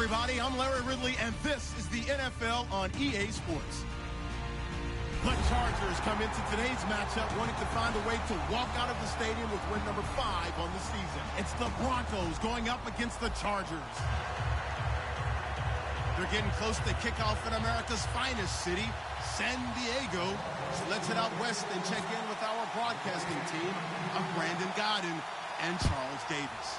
everybody. I'm Larry Ridley, and this is the NFL on EA Sports. The Chargers come into today's matchup wanting to find a way to walk out of the stadium with win number 5 on the season. It's the Broncos going up against the Chargers. They're getting close to kickoff in America's finest city, San Diego. So let's head out west and check in with our broadcasting team of Brandon Godden and Charles Davis.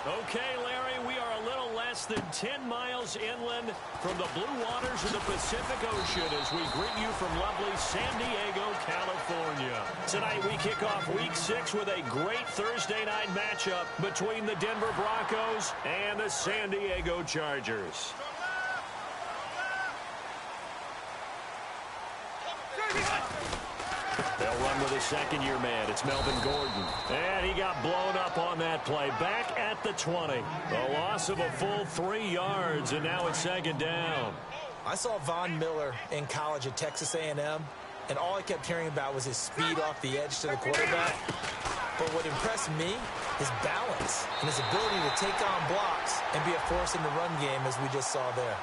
Okay, Larry, we are a little less than 10 miles inland from the blue waters of the Pacific Ocean as we greet you from lovely San Diego, California. Tonight we kick off Week 6 with a great Thursday night matchup between the Denver Broncos and the San Diego Chargers. They'll run with a second-year man. It's Melvin Gordon. And he got blown up on that play. Back at the 20. A loss of a full 3 yards, and now it's second down. I saw Von Miller in college at Texas A&M, and all I kept hearing about was his speed off the edge to the quarterback. But what impressed me, his balance and his ability to take on blocks and be a force in the run game, as we just saw there.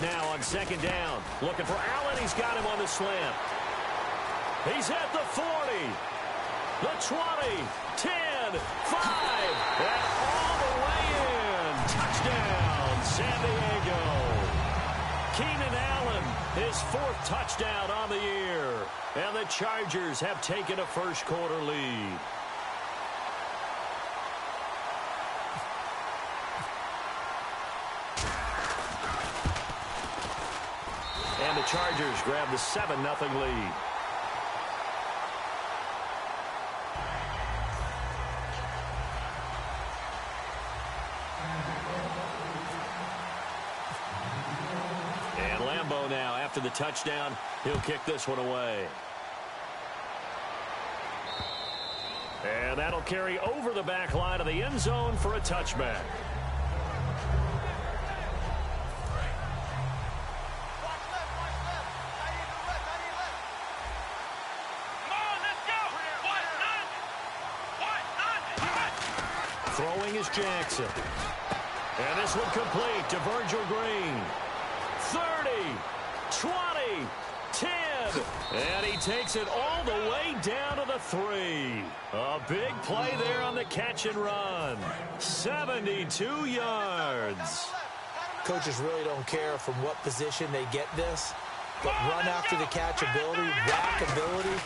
Now on second down, looking for Allen. He's got him on the slant. He's at the 40, the 20, 10, 5, and all the way in. Touchdown, San Diego. Keenan Allen, his 4th touchdown on the year, and the Chargers have taken a first-quarter lead. And the Chargers grab the 7-0 lead. And Lambeau now, after the touchdown, he'll kick this one away. And that'll carry over the back line of the end zone for a touchback. Throwing is Jackson. And this one complete to Virgil Green. 30, 20, 10. And he takes it all the way down to the 3. A big play there on the catch and run. 72 yards. Coaches really don't care from what position they get this, but run after the catch ability, rack ability,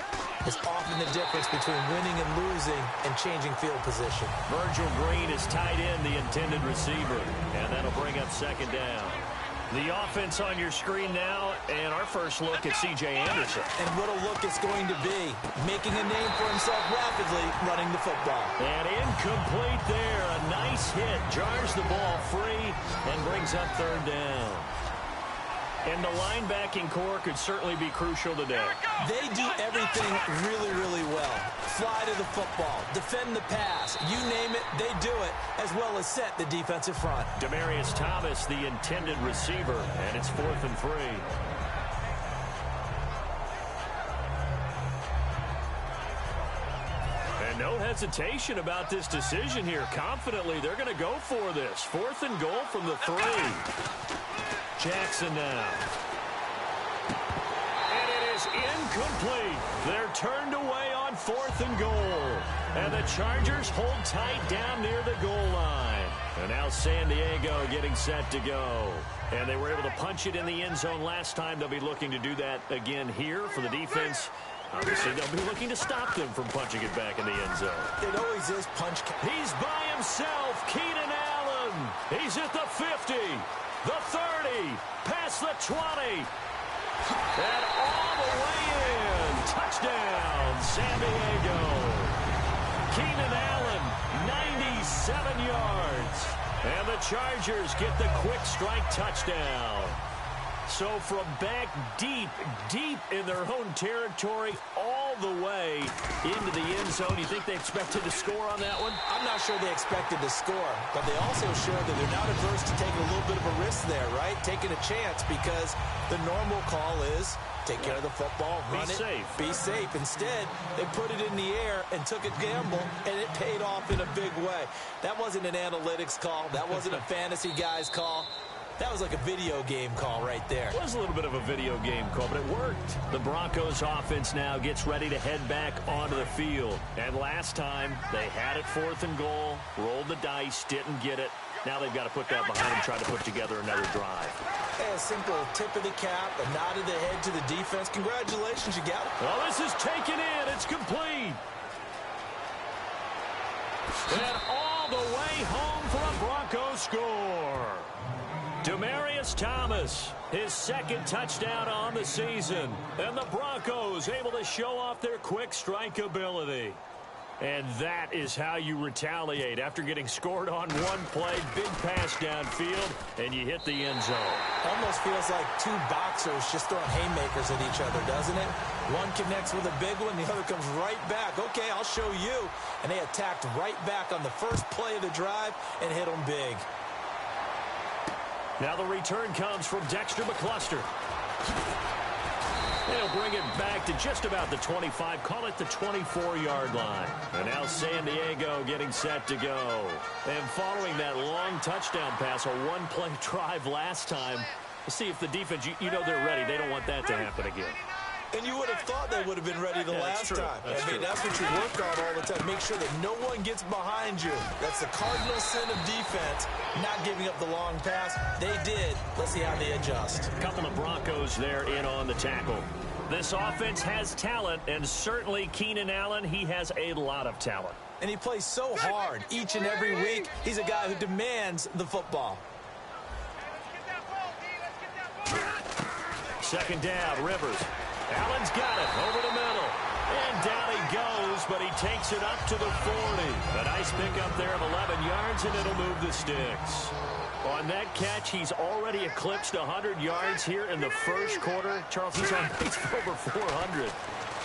is often the difference between winning and losing and changing field position. Virgil Green is tied in, the intended receiver, and that'll bring up second down. The offense on your screen now, and our first look at C.J. Anderson. And what a look it's going to be, making a name for himself rapidly running the football. And incomplete there. A nice hit, jars the ball free, and brings up third down. And the linebacking core could certainly be crucial today. They do everything really, really well. Fly to the football, defend the pass, you name it, they do it, as well as set the defensive front. Demaryius Thomas, the intended receiver, and it's 4th and 3. And no hesitation about this decision here. Confidently, they're going to go for this. 4th and goal from the 3. Jackson now. And it is incomplete. They're turned away on 4th and goal. And the Chargers hold tight down near the goal line. And now San Diego getting set to go. And they were able to punch it in the end zone last time. They'll be looking to do that again here for the defense. Obviously, they'll be looking to stop them from punching it back in the end zone. It always is punch. He's by himself. Keenan Allen. He's at the 50. The 30, past the 20, and all the way in. Touchdown, San Diego. Keenan Allen, 97 yards. And the Chargers get the quick strike touchdown. So from back deep in their own territory, all the way into the end zone. You think they expected to score on that one? I'm not sure they expected to score, but they also showed that they're not averse to taking a little bit of a risk there, right? Taking a chance, because the normal call is take care of the football, run it, be safe. Instead, they put it in the air and took a gamble, and it paid off in a big way. That wasn't an analytics call. That wasn't a fantasy guy's call. That was like a video game call right there. It was a little bit of a video game call, but it worked. The Broncos offense now gets ready to head back onto the field. And last time, they had it 4th and goal, rolled the dice, didn't get it. Now they've got to put that behind them, try to put together another drive. Hey, a simple tip of the cap, a nod of the head to the defense. Congratulations, you got it. Well, this is taken in. It's complete. And all the way home for a Broncos score. Demaryius Thomas, his 2nd touchdown on the season. And the Broncos able to show off their quick strike ability. And that is how you retaliate after getting scored on one play, big pass downfield, and you hit the end zone. Almost feels like two boxers just throwing haymakers at each other, doesn't it? One connects with a big one, the other comes right back. Okay, I'll show you. And they attacked right back on the first play of the drive and hit them big. Now the return comes from Dexter McCluster. They'll bring it back to just about the 25, call it the 24-yard line. And now San Diego getting set to go. And following that long touchdown pass, a one-play drive last time, we'll see if the defense, you know they're ready. They don't want that to happen again. And you would have thought they would have been ready the last time. I mean, that's what you work on all the time. Make sure that no one gets behind you. That's the cardinal sin of defense, not giving up the long pass. They did. Let's see how they adjust. A couple of Broncos there in on the tackle. This offense has talent, and certainly Keenan Allen, he has a lot of talent. And he plays so hard each and every week. He's a guy who demands the football. 2nd down, Rivers. Allen's got it over the middle. And down he goes, but he takes it up to the 40. A nice pickup there of 11 yards, and it'll move the sticks. On that catch, he's already eclipsed 100 yards here in the first quarter. Charles, he's on pace for over 400.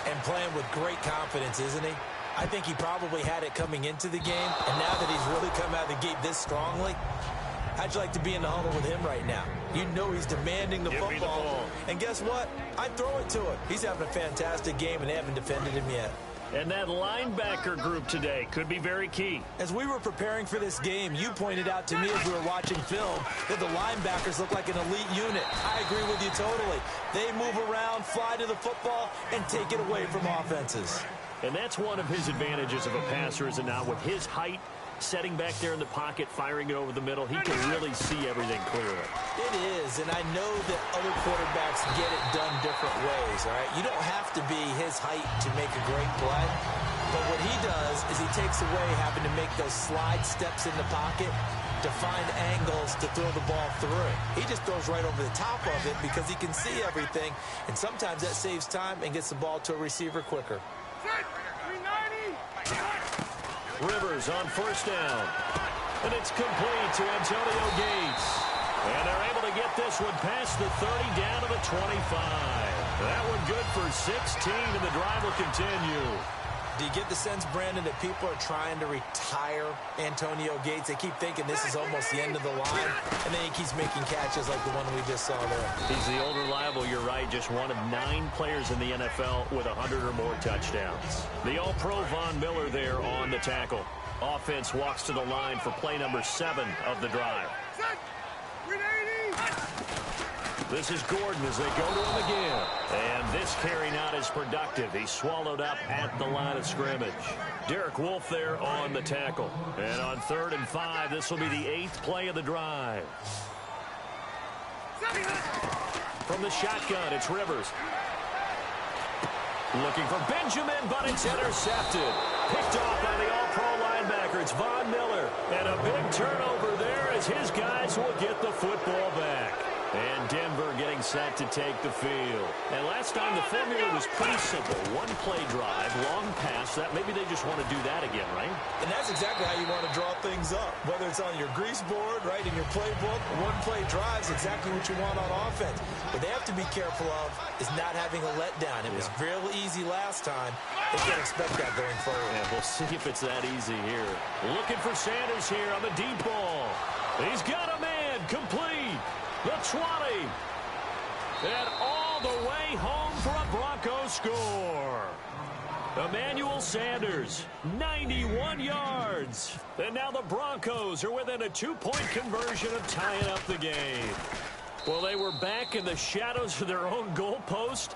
And playing with great confidence, isn't he? I think he probably had it coming into the game, and now that he's really come out of the gate this strongly, how'd you like to be in the huddle with him right now? You know he's demanding the football. And guess what? I'd throw it to him. He's having a fantastic game, and they haven't defended him yet. And that linebacker group today could be very key. As we were preparing for this game, you pointed out to me as we were watching film that the linebackers look like an elite unit. I agree with you totally. They move around, fly to the football, and take it away from offenses. And that's one of his advantages of a passer, is it not? With his height, setting back there in the pocket, firing it over the middle, he can really see everything clearly. It is, and I know that other quarterbacks get it done different ways, all right? You don't have to be his height to make a great play, but what he does is he takes away having to make those slide steps in the pocket to find angles to throw the ball through. He just throws right over the top of it because he can see everything, and sometimes that saves time and gets the ball to a receiver quicker. Rivers on 1st down. And it's complete to Antonio Gates. And they're able to get this one past the 30 down to the 25. That one good for 16, and the drive will continue. Do you get the sense, Brandon, that people are trying to retire Antonio Gates? They keep thinking this is almost the end of the line, and then he keeps making catches like the one we just saw there. He's the old reliable, you're right, just one of 9 players in the NFL with 100 or more touchdowns. The All-Pro Von Miller there on the tackle. Offense walks to the line for play number 7 of the drive. This is Gordon as they go to him again. And this carry not as productive. He's swallowed up at the line of scrimmage. Derek Wolfe there on the tackle. And on 3rd and 5, this will be the 8th play of the drive. From the shotgun, it's Rivers. Looking for Benjamin, but it's intercepted. Picked off by the All-Pro linebacker. It's Von Miller. And a big turnover there as his guys will get the football back. And Denver getting set to take the field. And last time the formula was pretty simple. One play drive, long pass. That maybe they just want to do that again, right? And that's exactly how you want to draw things up. Whether it's on your grease board, right, in your playbook, one play drive is exactly what you want on offense. What they have to be careful of is not having a letdown. It was real easy last time. They can't expect that going forward. Yeah, we'll see if it's that easy here. Looking for Sanders here on the deep ball. He's got a man complete. The 20. And all the way home for a Broncos score. Emmanuel Sanders, 91 yards. And now the Broncos are within a 2-point conversion of tying up the game. Well, they were back in the shadows of their own goalpost,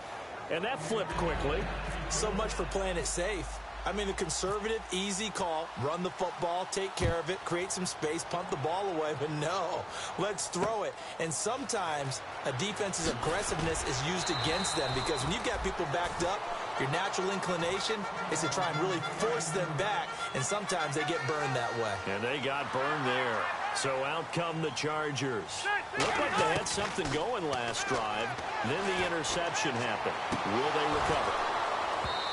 and that flipped quickly. So much for playing it safe. I mean, the conservative, easy call, run the football, take care of it, create some space, punt the ball away, but no, let's throw it. And sometimes a defense's aggressiveness is used against them because when you've got people backed up, your natural inclination is to try and really force them back, and sometimes they get burned that way. And they got burned there. So out come the Chargers. Looked like they had something going last drive. Then the interception happened. Will they recover?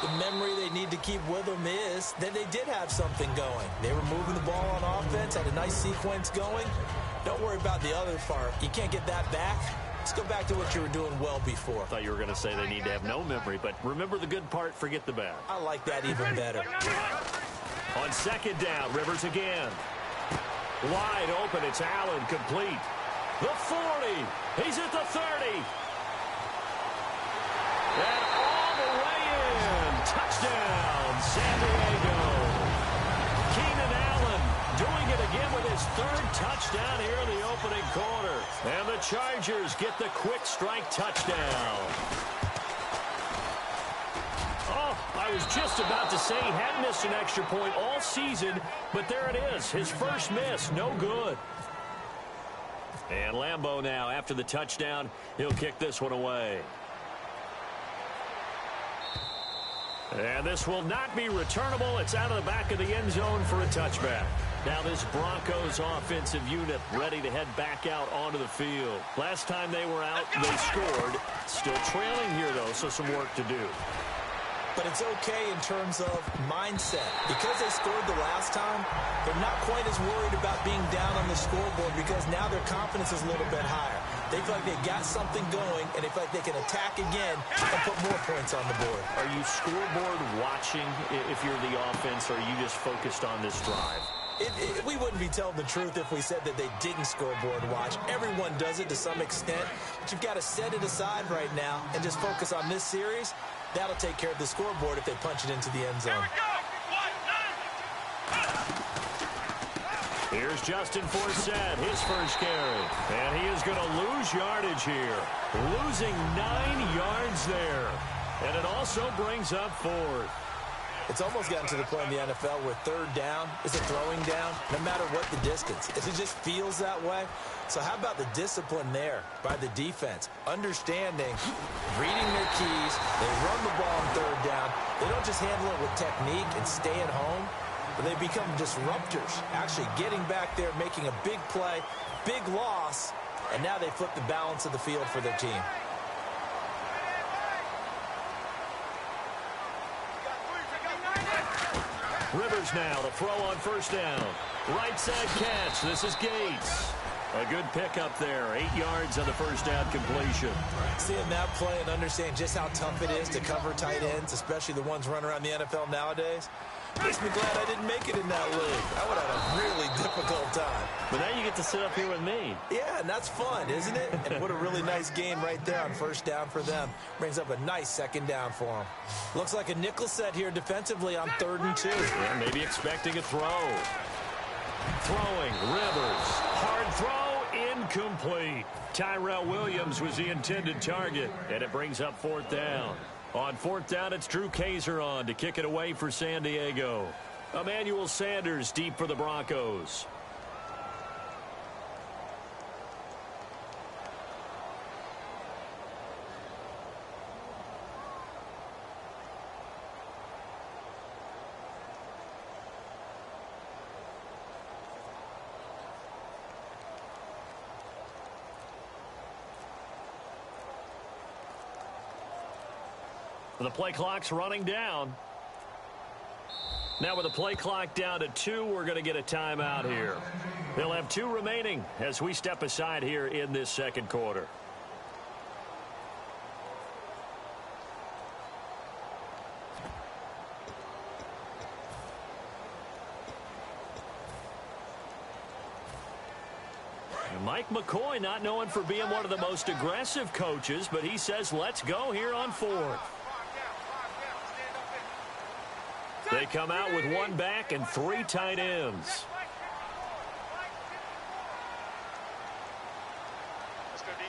The memory they need to keep with them is that they did have something going. They were moving the ball on offense, had a nice sequence going. Don't worry about the other part. You can't get that back. Let's go back to what you were doing well before. I thought you were going to say they need to have no memory, but remember the good part, forget the bad. I like that even better. On second down, Rivers again. Wide open, it's Allen, complete. The 40. He's at the 30. And all the way in. Touchdown, San Diego. Keenan Allen doing it again with his third touchdown here in the opening quarter. And the Chargers get the quick strike touchdown. Oh, I was just about to say he hadn't missed an extra point all season, but there it is. His first miss, no good. And Lambeau now, after the touchdown, he'll kick this one away. And this will not be returnable. It's out of the back of the end zone for a touchback. Now this Broncos offensive unit ready to head back out onto the field. Last time they were out, they scored. Still trailing here, though, so some work to do. But it's okay in terms of mindset. Because they scored the last time, they're not quite as worried about being down on the scoreboard because now their confidence is a little bit higher. They feel like they've got something going, and they feel like they can attack again and put more points on the board. Are you scoreboard watching if you're the offense, or are you just focused on this drive? We wouldn't be telling the truth if we said that they didn't scoreboard watch. Everyone does it to some extent, but you've got to set it aside right now and just focus on this series. That'll take care of the scoreboard if they punch it into the end zone. Here's Justin Forsett, his first carry. And he is going to lose yardage here. Losing 9 yards there. And it also brings up fourth. It's almost gotten to the point in the NFL where third down is a throwing down, no matter what the distance. It just feels that way. So how about the discipline there by the defense? Understanding, reading their keys. They run the ball on third down. They don't just handle it with technique and stay at home, but they become disruptors, actually getting back there, making a big play, big loss, and now they flip the balance of the field for their team. Rivers now to throw on first down. Right side catch. This is Gates. A good pickup there. 8 yards on the first down completion. Seeing that play and understanding just how tough it is to cover tight ends, especially the ones running around the NFL nowadays, makes me glad I didn't make it in that league. I would have a really difficult time. But now you get to sit up here with me. Yeah, and that's fun, isn't it? And what a really nice gain right there on first down for them. Brings up a nice second down for them. Looks like a nickel set here defensively on 3rd and 2. Yeah, maybe expecting a throw. Throwing, Rivers. Hard throw, incomplete. Tyrell Williams was the intended target, and it brings up 4th down. On 4th down, it's Drew Kaiser on to kick it away for San Diego. Emmanuel Sanders deep for the Broncos. The play clock's running down. Now with the play clock down to 2, we're going to get a timeout here. They'll have 2 remaining as we step aside here in this second quarter. Mike McCoy not known for being one of the most aggressive coaches, but he says let's go here on 4th. They come out with 1 back and 3 tight ends. Let's go deep.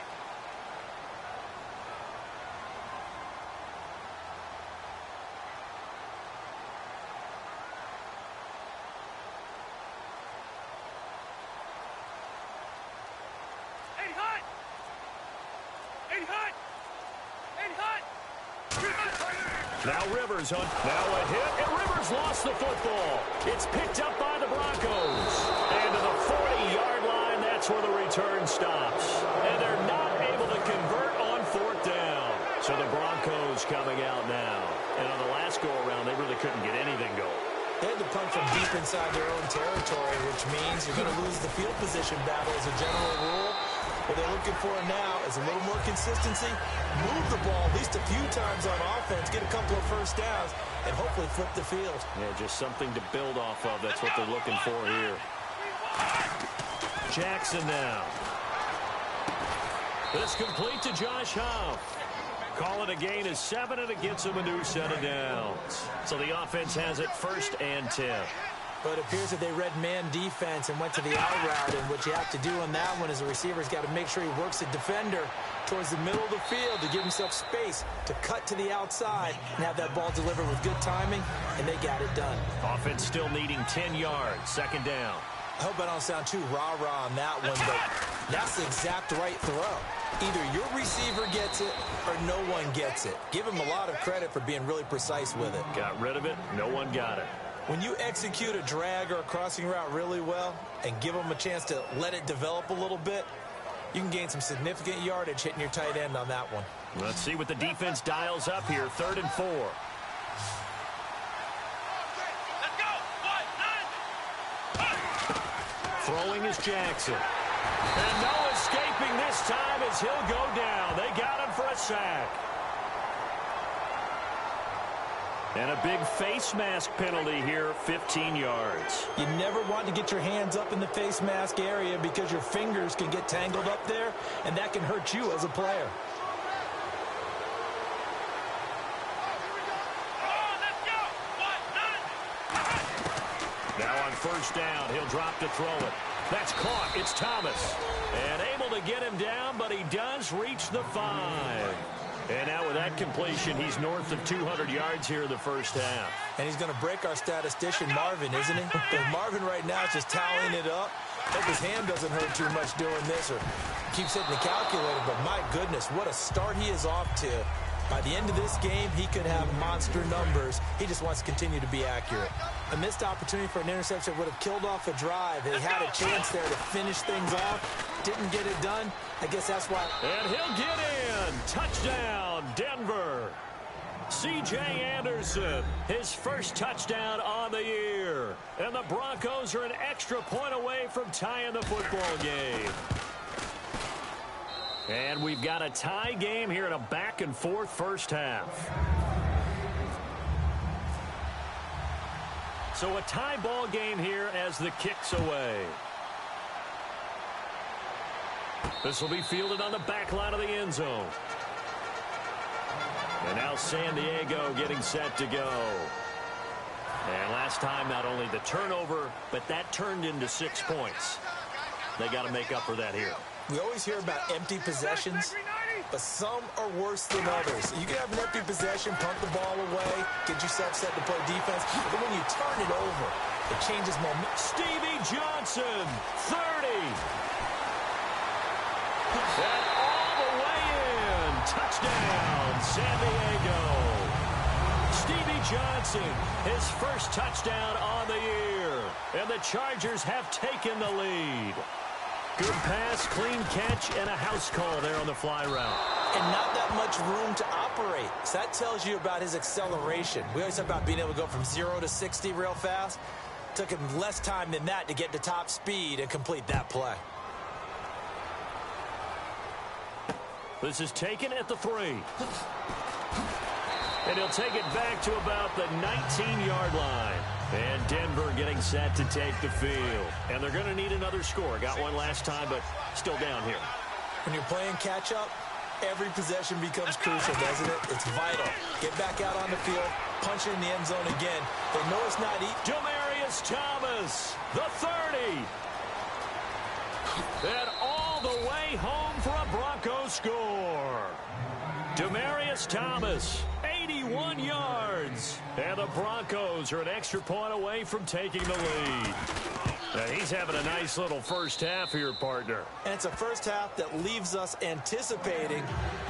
Now Rivers on. Now a hit, and Rivers lost the football. It's picked up by the Broncos. And to the 40-yard line, that's where the return stops. And they're not able to convert on 4th down. So the Broncos coming out now. And on the last go-around, they really couldn't get anything going. They had to punt from deep inside their own territory, which means you're going to lose the field position battle as a general rule. What they're looking for now is a little more consistency, move the ball at least a few times on offense, get a couple of first downs, and hopefully flip the field. Yeah, just something to build off of. That's what they're looking for here. Jackson now. This complete to Josh Huff. Call it a gain of 7, and it gets him a new set of downs. So the offense has it 1st and 10. But it appears that they read man defense and went to the out route, and what you have to do on that one is the receiver's got to make sure he works the defender towards the middle of the field to give himself space to cut to the outside and have that ball delivered with good timing, and they got it done. Offense still needing 10 yards, 2nd down. I hope I don't sound too rah-rah on that one, but that's the exact right throw. Either your receiver gets it or no one gets it. Give him a lot of credit for being really precise with it. Got rid of it. No one got it. When you execute a drag or a crossing route really well and give them a chance to let it develop a little bit, you can gain some significant yardage hitting your tight end on that one. Let's see what the defense dials up here. 3rd and 4. Let's go. 1, 9. Throwing is Jackson. And no escaping this time as he'll go down. They got him for a sack. And a big face mask penalty here, 15 yards. You never want to get your hands up in the face mask area because your fingers can get tangled up there, and that can hurt you as a player. Now on 1st down, he'll drop to throw it. That's caught. It's Thomas. And able to get him down, but he does reach the 5. And now with that completion, he's north of 200 yards here in the 1st half. And he's going to break our statistician, Marvin, isn't he? And Marvin right now is just tallying it up. Hope his hand doesn't hurt too much doing this or keeps hitting the calculator. But my goodness, what a start he is off to. By the end of this game, he could have monster numbers. He just wants to continue to be accurate. A missed opportunity for an interception would have killed off a drive. He had a chance there to finish things off. Didn't get it done. I guess that's why. And he'll get in. Touchdown, Denver. C.J. Anderson, his 1st touchdown on the year. And the Broncos are an extra point away from tying the football game. And we've got a tie game here in a back-and-forth 1st half. So a tie ball game here as the kick's away. This will be fielded on the back line of the end zone. And now San Diego getting set to go. And last time, not only the turnover, but that turned into 6 points. They got to make up for that here. We always hear about empty possessions, but some are worse than others. You can have an empty possession, punt the ball away, get yourself set to play defense, but when you turn it over, it changes momentum. Stevie Johnson, 30. And all the way in. Touchdown, San Diego. Stevie Johnson, his 1st touchdown on the year. And the Chargers have taken the lead. Good pass, clean catch, and a house call there on the fly route. And not that much room to operate. separate. So that tells you about his acceleration. We always talk about being able to go from 0 to 60 real fast. Took him less time than that to get to top speed and complete that play. This is taken at the 3. And he'll take it back to about the 19-yard line. And Denver getting set to take the field. And they're going to need another score. Got one last time, but still down here. When you're playing catch-up, every possession becomes crucial, doesn't it? It's vital. Get back out on the field, punch it in the end zone again. They know it's not easy. Demaryius Thomas, the 30. And all the way home for a Broncos score. Demaryius Thomas, 81 yards. And the Broncos are an extra point away from taking the lead. Now he's having a nice little first half here, partner. And it's a first half that leaves us anticipating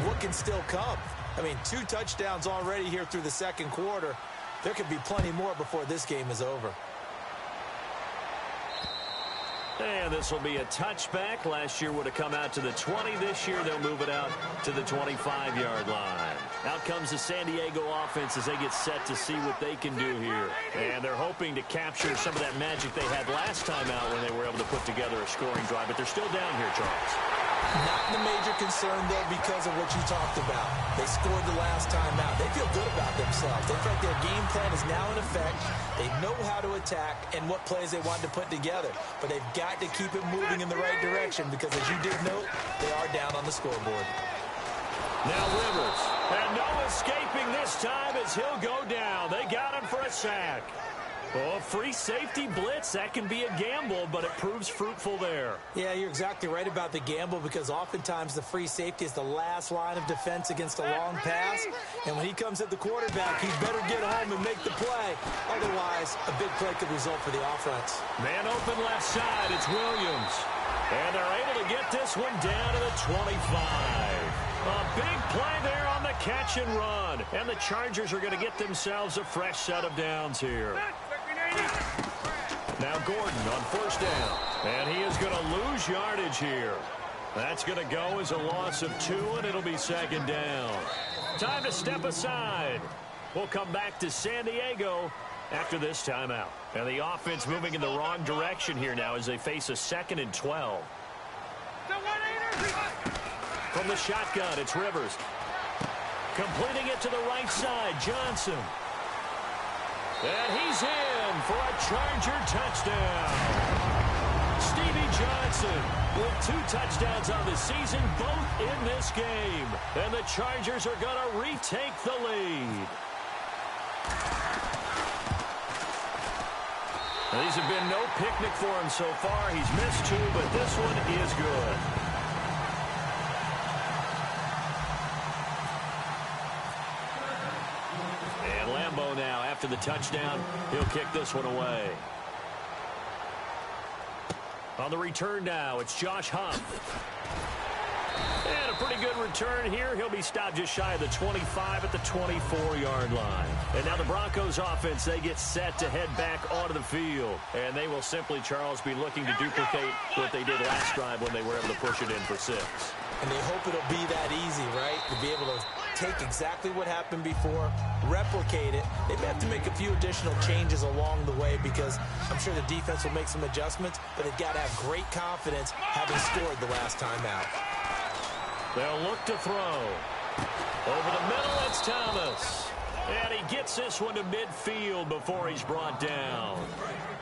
what can still come. I mean, 2 touchdowns already here through the second quarter. There could be plenty more before this game is over. And this will be a touchback. Last year would have come out to the 20. This year they'll move it out to the 25-yard line. Out comes the San Diego offense as they get set to see what they can do here. And they're hoping to capture some of that magic they had last time out when they were able to put together a scoring drive. But they're still down here, Charles. Not the major concern, though, because of what you talked about. They scored the last time out. They feel good about themselves. They feel like their game plan is now in effect. They know how to attack and what plays they want to put together. But they've got to keep it moving in the right direction because, as you did note, they are down on the scoreboard. Now Rivers. And no escaping this time as he'll go down. They got him for a sack. Oh, free safety blitz, that can be a gamble, but it proves fruitful there. Yeah, you're exactly right about the gamble because oftentimes the free safety is the last line of defense against a long pass. And when he comes at the quarterback, he better get home and make the play. Otherwise, a big play could result for the offense. Man open left side, it's Williams. And they're able to get this one down to the 25. A big play there on the catch and run. And the Chargers are going to get themselves a fresh set of downs here. Now Gordon on first down. And he is going to lose yardage here. That's going to go as a loss of 2, and it'll be second down. Time to step aside. We'll come back to San Diego after this timeout. And the offense moving in the wrong direction here now as they face a 2nd and 12. From the shotgun, it's Rivers. Completing it to the right side, Johnson. And he's in for a Charger touchdown. Stevie Johnson with 2 touchdowns on the season, both in this game. And the Chargers are going to retake the lead. Now, these have been no picnic for him so far. He's missed 2, but this one is good. Now after the touchdown, he'll kick this one away. On the return now, it's Josh Huff. And a pretty good return here. He'll be stopped just shy of the 25 at the 24-yard line. And now the Broncos offense, they get set to head back onto the field. And they will simply, Charles, be looking to duplicate what they did last drive when they were able to push it in for 6. And they hope it'll be that easy, right? To be able to take exactly what happened before, replicate it. They may have to make a few additional changes along the way because I'm sure the defense will make some adjustments, but they've got to have great confidence having scored the last time out. They'll look to throw. Over the middle, it's Thomas. And he gets this one to midfield before he's brought down.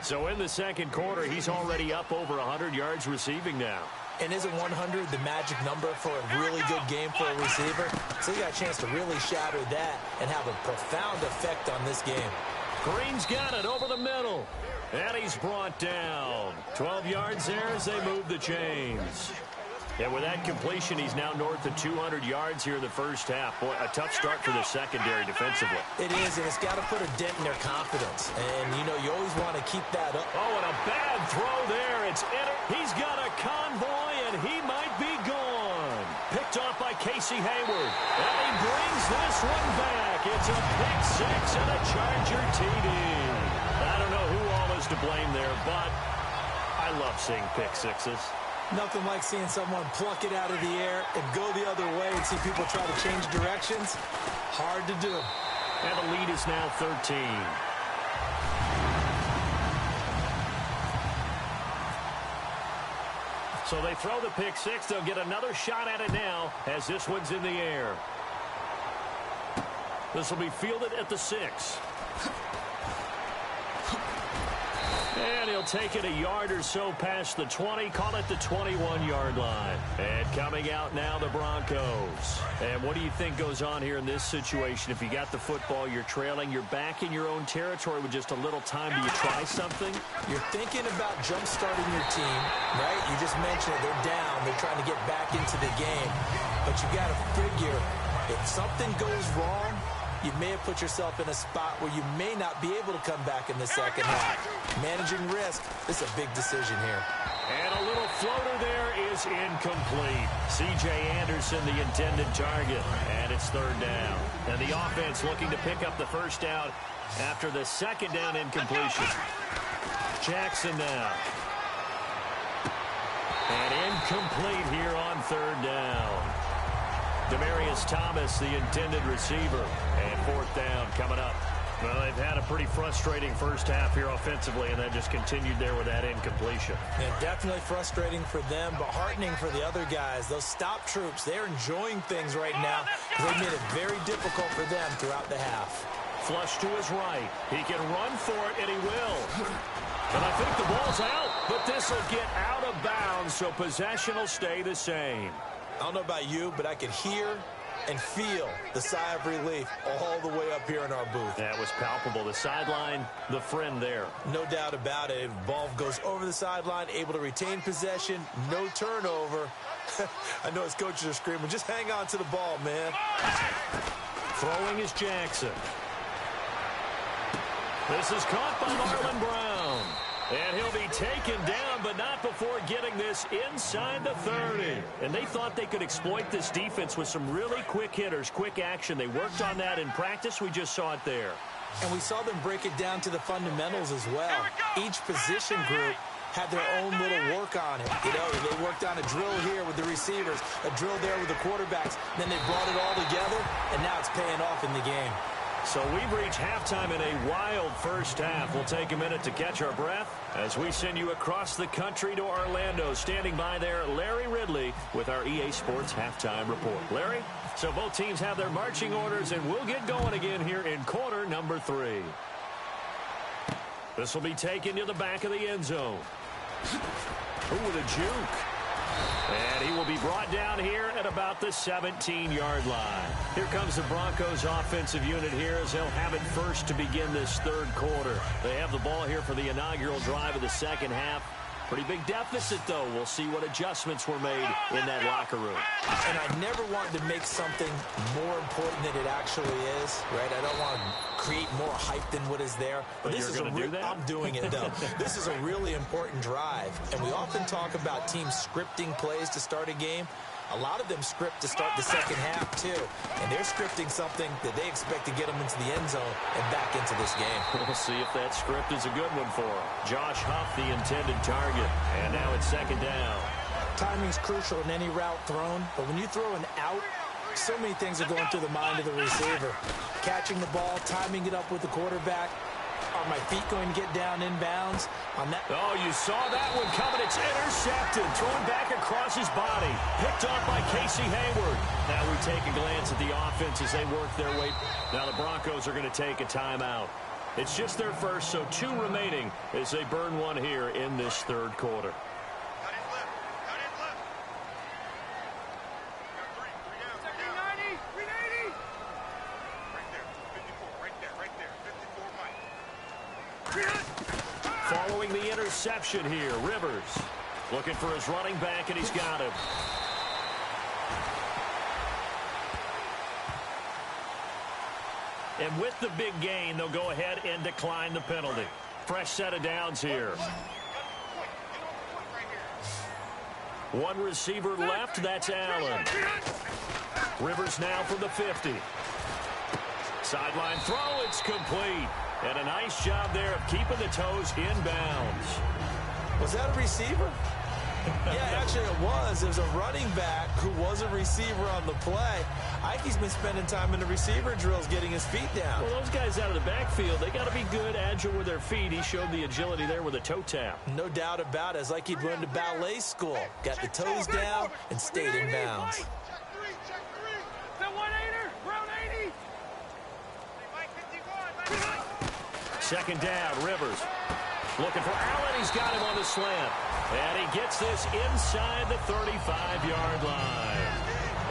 So in the second quarter, he's already up over 100 yards receiving now. And isn't 100 the magic number for a really good game for a receiver? So he got a chance to really shatter that and have a profound effect on this game. Green's got it over the middle. And he's brought down. 12 yards there as they move the chains. And with that completion, he's now north of 200 yards here in the first half. Boy, a tough start for the secondary defensively. It is, and it's got to put a dent in their confidence. And, you know, you always want to keep that up. Oh, and a bad throw there. He's got a convoy, and he might be gone. Picked off by Casey Hayward. And he brings this one back. It's a pick 6 and a Charger TD. I don't know who all is to blame there, but I love seeing pick 6s. Nothing like seeing someone pluck it out of the air and go the other way and see people try to change directions. Hard to do. And the lead is now 13. So they throw the pick six. They'll get another shot at it now as this one's in the air. This will be fielded at the 6. And he'll take it a yard or so past the 20, call it the 21-yard line. And coming out now, the Broncos. And what do you think goes on here in this situation? If you got the football, you're trailing, you're back in your own territory with just a little time. Do you try something? You're thinking about jump-starting your team, right? You just mentioned it. They're down. They're trying to get back into the game. But you got to figure, if something goes wrong, you may have put yourself in a spot where you may not be able to come back in the second half. Managing risk is a big decision here. And a little floater there is incomplete. C.J. Anderson, the intended target. And it's third down. And the offense looking to pick up the first down after the second down incompletion. Jackson now. And incomplete here on third down. Demaryius Thomas, the intended receiver. And fourth down coming up. Well, they've had a pretty frustrating first half here offensively, and then just continued there with that incompletion. And definitely frustrating for them, but heartening for the other guys. Those stop troops, they're enjoying things right now. They made it very difficult for them throughout the half. Flush to his right. He can run for it, and he will. And I think the ball's out, but this will get out of bounds, so possession will stay the same. I don't know about you, but I could hear and feel the sigh of relief all the way up here in our booth. That was palpable. The sideline, the friend there. No doubt about it. Ball goes over the sideline, able to retain possession, no turnover. I know his coaches are screaming, just hang on to the ball, man. Throwing is Jackson. This is caught by Marlon Brown. And he'll be taken down, but not before getting this inside the 30. And they thought they could exploit this defense with some really quick hitters, quick action. They worked on that in practice. We just saw it there. And we saw them break it down to the fundamentals as well. Each position group had their own little work on it. You know, they worked on a drill here with the receivers, a drill there with the quarterbacks. Then they brought it all together, and now it's paying off in the game. So we've reached halftime in a wild first half. We'll take a minute to catch our breath as we send you across the country to Orlando. Standing by there, Larry Ridley with our EA Sports Halftime Report. Larry, so both teams have their marching orders, and we'll get going again here in quarter number 3. This will be taken to the back of the end zone. Ooh, with a juke. And he will be brought down here at about the 17-yard line. Here comes the Broncos offensive unit here as they'll have it first to begin this third quarter. They have the ball here for the inaugural drive of the second half. Pretty big deficit, though. We'll see what adjustments were made in that locker room. And I never want to make something more important than it actually is, right? I don't want to create more hype than what is there. But this is going to do that? I'm doing it, though. This is a really important drive. And we often talk about teams scripting plays to start a game. A lot of them script to start the second half, too. And they're scripting something that they expect to get them into the end zone and back into this game. We'll see if that script is a good one for them. Josh Huff, the intended target. And now it's second down. Timing's crucial in any route thrown, but when you throw an out, so many things are going through the mind of the receiver. Catching the ball, timing it up with the quarterback. Are my feet going to get down inbounds? On that? Oh, you saw that one coming. It's intercepted. Thrown back across his body. Picked off by Casey Hayward. Now we take a glance at the offense as they work their way. Now the Broncos are going to take a timeout. It's just their first, so 2 remaining as they burn one here in this third quarter. Following the interception here, Rivers looking for his running back, and he's got him. And with the big gain, they'll go ahead and decline the penalty. Fresh set of downs here. One receiver left, that's Allen. Rivers now from the 50. Sideline throw, it's complete. And a nice job there of keeping the toes in bounds. Was that a receiver? Yeah, actually it was. There's a running back who was a receiver on the play. Ikey's been spending time in the receiver drills getting his feet down. Well, those guys out of the backfield, they got to be good, agile with their feet. He showed the agility there with a toe tap. No doubt about it. It's like he'd run to ballet school. Got the toes down and stayed in bounds. Check three. The 1-8er, round 80. Mike 51. Second down, Rivers. Looking for Allen. He's got him on the slant. And he gets this inside the 35-yard line.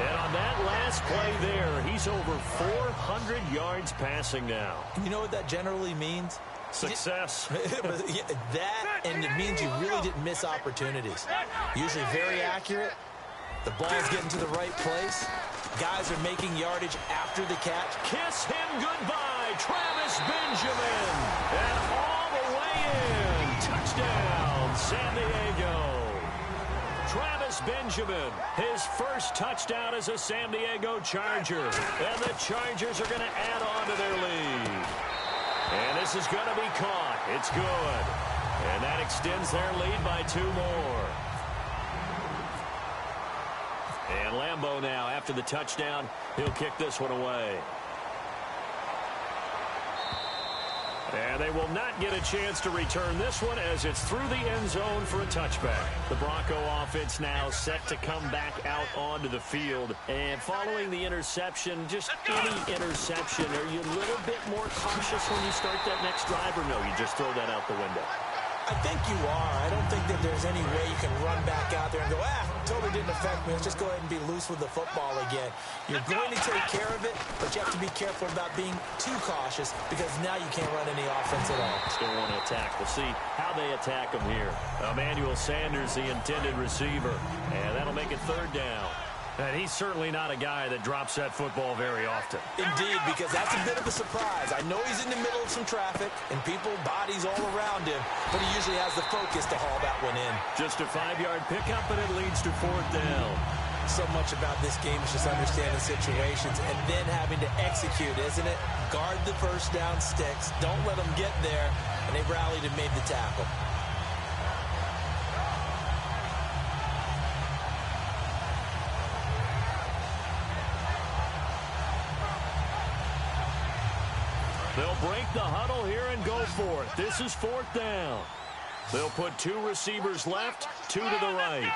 And on that last play there, he's over 400 yards passing now. You know what that generally means? Success. That, and it means you really didn't miss opportunities. Usually very accurate. The ball's getting to the right place. Guys are making yardage after the catch. Kiss him goodbye, Travis Benjamin. And all the way in. Touchdown, San Diego. Travis Benjamin, his first touchdown as a San Diego Charger. And the Chargers are going to add on to their lead. And this is going to be caught. It's good. And that extends their lead by 2 more. And Lambeau now, after the touchdown, he'll kick this one away. And they will not get a chance to return this one as it's through the end zone for a touchback. The Bronco offense now set to come back out onto the field. And following the interception, just any interception, are you a little bit more cautious when you start that next drive, or no, you just throw that out the window? I think you are. I don't think that there's any way you can run back out there and go, totally didn't affect me. Let's just go ahead and be loose with the football again. You're going to take care of it, but you have to be careful about being too cautious because now you can't run any offense at all. Still want to attack. We'll see how they attack him here. Emmanuel Sanders, the intended receiver, and that'll make it 3rd down. And he's certainly not a guy that drops that football very often. Indeed, because that's a bit of a surprise. I know he's in the middle of some traffic and people, bodies all around him, but he usually has the focus to haul that one in. Just a 5-yard pickup, and it leads to 4th down. So much about this game is just understanding situations and then having to execute, isn't it? Guard the first down sticks. Don't let them get there. And they rallied and made the tackle. They'll break the huddle here and go for it. This is 4th down. They'll put 2 receivers left, 2 to the right.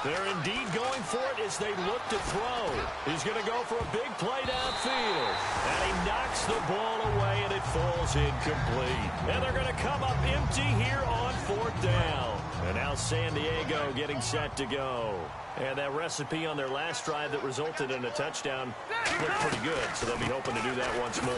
They're indeed going for it as they look to throw. He's going to go for a big play downfield. And he knocks the ball away, and it falls incomplete. And they're going to come up empty here on 4th down. And now San Diego getting set to go. And that recipe on their last drive that resulted in a touchdown looked pretty good, so they'll be hoping to do that once more.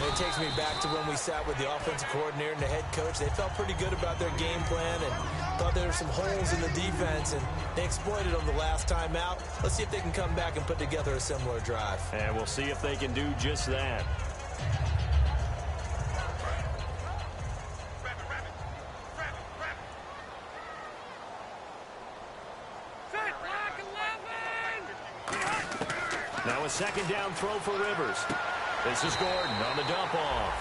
It takes me back to when we sat with the offensive coordinator and the head coach. They felt pretty good about their game plan and thought there were some holes in the defense, and they exploited them the last time out. Let's see if they can come back and put together a similar drive. And we'll see if they can do just that. Now a 2nd down throw for Rivers. This is Gordon on the dump off.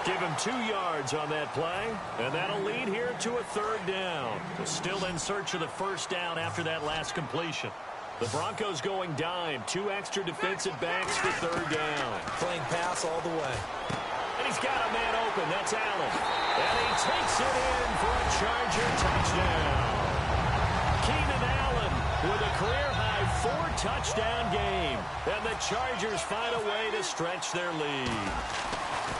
Give him 2 yards on that play, and that'll lead here to a 3rd down. We're still in search of the 1st down after that last completion. The Broncos going dime. 2 extra defensive backs for 3rd down. Playing pass all the way. And he's got a man open. That's Allen. And he takes it in for a Charger touchdown. Keenan Allen with a career-high 4-touchdown game. And the Chargers find a way to stretch their lead.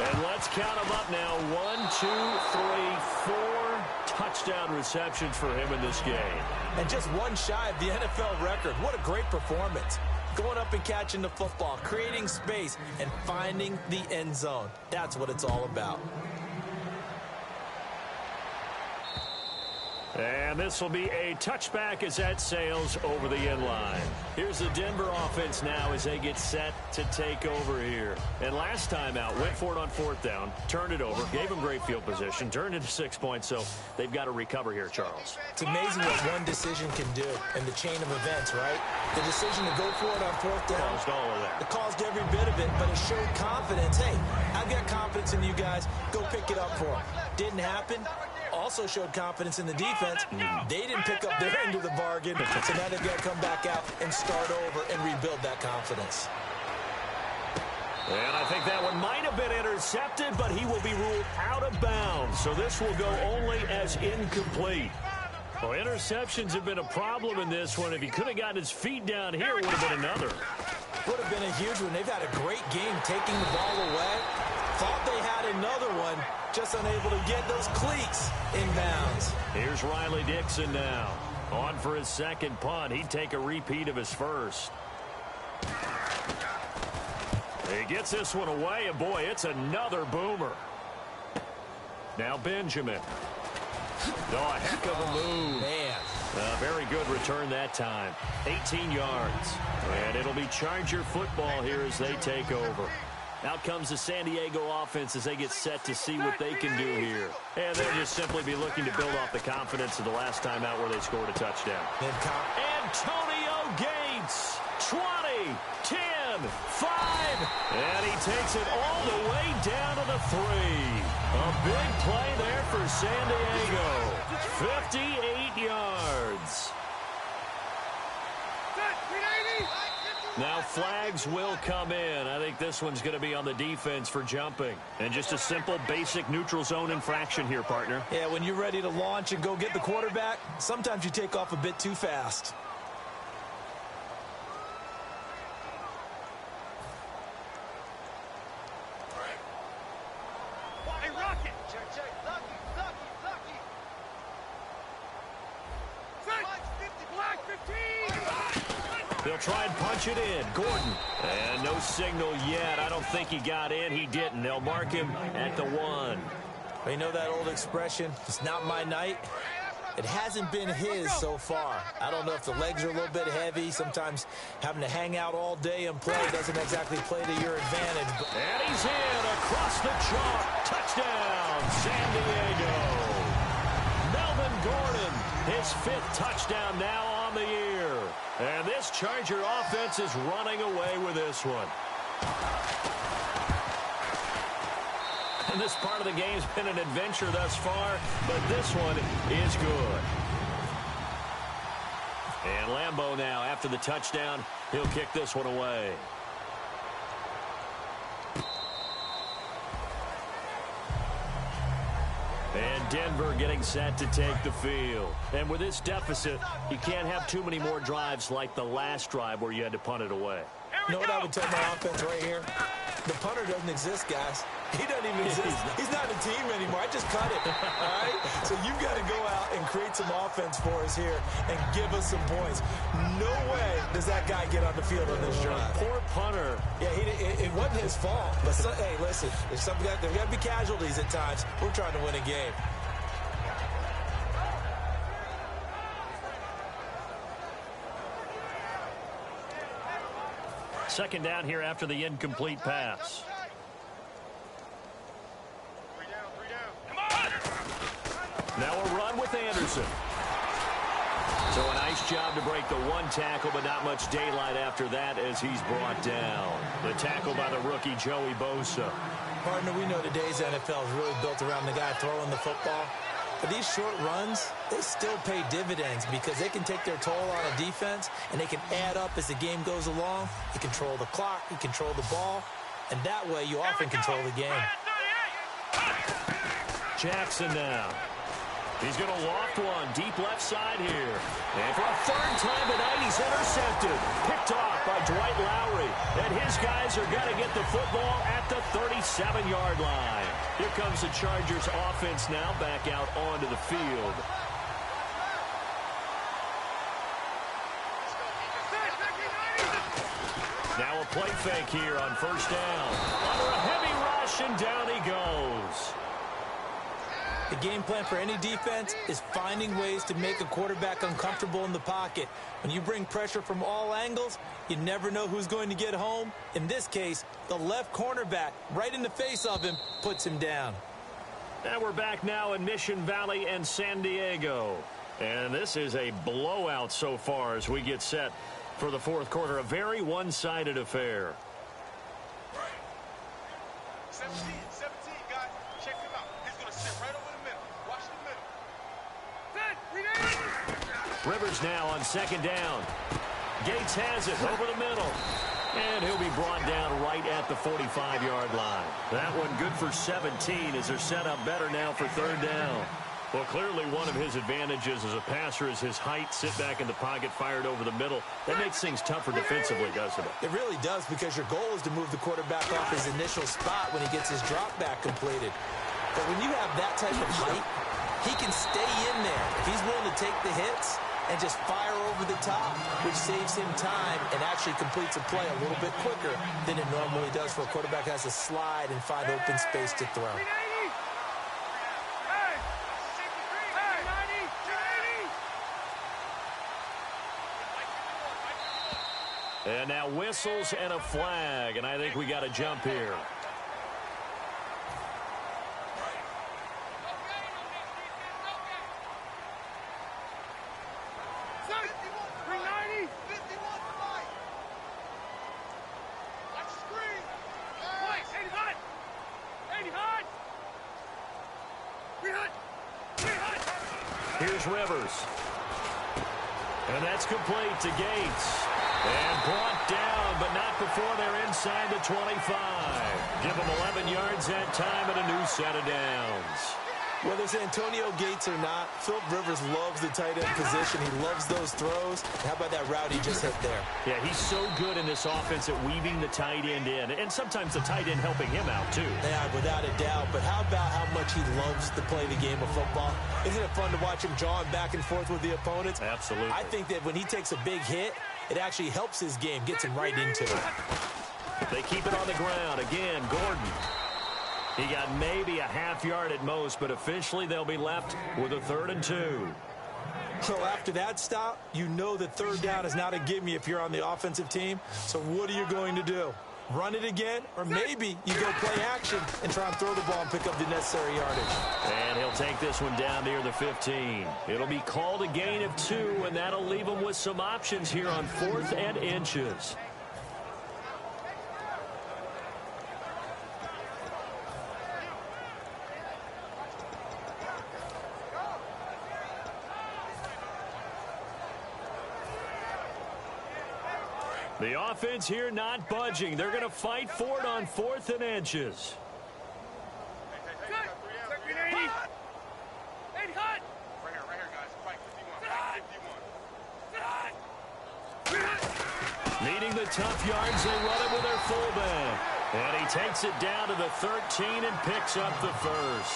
And let's count them up now. 1, 2, 3, 4 touchdown receptions for him in this game. And just 1 shy of the NFL record. What a great performance. Going up and catching the football, creating space, and finding the end zone. That's what it's all about. And this will be a touchback as that sails over the end line. Here's the Denver offense now as they get set to take over here. And last time out, went for it on 4th down, turned it over, gave them great field position, turned it to 6 points, so they've got to recover here, Charles. It's amazing what one decision can do in the chain of events, right? The decision to go for it on 4th down. Caused all of that. It caused every bit of it, but it showed confidence. Hey, I've got confidence in you guys. Go pick it up for them. Didn't happen. All also showed confidence in the defense. They didn't pick up their end of the bargain, so now they've got to come back out and start over and rebuild that confidence. And I think that one might have been intercepted, but he will be ruled out of bounds. So this will go only as incomplete. Well, interceptions have been a problem in this one. If he could have gotten his feet down here, it would have been another. Would have been a huge one. They've had a great game taking the ball away. Thought they had another one, just unable to get those cleats in bounds. Here's Riley Dixon now. On for his second punt. He'd take a repeat of his first. He gets this one away, and boy, it's another boomer. Now Benjamin. Oh, a heck of a move. Man. A very good return that time. 18 yards. And it'll be Charger football here as they take over. Out comes the San Diego offense as they get set to see what they can do here. And they'll just simply be looking to build off the confidence of the last time out where they scored a touchdown. Antonio Gates, 20, 10, 5, and he takes it all the way down to the 3. A big play there for San Diego. 58 yards. Now flags will come in. I think this one's going to be on the defense for jumping. And just a simple, basic neutral zone infraction here, partner. Yeah, when you're ready to launch and go get the quarterback, sometimes you take off a bit too fast. Hey, Rocket! Check, check. Lucky. Black 15! They'll try and punch it in. Gordon. And no signal yet. I don't think he got in. He didn't. They'll mark him at the 1. You know that old expression, it's not my night? It hasn't been his so far. I don't know if the legs are a little bit heavy. Sometimes having to hang out all day and play doesn't exactly play to your advantage. And he's in across the chalk. Touchdown, San Diego. Melvin Gordon, his 5th touchdown now on the year. And this Charger offense is running away with this one. And this part of the game's been an adventure thus far, but this one is good. And Lambeau now, after the touchdown, he'll kick this one away. And Denver getting set to take the field. And with this deficit, you can't have too many more drives like the last drive where you had to punt it away. You know what I would tell my offense right here? The punter doesn't exist, guys. He doesn't even exist. He's not a team anymore. I just cut it, all right? So you've got to go out and create some offense for us here and give us some points. No way does that guy get on the field on this drive. Poor punter. Yeah, it wasn't his fault. But, hey, listen, there's got to be casualties at times. We're trying to win a game. Second down here after the incomplete pass. Now a run with Anderson. So a nice job to break the 1 tackle, but not much daylight after that as he's brought down. The tackle by the rookie Joey Bosa. Partner, we know today's NFL is really built around the guy throwing the football. But these short runs, they still pay dividends because they can take their toll on a defense and they can add up as the game goes along. You control the clock, you control the ball, and that way you often control the game. Jackson now. He's going to loft one deep left side here. And for a 3rd time tonight, he's intercepted. Picked off by Dwight Lowry. And his guys are going to get the football at the 37-yard line. Here comes the Chargers offense now back out onto the field. Now a play fake here on 1st down. Under a heavy rush, and down he goes. The game plan for any defense is finding ways to make a quarterback uncomfortable in the pocket. When you bring pressure from all angles, you never know who's going to get home. In this case, the left cornerback, right in the face of him, puts him down. And we're back now in Mission Valley and San Diego. And this is a blowout so far as we get set for the 4th quarter. A very one-sided affair. 17, guys. Check him out. He's going to sit right over the middle. Watch the middle. Rivers now on second down. Gates has it over the middle. And he'll be brought down right at the 45-yard line. That one good for 17 as they're set up better now for third down. Well, clearly one of his advantages as a passer is his height. Sit back in the pocket, fired over the middle. That makes things tougher defensively, doesn't it? It really does, because your goal is to move the quarterback off his initial spot when he gets his drop back completed. But when you have that type of height, he can stay in there. If he's willing to take the hits and just fire over the top, which saves him time and actually completes a play a little bit quicker than it normally does for a quarterback who has to slide and find open space to throw. And now whistles and a flag, and I think we got a jump here. Here's Rivers. And that's complete to Gates. And brought down, but not before they're inside the 25. Give them 11 yards that time and a new set of downs. Whether it's Antonio Gates or not, Philip Rivers loves the tight end position. He loves those throws. How about that route he just hit there? Yeah, he's so good in this offense at weaving the tight end in. And sometimes the tight end helping him out, too. Yeah, without a doubt. But how about how much he loves to play the game of football? Isn't it fun to watch him jawing back and forth with the opponents? Absolutely. I think that when he takes a big hit, it actually helps his game, gets him right into it. They keep it on the ground. Again, Gordon. He got maybe a half yard at most, but officially they'll be left with a 3rd and 2. So after that stop, you know that third down is not a gimme if you're on the offensive team. So what are you going to do? Run it again? Or maybe you go play action and try and throw the ball and pick up the necessary yardage. And he'll take this one down near the 15. It'll be called a gain of 2, and that'll leave him with some options here on 4th and inches. The offense here not budging. They're going to fight for it on 4th and inches. Needing the tough yards, they run it with their fullback. And he takes it down to the 13 and picks up the first.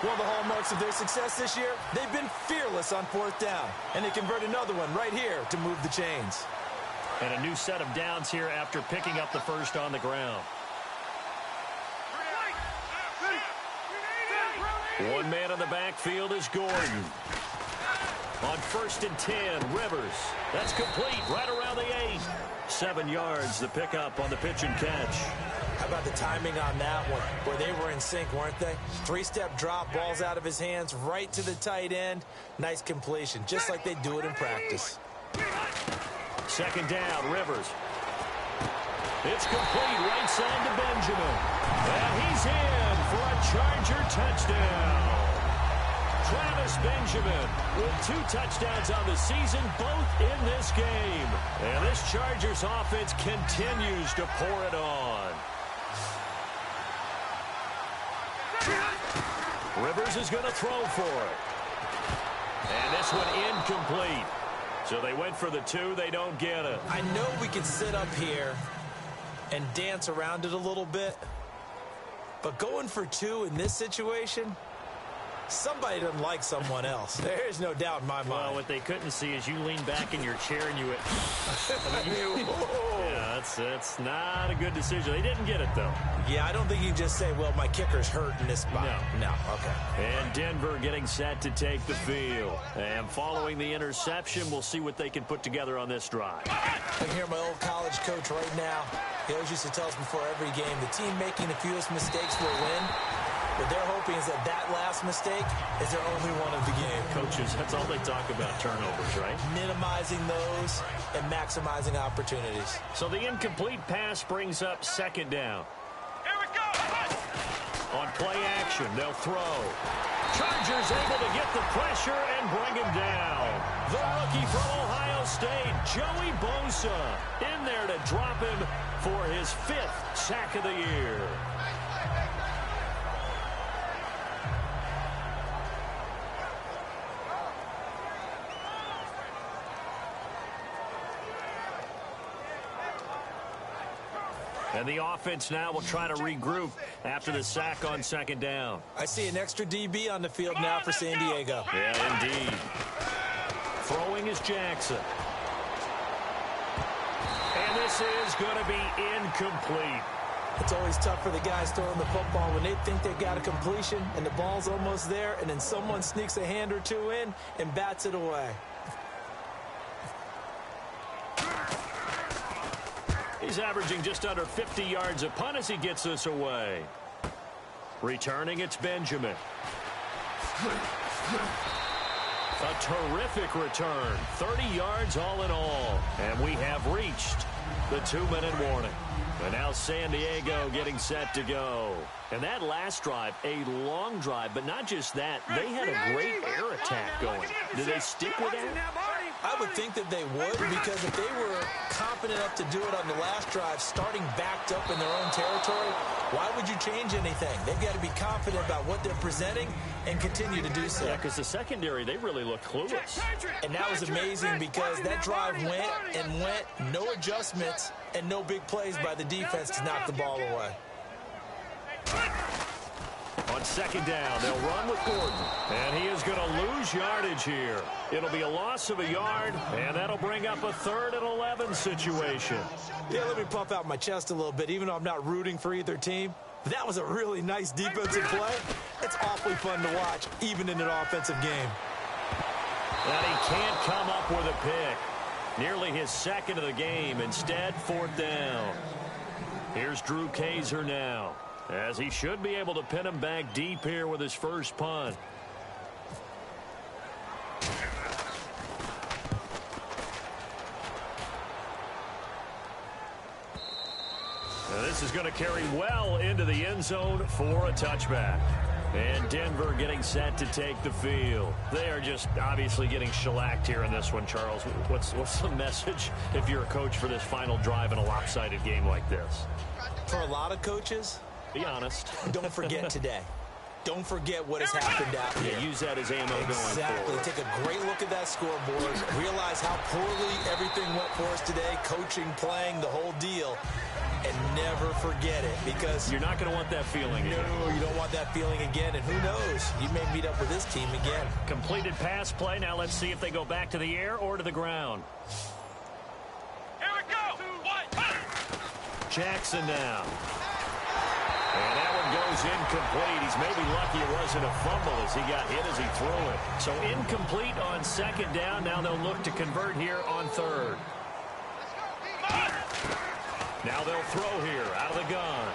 One of the hallmarks of their success this year, they've been fearless on 4th down. And they convert another one right here to move the chains. And a new set of downs here after picking up the first on the ground. One man in the backfield is Gordon. On 1st and 10, Rivers. That's complete right around the 8. 7 yards, the pickup on the pitch and catch. How about the timing on that one? Boy, they were in sync, weren't they? 3-step drop, balls out of his hands, right to the tight end. Nice completion, just like they do it in practice. 2nd down, Rivers. It's complete right side to Benjamin. And he's in for a Charger touchdown. Travis Benjamin with 2 touchdowns on the season, both in this game. And this Chargers offense continues to pour it on. Rivers is going to throw for it. And this one incomplete. So they went for the 2. They don't get it. I know we could sit up here and dance around it a little bit, but going for 2 in this situation, somebody doesn't like someone else. There's no doubt in my mind. Well, what they couldn't see is you lean back in your chair and you went, yeah, that's not a good decision. They didn't get it, though. Yeah, I don't think you can just say, well, my kicker's hurt in this spot. No, okay. And Denver getting set to take the field. And following the interception, we'll see what they can put together on this drive. I can hear my old college coach right now. He always used to tell us before every game, the team making the fewest mistakes will win. What they're hoping is that that last mistake is their only one of the game. Coaches, that's all they talk about, turnovers, right? Minimizing those and maximizing opportunities. So the incomplete pass brings up 2nd down. Here we go. On play action, they'll throw. Chargers able to get the pressure and bring him down. The rookie from Ohio State, Joey Bosa, in there to drop him for his 5th sack of the year. And the offense now will try to regroup after the sack on 2nd down. I see an extra DB on the field now for San Diego. Yeah, indeed. Throwing is Jackson. And this is going to be incomplete. It's always tough for the guys throwing the football when they think they got a completion and the ball's almost there, and then someone sneaks a hand or two in and bats it away. He's averaging just under 50 yards a punt as he gets this away. Returning, it's Benjamin. A terrific return. 30 yards all in all. And we have reached the 2-minute warning. And now San Diego getting set to go. And that last drive, a long drive, but not just that. They had a great air attack going. Do they stick with that? I would think that they would, because if they were confident enough to do it on the last drive, starting backed up in their own territory, why would you change anything? They've got to be confident about what they're presenting and continue to do so. Yeah, because the secondary, they really look clueless. And that was amazing because that drive went and went, no adjustments and no big plays by the defense to knock the ball away. On 2nd down, they'll run with Gordon. And he is going to lose yardage here. It'll be a loss of a yard, and that'll bring up a 3rd and 11 situation. Yeah, let me puff out my chest a little bit, even though I'm not rooting for either team. That was a really nice defensive play. It's awfully fun to watch, even in an offensive game. And he can't come up with a pick. Nearly his 2nd of the game. Instead, 4th down. Here's Drew Kaiser now, as he should be able to pin him back deep here with his first punt. Now this is going to carry well into the end zone for a touchback. And Denver getting set to take the field. They are just obviously getting shellacked here in this one, Charles. What's the message if you're a coach for this final drive in a lopsided game like this? For a lot of coaches, be honest. Don't forget today. Don't forget what has happened out here. Yeah, use that as ammo going forward. Exactly. Take a great look at that scoreboard. Realize how poorly everything went for us today. Coaching, playing, the whole deal. And never forget it, because you're not going to want that feeling again. No, you don't want that feeling again. And who knows? You may meet up with this team again. Completed pass play. Now let's see if they go back to the air or to the ground. Here we go. 2, 1. Jackson now. And that one goes incomplete. He's maybe lucky it wasn't a fumble as he got hit as he threw it. So incomplete on 2nd down. Now they'll look to convert here on 3rd. Now they'll throw here out of the gun.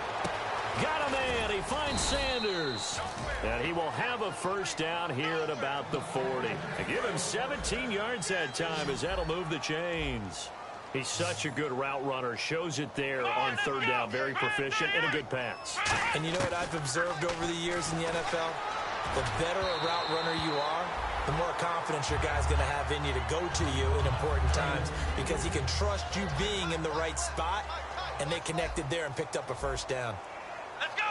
Got a man. He finds Sanders. And he will have a first down here at about the 40. And give him 17 yards that time, as that'll move the chains. He's such a good route runner. Shows it there on 3rd down. Very proficient and a good pass. And you know what I've observed over the years in the NFL? The better a route runner you are, the more confidence your guy's going to have in you to go to you in important times, because he can trust you being in the right spot, and they connected there and picked up a first down. Let's go.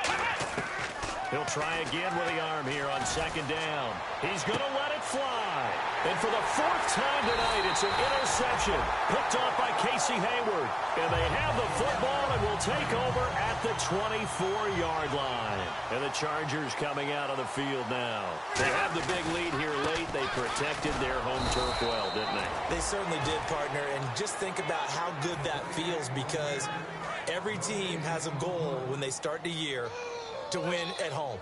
He'll try again with the arm here on 2nd down. He's going to let it fly. And for the 4th time tonight, it's an interception picked off by Casey Hayward. And they have the football and will take over at the 24-yard line. And the Chargers coming out on the field now. They have the big lead here late. They protected their home turf well, didn't they? They certainly did, partner. And just think about how good that feels, because every team has a goal when they start the year to win at home.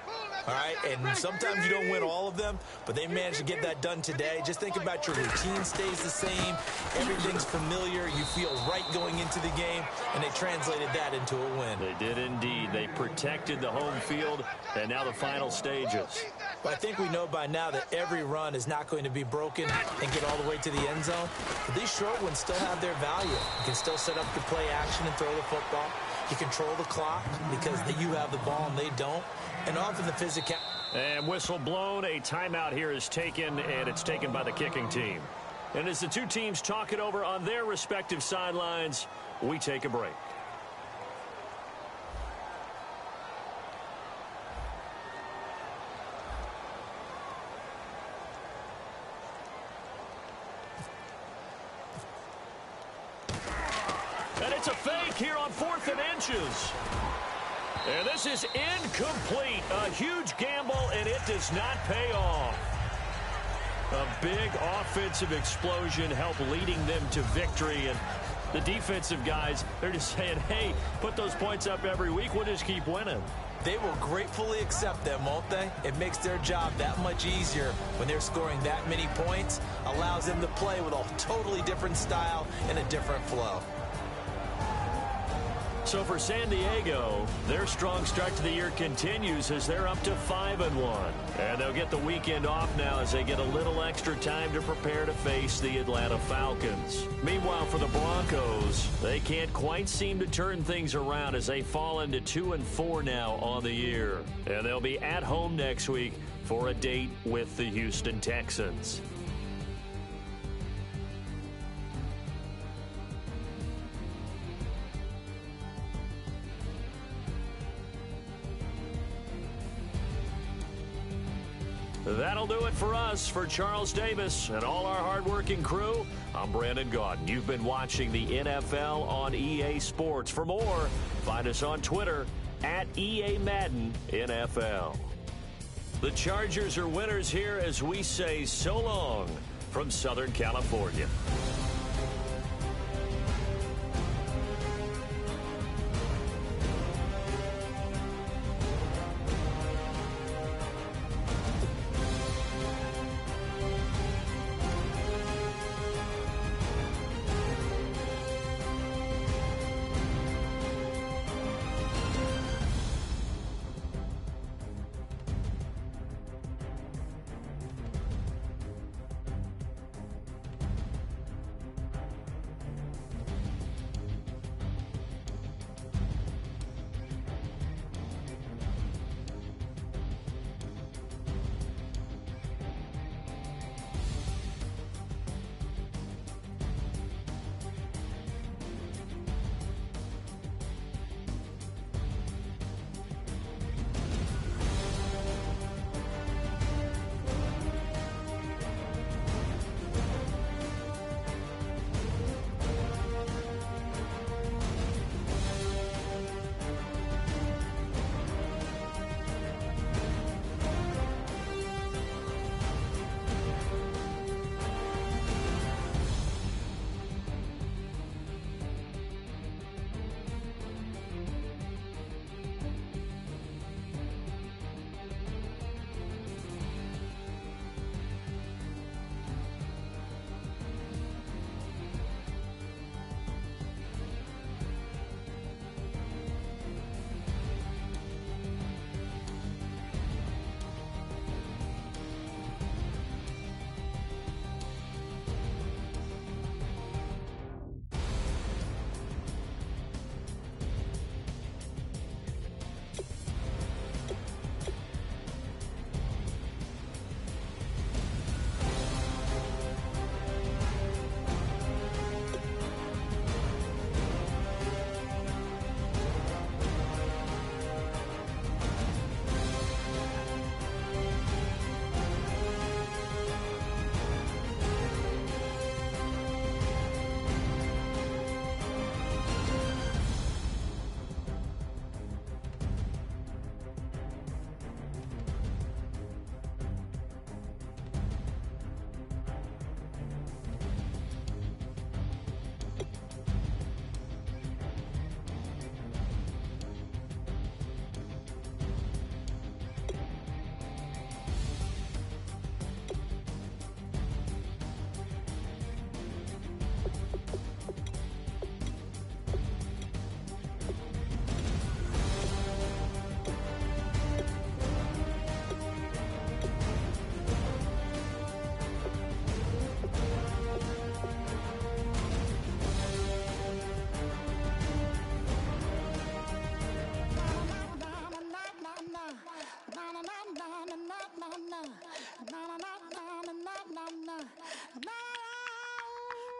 All right, and sometimes you don't win all of them, but they managed to get that done today. Just think about your routine stays the same. Everything's familiar. You feel right going into the game, and they translated that into a win. They did indeed. They protected the home field, and now the final stages. Well, I think we know by now that every run is not going to be broken and get all the way to the end zone. But these short ones still have their value. You can still set up your play action and throw the football. You control the clock because you have the ball and they don't. And often the And whistle blown. A timeout here is taken, and it's taken by the kicking team. And as the two teams talk it over on their respective sidelines, we take a break. And it's a fake here on 4th and inches. And this is incomplete. A huge gamble, and it does not pay off. A big offensive explosion helped leading them to victory. And the defensive guys, they're just saying, hey, put those points up every week. We'll just keep winning. They will gratefully accept them, won't they? It makes their job that much easier when they're scoring that many points. Allows them to play with a totally different style and a different flow. So for San Diego, their strong start to the year continues as they're up to 5-1. And they'll get the weekend off now as they get a little extra time to prepare to face the Atlanta Falcons. Meanwhile, for the Broncos, they can't quite seem to turn things around as they fall into 2-4 now on the year. And they'll be at home next week for a date with the Houston Texans. That'll do it for us. For Charles Davis and all our hardworking crew, I'm Brandon Gaudin. You've been watching the NFL on EA Sports. For more, find us on Twitter at EA Madden NFL. The Chargers are winners here as we say so long from Southern California.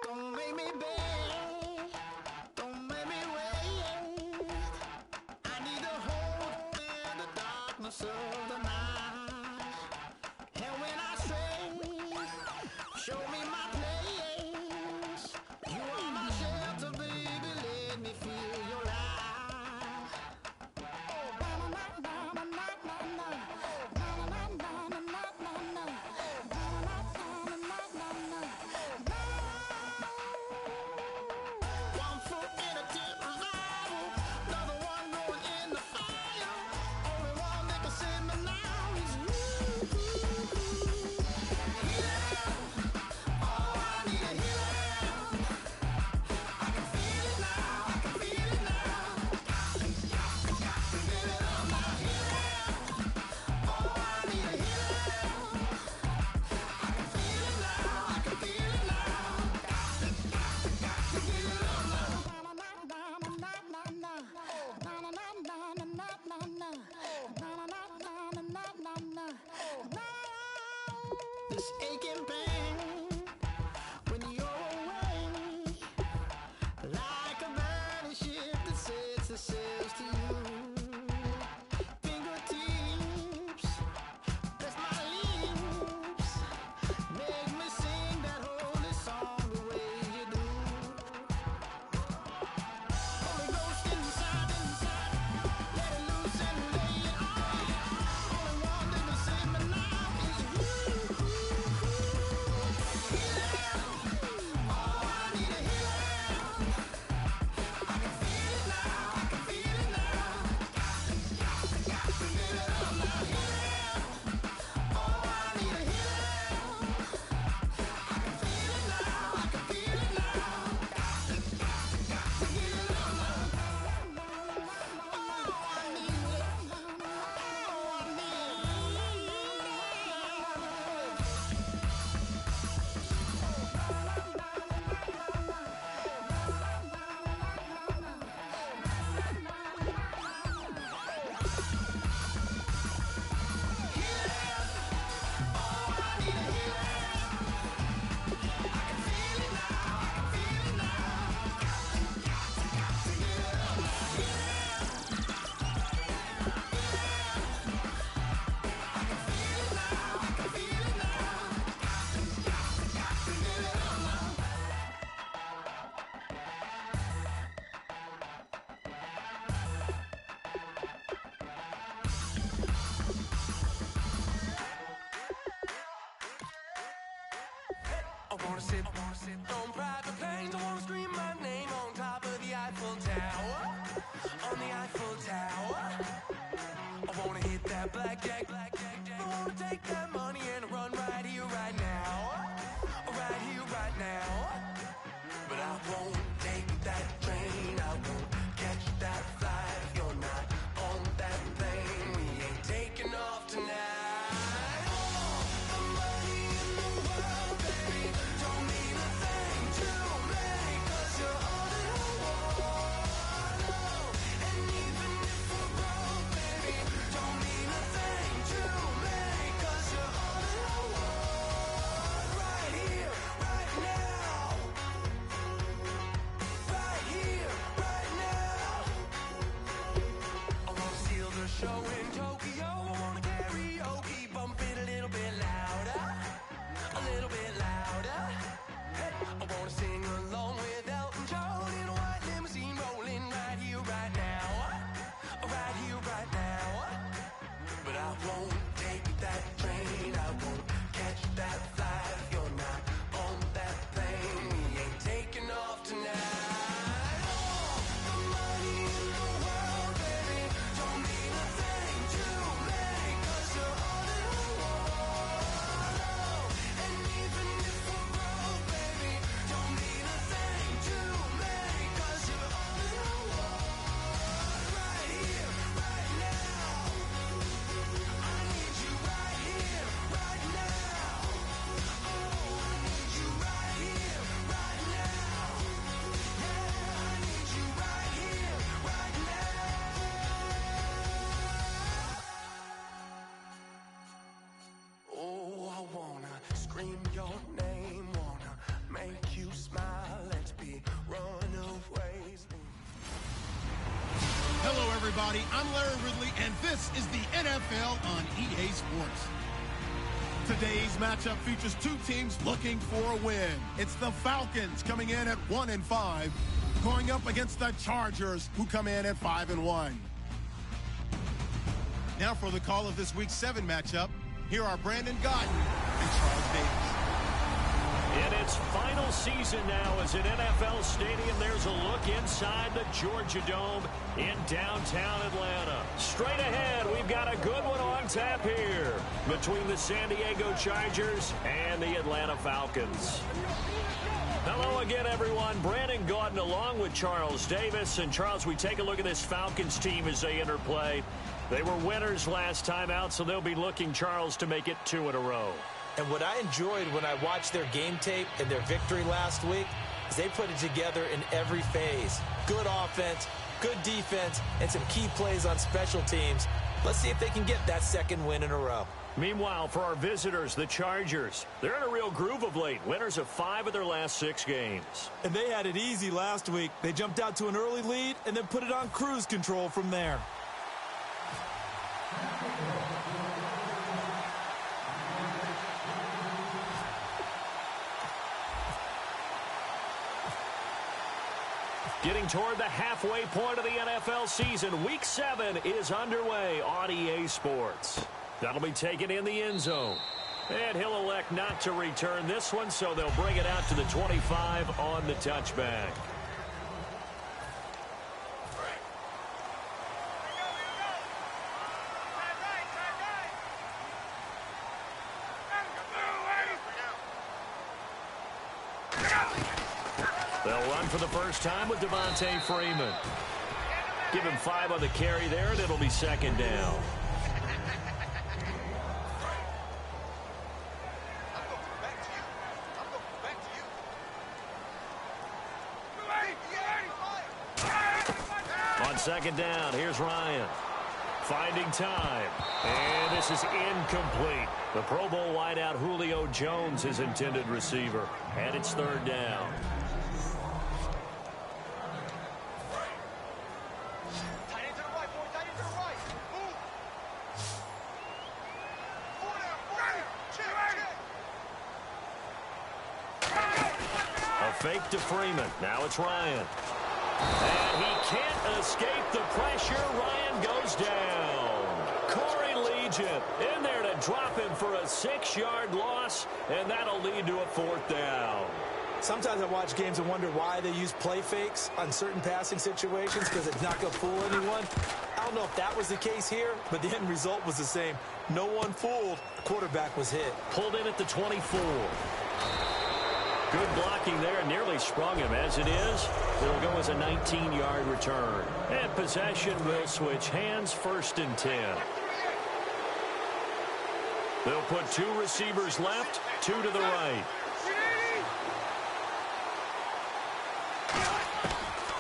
Don't make me beg, don't make me wait. I need to hold in the darkness of the night. And when I stray, show me my place. You are my shelter, baby, let me feel your light. One foot in a deep revival, another one going in the fire. Only one that can save me now is you. Healing, oh, I need a healing. I can feel it now, I can feel it now. Got to give it up now. Healing, oh, I need a healing. I can feel it now, I can feel it now. Got to give it up now. This aching pain when you're away, like a burning ship that sets the sails to you. Fingertips, that's my lips, make me sing that holy song the way you do. Holy Ghost inside, let it loose and lay it on. Only one that can save me now is you. Healing, oh, I need a healing. I can feel it now, I can feel it now. Got to give it up now. Healing, oh, I need a healing. I can feel it now, I can feel it now. Got to give it up now. Oh, I need it. Oh, I need it. I wanna sit on private planes. I wanna scream my name on top of the Eiffel Tower. On the Eiffel Tower. I wanna hit that blackjack. I wanna take that money and run right here, right now. Right here, right now. But I won't take that train. I won't catch that flight if you're not on that plane. We ain't taking off tonight. All the money in the world, baby, don't mean a thing to me, 'cause you're all that I want. Oh, and even if we're broke, baby, don't mean a thing to me, 'cause you're all that I want. Right here, right now. Right here, right now. I wanna seal the show in Tokyo. I wanna karaoke, bump it a little bit louder. A little bit louder. Hey, I wanna sing along with Elton John in a white limousine rolling right here, right now. Right here, right now. But I won't take that train. I won't catch that flight if you're not on that plane. We ain't taking off tonight. All the money in the world, baby, don't mean a thing to me, 'cause you're all that I want. Oh, and even if we're broke, baby, don't mean a thing to me, 'cause you're all that I want. Right here, right now. I need you right here, right now. Oh, I need you right here, right now. Yeah, I need you right here, right now. Oh, I wanna scream your name everybody. I'm Larry Ridley, and this is the NFL on EA Sports. Today's matchup features two teams looking for a win. It's the Falcons coming in at 1-5, going up against the Chargers, who come in at 5-1. Now for the call of this Week 7 matchup, here are Brandon Gaudin and Charles Davis. In its final season now as an NFL stadium, there's a look inside the Georgia Dome in downtown Atlanta. Straight ahead, we've got a good one on tap here between the San Diego Chargers and the Atlanta Falcons. Hello again, everyone. Brandon Gaudin along with Charles Davis. And Charles, we take a look at this Falcons team as they interplay. They were winners last time out, so they'll be looking, Charles, to make it 2 in a row. And what I enjoyed when I watched their game tape and their victory last week is they put it together in every phase. Good offense, good defense, and some key plays on special teams. Let's see if they can get that second win in a row. Meanwhile, for our visitors, the Chargers, they're in a real groove of late. Winners of 5 of their last 6 games. And they had it easy last week. They jumped out to an early lead and then put it on cruise control from there. Getting toward the halfway point of the NFL season, Week 7 is underway on EA Sports. That'll be taken in the end zone. And he'll elect not to return this one, so they'll bring it out to the 25 on the touchback. They'll run for the first time with Devontae Freeman. Give him 5 on the carry there, and it'll be second down. On second down, here's Ryan. Finding time. And this is incomplete. The Pro Bowl wideout Julio Jones, his intended receiver. And it's third down. Fake to Freeman. Now it's Ryan. And he can't escape the pressure. Ryan goes down. Corey Legion in there to drop him for a 6-yard loss, and that'll lead to a 4th down. Sometimes I watch games and wonder why they use play fakes on certain passing situations because it's not going to fool anyone. I don't know if that was the case here, but the end result was the same. No one fooled. Quarterback was hit. Pulled in at the 24. Good blocking there, nearly sprung him. As it is, it'll go as a 19-yard return. And possession will switch hands, 1st and 10. They'll put 2 receivers left, 2 to the right.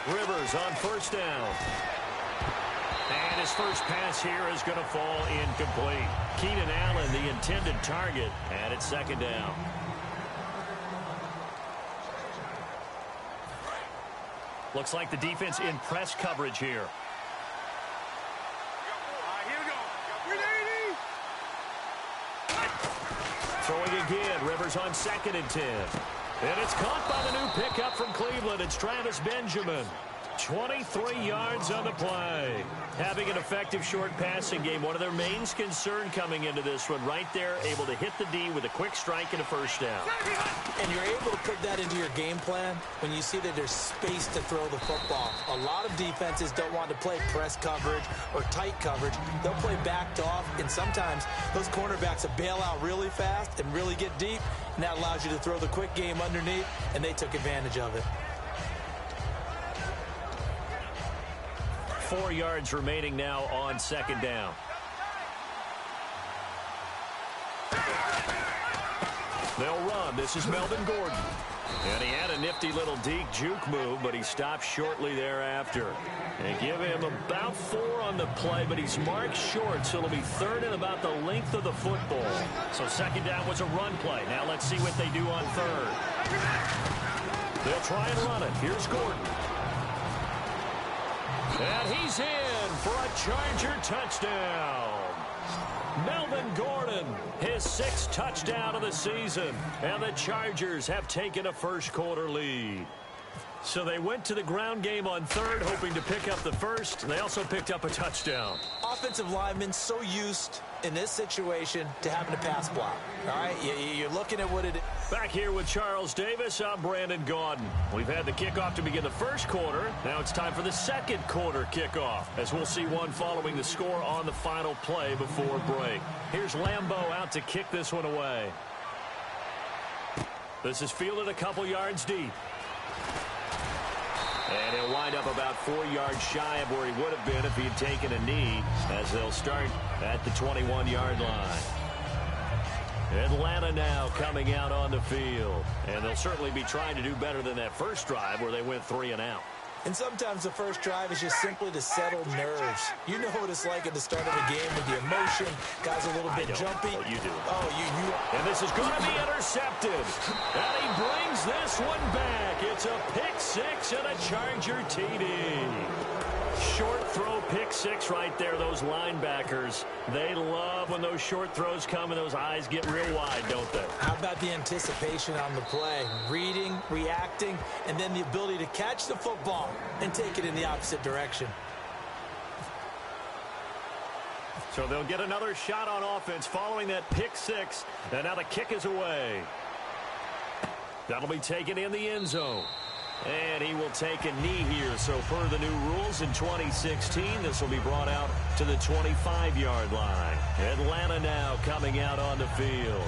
Rivers on 1st down. And his first pass here is going to fall incomplete. Keenan Allen, the intended target, and it's 2nd down. Looks like the defense in press coverage here. Throwing again, Rivers on 2nd and 10. And it's caught by the new pickup from Cleveland. It's Travis Benjamin. 23 yards on the play. Having an effective short passing game, one of their main concern coming into this one. Right there, able to hit the D with a quick strike and a 1st down. And you're able to put that into your game plan when you see that there's space to throw the football. A lot of defenses don't want to play press coverage or tight coverage. They'll play backed off, and sometimes those cornerbacks will bail out really fast and really get deep, and that allows you to throw the quick game underneath, and they took advantage of it. 4 yards remaining now on 2nd down. They'll run. This is Melvin Gordon. And he had a nifty little deke juke move, but he stopped shortly thereafter. And give him about 4 on the play, but he's marked short, so it'll be 3rd and about the length of the football. So 2nd down was a run play. Now let's see what they do on 3rd. They'll try and run it. Here's Gordon. And he's in for a Charger touchdown. Melvin Gordon, his 6th touchdown of the season, and the Chargers have taken a first-quarter lead. So they went to the ground game on third, hoping to pick up the first. They also picked up a touchdown. Offensive linemen so used in this situation to having a pass block. All right, you're looking at what it is. Back here with Charles Davis, I'm Brandon Gaudin. We've had the kickoff to begin the first quarter. Now it's time for the second quarter kickoff, as we'll see one following the score on the final play before break. Here's Lambeau out to kick this one away. This is fielded a couple yards deep. And he'll wind up about 4 yards shy of where he would have been if he had taken a knee, as they'll start at the 21-yard line. Atlanta now coming out on the field. And they'll certainly be trying to do better than that first drive where they went 3 and out. And sometimes the first drive is just simply to settle nerves. You know what it's like at the start of a game with the emotion. Guys are a little bit jumpy. You do. Oh, you. And this is going to be intercepted. And he brings this one back. It's a pick 6 and a Charger TD. Short throw pick 6 right there. Those linebackers, they love when those short throws come and those eyes get real wide, don't they? How about the anticipation on the play? Reading, reacting, and then the ability to catch the football and take it in the opposite direction. So they'll get another shot on offense following that pick 6. And now the kick is away. That'll be taken in the end zone. And he will take a knee here. So per the new rules in 2016, this will be brought out to the 25-yard line. Atlanta now coming out on the field.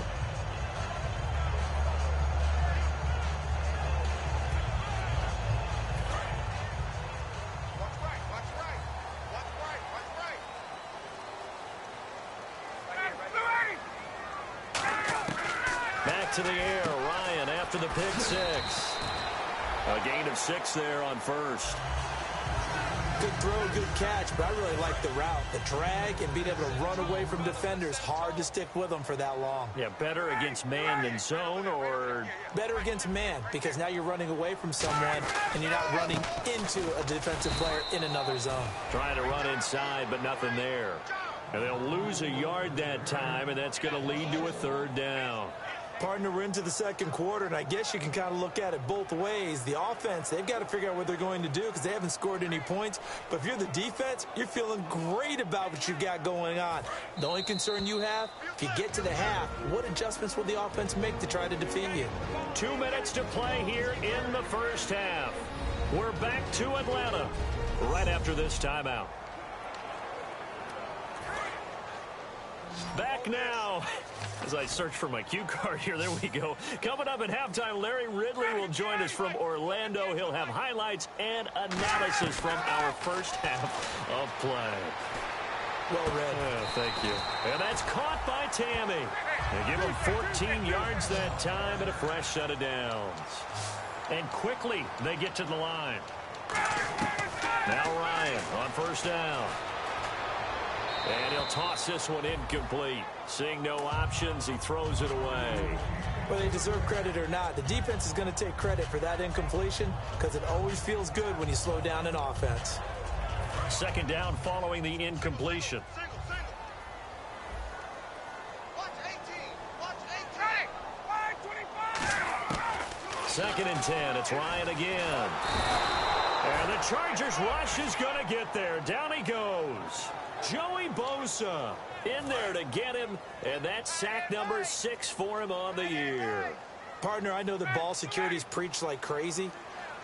Back to the air, Ryan after the pick 6. A gain of 6 there on first. Good throw, good catch, but I really like the route. The drag and being able to run away from defenders. Hard to stick with them for that long. Yeah, better against man than zone, or? Better against man, because now you're running away from someone and you're not running into a defensive player in another zone. Trying to run inside, but nothing there. And they'll lose a yard that time, and that's going to lead to a 3rd down. Partner, we're into the second quarter, and I guess you can kind of look at it both ways. The offense, they've got to figure out what they're going to do because they haven't scored any points. But if you're the defense, you're feeling great about what you've got going on. The only concern you have, if you get to the half, what adjustments will the offense make to try to defeat you? 2 minutes to play here in the first half. We're back to Atlanta right after this timeout. Back now. As I search for my cue card here, there we go. Coming up at halftime, Larry Ridley will join us from Orlando. He'll have highlights and analysis from our first half of play. Well read. Thank you. And that's caught by Tammy. They give him 14 yards that time and a fresh set of downs. And quickly, they get to the line. Now Ryan on first down. And he'll toss this one incomplete. Seeing no options, he throws it away. Whether they deserve credit or not, the defense is going to take credit for that incompletion because it always feels good when you slow down an offense. 2nd down following the incompletion. Watch 18. Watch 18. 525. 2nd and 10. It's Ryan again. And the Chargers rush is going to get there. Down he goes. Joey Bosa in there to get him, and that's sack number 6 for him on the year. Partner, I know the ball security is preached like crazy,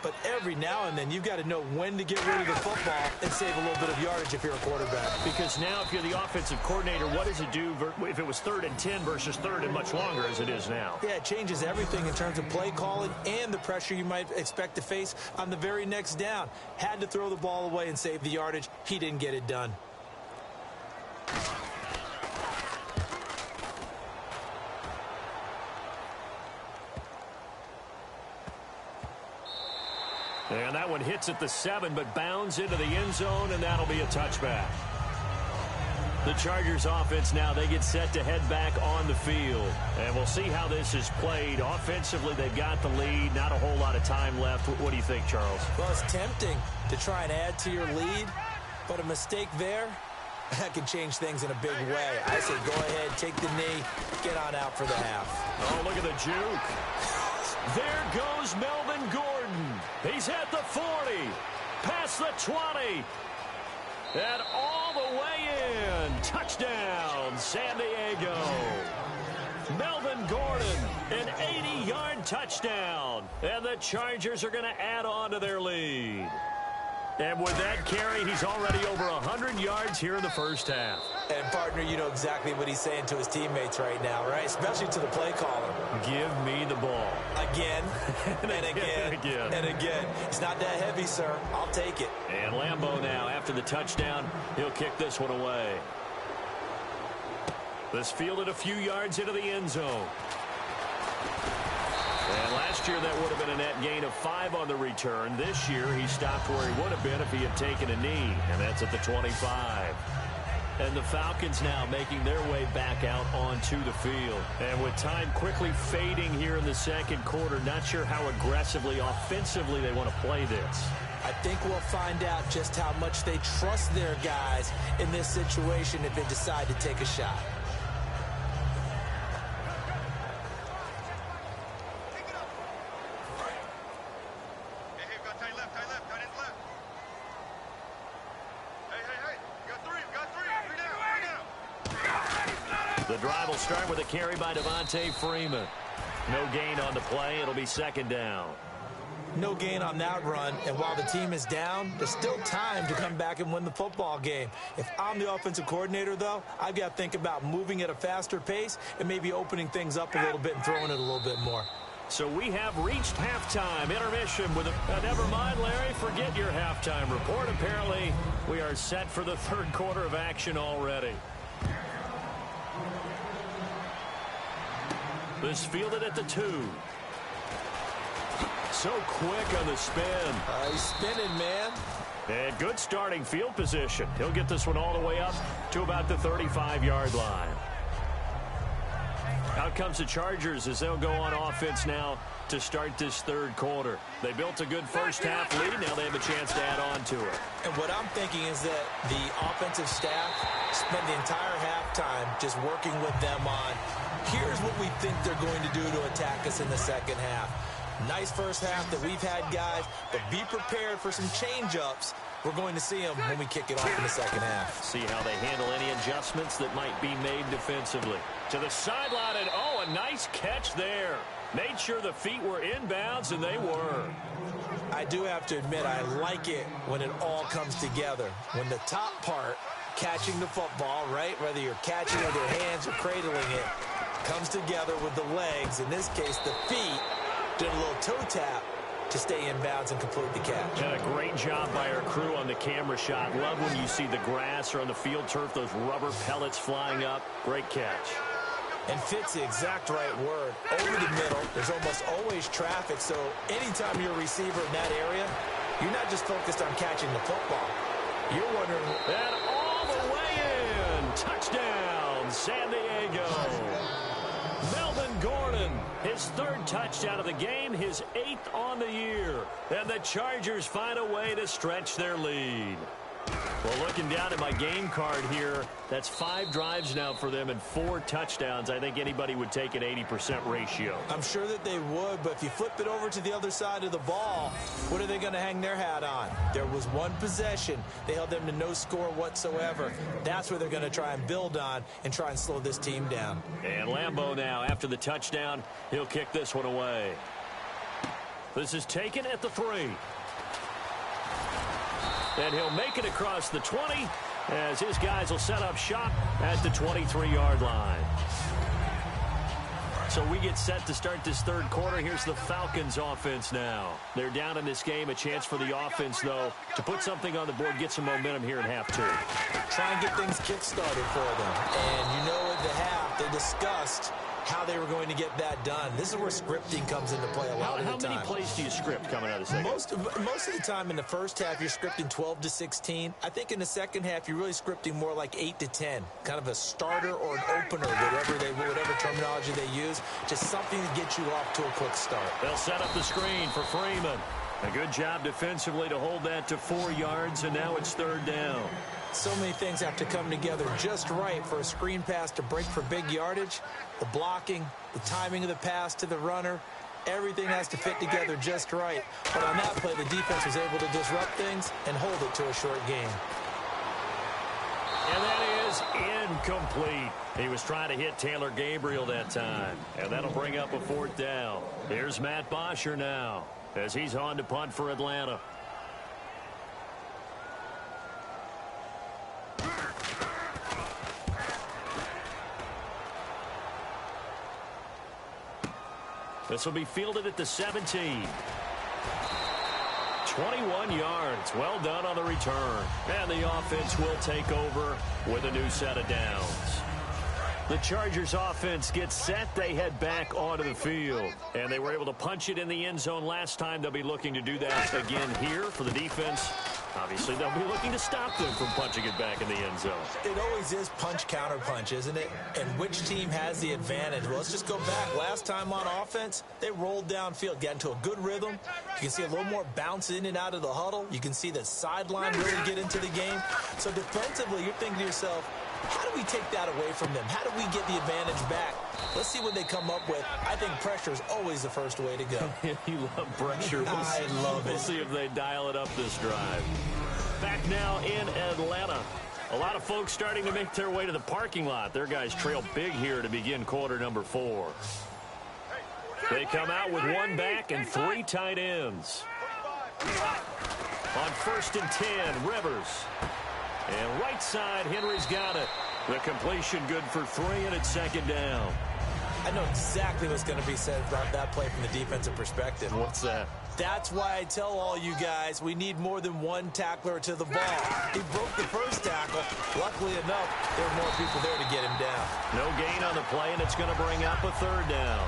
but every now and then you've got to know when to get rid of the football and save a little bit of yardage if you're a quarterback. Because now if you're the offensive coordinator, what does it do if it was 3rd and 10 versus 3rd and much longer as it is now? Yeah, it changes everything in terms of play calling and the pressure you might expect to face on the very next down. Had to throw the ball away and save the yardage. He didn't get it done. And that one hits at the 7, but bounds into the end zone, and that'll be a touchback. The Chargers offense now, they get set to head back on the field. And we'll see how this is played. Offensively, they've got the lead. Not a whole lot of time left. What do you think, Charles? Well, it's tempting to try and add to your lead, But a mistake there, that can change things in a big way. I say go ahead, take the knee, get on out for the half. Oh, look at the juke. There goes Melvin Gordon. He's at the 40, past the 20, and all the way in. Touchdown, San Diego. Melvin Gordon, an 80-yard touchdown. And the Chargers are going to add on to their lead. And with that carry, he's already over 100 yards here in the first half. And, partner, you know exactly what he's saying to his teammates right now, right? Especially to the play caller. Give me the ball. Again, and again, and again. and again. It's not that heavy, sir. I'll take it. And Lambeau now, after the touchdown, he'll kick this one away. This fielded a few yards into the end zone. And last year, that would have been a net gain of 5 on the return. This year, he stopped where he would have been if he had taken a knee, and that's at the 25. And the Falcons now making their way back out onto the field. And with time quickly fading here in the second quarter, not sure how aggressively, offensively they want to play this. I think we'll find out just how much they trust their guys in this situation if they decide to take a shot. The drive will start with a carry by Devontae Freeman. No gain on the play. It'll be second down. No gain on that run, and while the team is down, there's still time to come back and win the football game. If I'm the offensive coordinator, though, I've got to think about moving at a faster pace and maybe opening things up a little bit and throwing it a little bit more. So we have reached halftime. Intermission with a never mind, Larry, forget your halftime report. Apparently, we are set for the third quarter of action already. This fielded at the 2. So quick on the spin. He's spinning, man. And good starting field position. He'll get this one all the way up to about the 35-yard line. Out comes the Chargers as they'll go on offense now to start this third quarter. They built a good first half lead. Now they have a chance to add on to it. And what I'm thinking is that the offensive staff spent the entire halftime just working with them on, here's what we think they're going to do to attack us in the second half. Nice first half that we've had, guys, but be prepared for some change-ups. We're going to see them when we kick it off in the second half. See how they handle any adjustments that might be made defensively. To the sideline, and oh, a nice catch there. Made sure the feet were inbounds, and they were. I do have to admit, I like it when it all comes together. When the top part, catching the football, right, whether you're catching it with your hands or cradling it, comes together with the legs, in this case the feet, did a little toe tap to stay in bounds and complete the catch. And a great job by our crew on the camera shot. Love when you see the grass or on the field turf, those rubber pellets flying up. Great catch. And fit's the exact right word. Over the middle, there's almost always traffic, so anytime you're a receiver in that area, you're not just focused on catching the football. You're wondering... And all the way in. Touchdown, San Diego. Melvin Gordon, his third touchdown of the game, his 8th on the year. And the Chargers find a way to stretch their lead. Well, looking down at my game card here, that's 5 drives now for them and 4 touchdowns. I think anybody would take an 80% ratio. I'm sure that they would, but if you flip it over to the other side of the ball, what are they going to hang their hat on? There was one possession. They held them to no score whatsoever. That's where they're going to try and build on and try and slow this team down. And Lambeau now, after the touchdown, he'll kick this one away. This is taken at the 3. And he'll make it across the 20 as his guys will set up shop at the 23-yard line. So we get set to start this third quarter. Here's the Falcons offense now. They're down in this game. A chance for the offense, though, to put something on the board, get some momentum here in half 2. Try and get things kick-started for them. And you know at the half, they discussed how they were going to get that done. This is where scripting comes into play a lot of the time. How many plays do you script coming out of the second? Most of the time in the first half, you're scripting 12 to 16. I think in the second half, you're really scripting more like 8 to 10. Kind of a starter or an opener, whatever terminology they use. Just something to get you off to a quick start. They'll set up the screen for Freeman. A good job defensively to hold that to 4 yards, and now it's 3rd down. So many things have to come together just right for a screen pass to break for big yardage. The blocking, the timing of the pass to the runner, everything has to fit together just right. But on that play, the defense was able to disrupt things and hold it to a short gain. And that is incomplete. He was trying to hit Taylor Gabriel that time. And that'll bring up a 4th down. Here's Matt Bosher now as he's on to punt for Atlanta. This will be fielded at the 17. 21 yards. Well done on the return. And the offense will take over with a new set of downs. The Chargers offense gets set. They head back onto the field. And they were able to punch it in the end zone last time. They'll be looking to do that again here for the defense. Obviously, they'll be looking to stop them from punching it back in the end zone. It always is punch-counter-punch, isn't it? And which team has the advantage? Well, let's just go back. Last time on offense, they rolled downfield, got into a good rhythm. You can see a little more bounce in and out of the huddle. You can see the sideline really get into the game. So defensively, you're thinking to yourself, how do we take that away from them? How do we get the advantage back? Let's see what they come up with. I think pressure is always the first way to go. You love pressure. I love it. We'll see if they dial it up this drive. Back now in Atlanta. A lot of folks starting to make their way to the parking lot. Their guys trail big here to begin quarter number 4. They come out with 1 back and 3 tight ends. On 1st and 10, Rivers. And right side, Henry's got it. The completion good for 3, and it's 2nd down. I know exactly what's going to be said about that play from the defensive perspective. What's that? That's why I tell all you guys we need more than one tackler to the ball. He broke the first tackle. Luckily enough, there were more people there to get him down. No gain on the play, and it's going to bring up a 3rd down.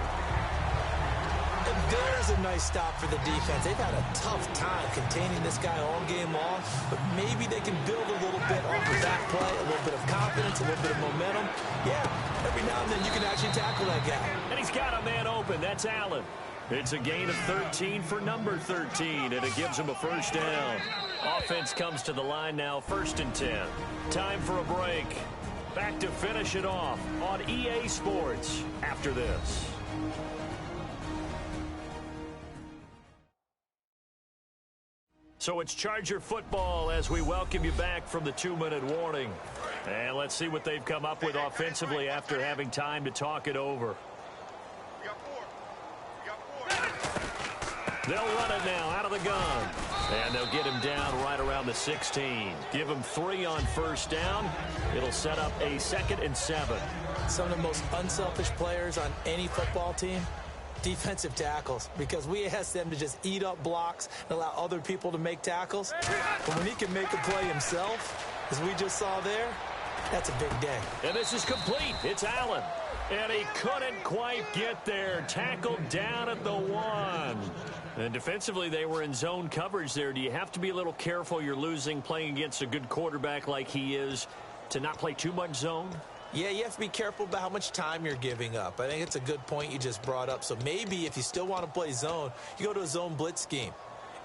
And there's a nice stop for the defense. They've had a tough time containing this guy all game long, but maybe they can build a little bit off of that play, a little bit of confidence, a little bit of momentum. Yeah, every now and then you can actually tackle that guy. And he's got a man open. That's Allen. It's a gain of 13 for number 13, and it gives him a 1st down. Offense comes to the line now, 1st and 10. Time for a break. Back to finish it off on EA Sports after this. So it's Charger football as we welcome you back from the 2-minute warning. And let's see what they've come up with offensively after having time to talk it over. They'll run it now out of the gun. And they'll get him down right around the 16. Give him 3 on 1st down. It'll set up a 2nd and 7. Some of the most unselfish players on any football team, defensive tackles, because we ask them to just eat up blocks and allow other people to make tackles. But when he can make a play himself, as we just saw there, that's a big day. And this is complete. It's Allen. And he couldn't quite get there. Tackled down at the 1. And defensively, they were in zone coverage there. Do you have to be a little careful? You're losing playing against a good quarterback like he is to not play too much zone? Yeah, you have to be careful about how much time you're giving up. I think it's a good point you just brought up. So maybe if you still want to play zone, you go to a zone blitz scheme.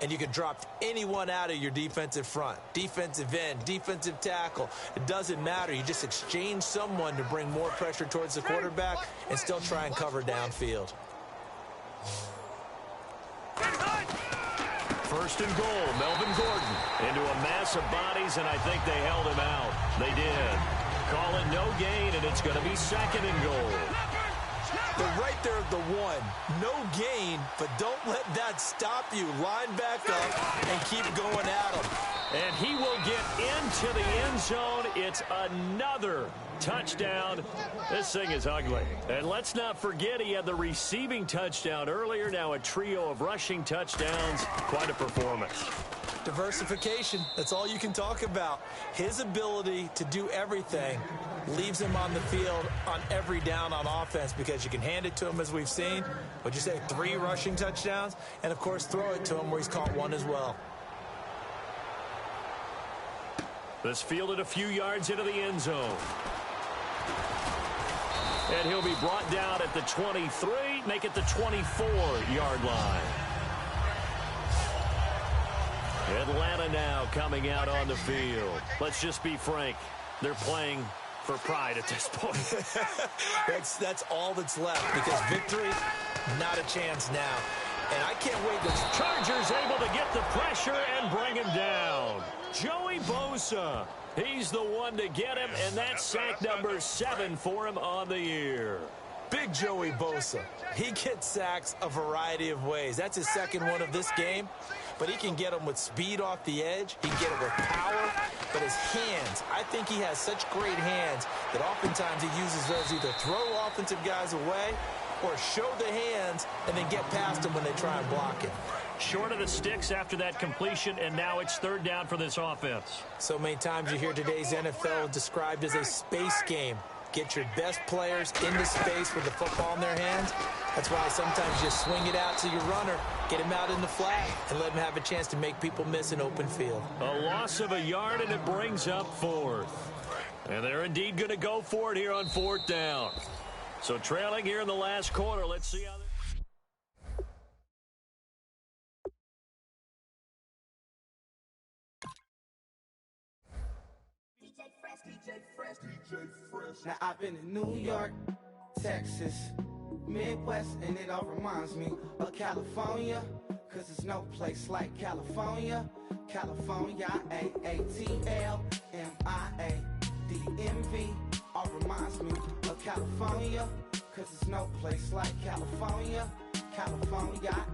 And you can drop anyone out of your defensive front, defensive end, defensive tackle. It doesn't matter. You just exchange someone to bring more pressure towards the quarterback and still try and cover downfield. 1st and goal, Melvin Gordon into a mass of bodies, and I think they held him out. They did. Call it no gain, and it's going to be 2nd and goal. They're right there at the 1. No gain, but don't let that stop you. Line back up and keep going at him. And he will get into the end zone. It's another touchdown. This thing is ugly. And let's not forget he had the receiving touchdown earlier. Now a trio of rushing touchdowns. Quite a performance. Diversification, that's all you can talk about. His ability to do everything leaves him on the field on every down on offense because you can hand it to him as we've seen. What'd you say, 3 rushing touchdowns? And, of course, throw it to him where he's caught 1 as well. This fielded a few yards into the end zone. And he'll be brought down at the 23, make it the 24-yard line. Atlanta now coming out on the field. Let's just be frank. They're playing for pride at this point. That's all that's left, because victory, not a chance now. And I can't wait. The Chargers able to get the pressure and bring him down. Joey Bosa, he's the one to get him, and that's sack number 7 for him on the year. Big Joey Bosa. He gets sacks a variety of ways. That's his second one of this game. But he can get them with speed off the edge. He can get it with power. But his hands, I think he has such great hands that oftentimes he uses those either throw offensive guys away or show the hands and then get past them when they try and block it. Short of the sticks after that completion, and now it's third down for this offense. So many times you hear today's NFL described as a space game. Get your best players into space with the football in their hands. That's why sometimes you swing it out to your runner, get him out in the flat, and let him have a chance to make people miss an open field. A loss of a yard, and it brings up 4th. And they're indeed going to go for it here on 4th down. So trailing here in the last quarter. Let's see how Now I've been in New York, Texas, Midwest, and it all reminds me of California, cause there's no place like California. California, A-A-T-L-M-I-A-D-M-V, all reminds me of California, cause there's no place like California. California,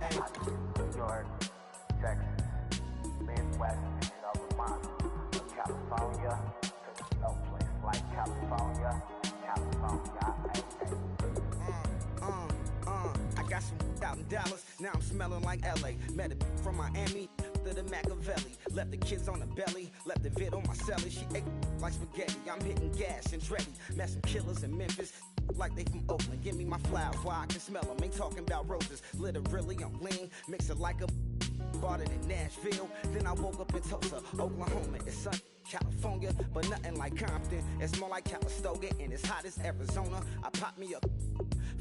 New York, Texas, Midwest, and it all reminds me of California, cause there's no place like California. California, I got some out in Dallas, now I'm smelling like LA. Met a from Miami to the Machiavelli. Left the kids on the belly, left the vid on my celly. She ate like spaghetti, I'm hitting gas and dready. Met some killers in Memphis, like they from Oakland. Give me my flowers while I can smell them. Ain't talking about roses, literally I'm lean. Mix it like a bought it in Nashville. Then I woke up in Tulsa, Oklahoma. It's sun, California, but nothing like Compton. It's more like Calistoga, and it's hot as Arizona. I pop me up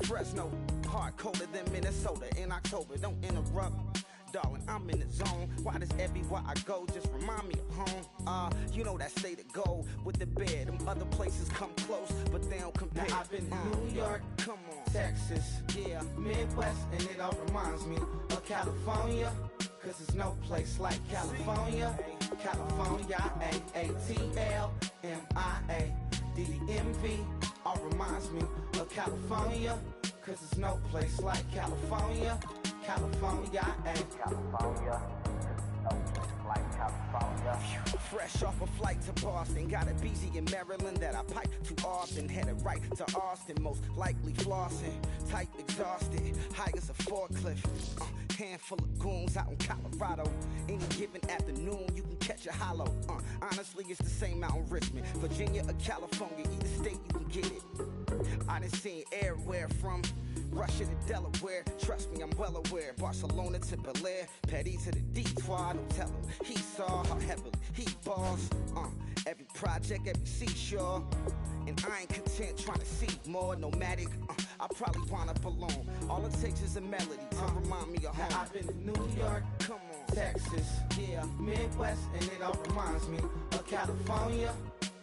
Fresno, hard colder than Minnesota in October. Don't interrupt, darling, I'm in the zone. Why does everywhere I go just remind me of home? You know that state of gold with the bed. Them other places come close, but they don't compare. Now I've been to New York, come on, Texas, yeah, Midwest, and it all reminds me of California, cause there's no place like California. California, A-A-T-L-M-I-A-D-M-V, all reminds me of California, cause there's no place like California. California, California, no place like California. fresh off a flight to Boston, got a BZ in Maryland that I pipe too often. Headed right to Austin, most likely flossing. Type exhausted, high as a forklift. Handful of goons out in Colorado. Any given afternoon, you can catch a hollow. Honestly, it's the same out in Richmond, Virginia or California. Either state, you can get it. I done seen everywhere from Russia to Delaware. Trust me, I'm well aware. Barcelona to Bel Air, Petty to the Detroit. Don't tell him he saw how heavily he balls. Every project, every seashore. And I ain't content trying to see more nomadic. I probably wind up alone. All it takes is a melody to remind me of home. Now I've been to New York, come on, Texas, yeah, Midwest, and it all reminds me of California,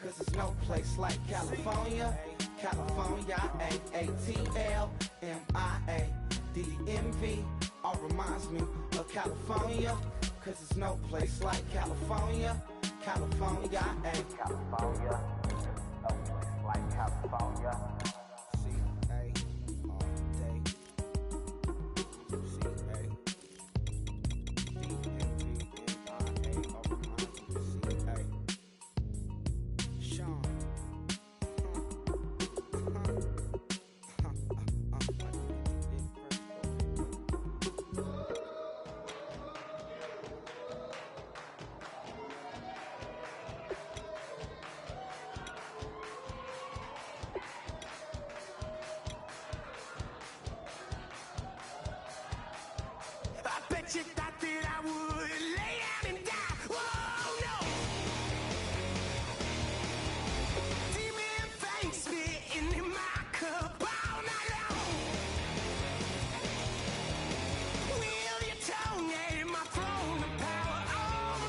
cause there's no place like California. California, A-A-T-L-M-I-A-D-M-V, all reminds me of California, cause there's no place like California. California, California, no place like California. C-A all day. C-A D-M-V-M-I-A all reminds me of C-A. Sean. I bet you thought that I would lay down and die. Whoa, no. Demon face spitting in my cup all night long. Will your tongue at my throne of power all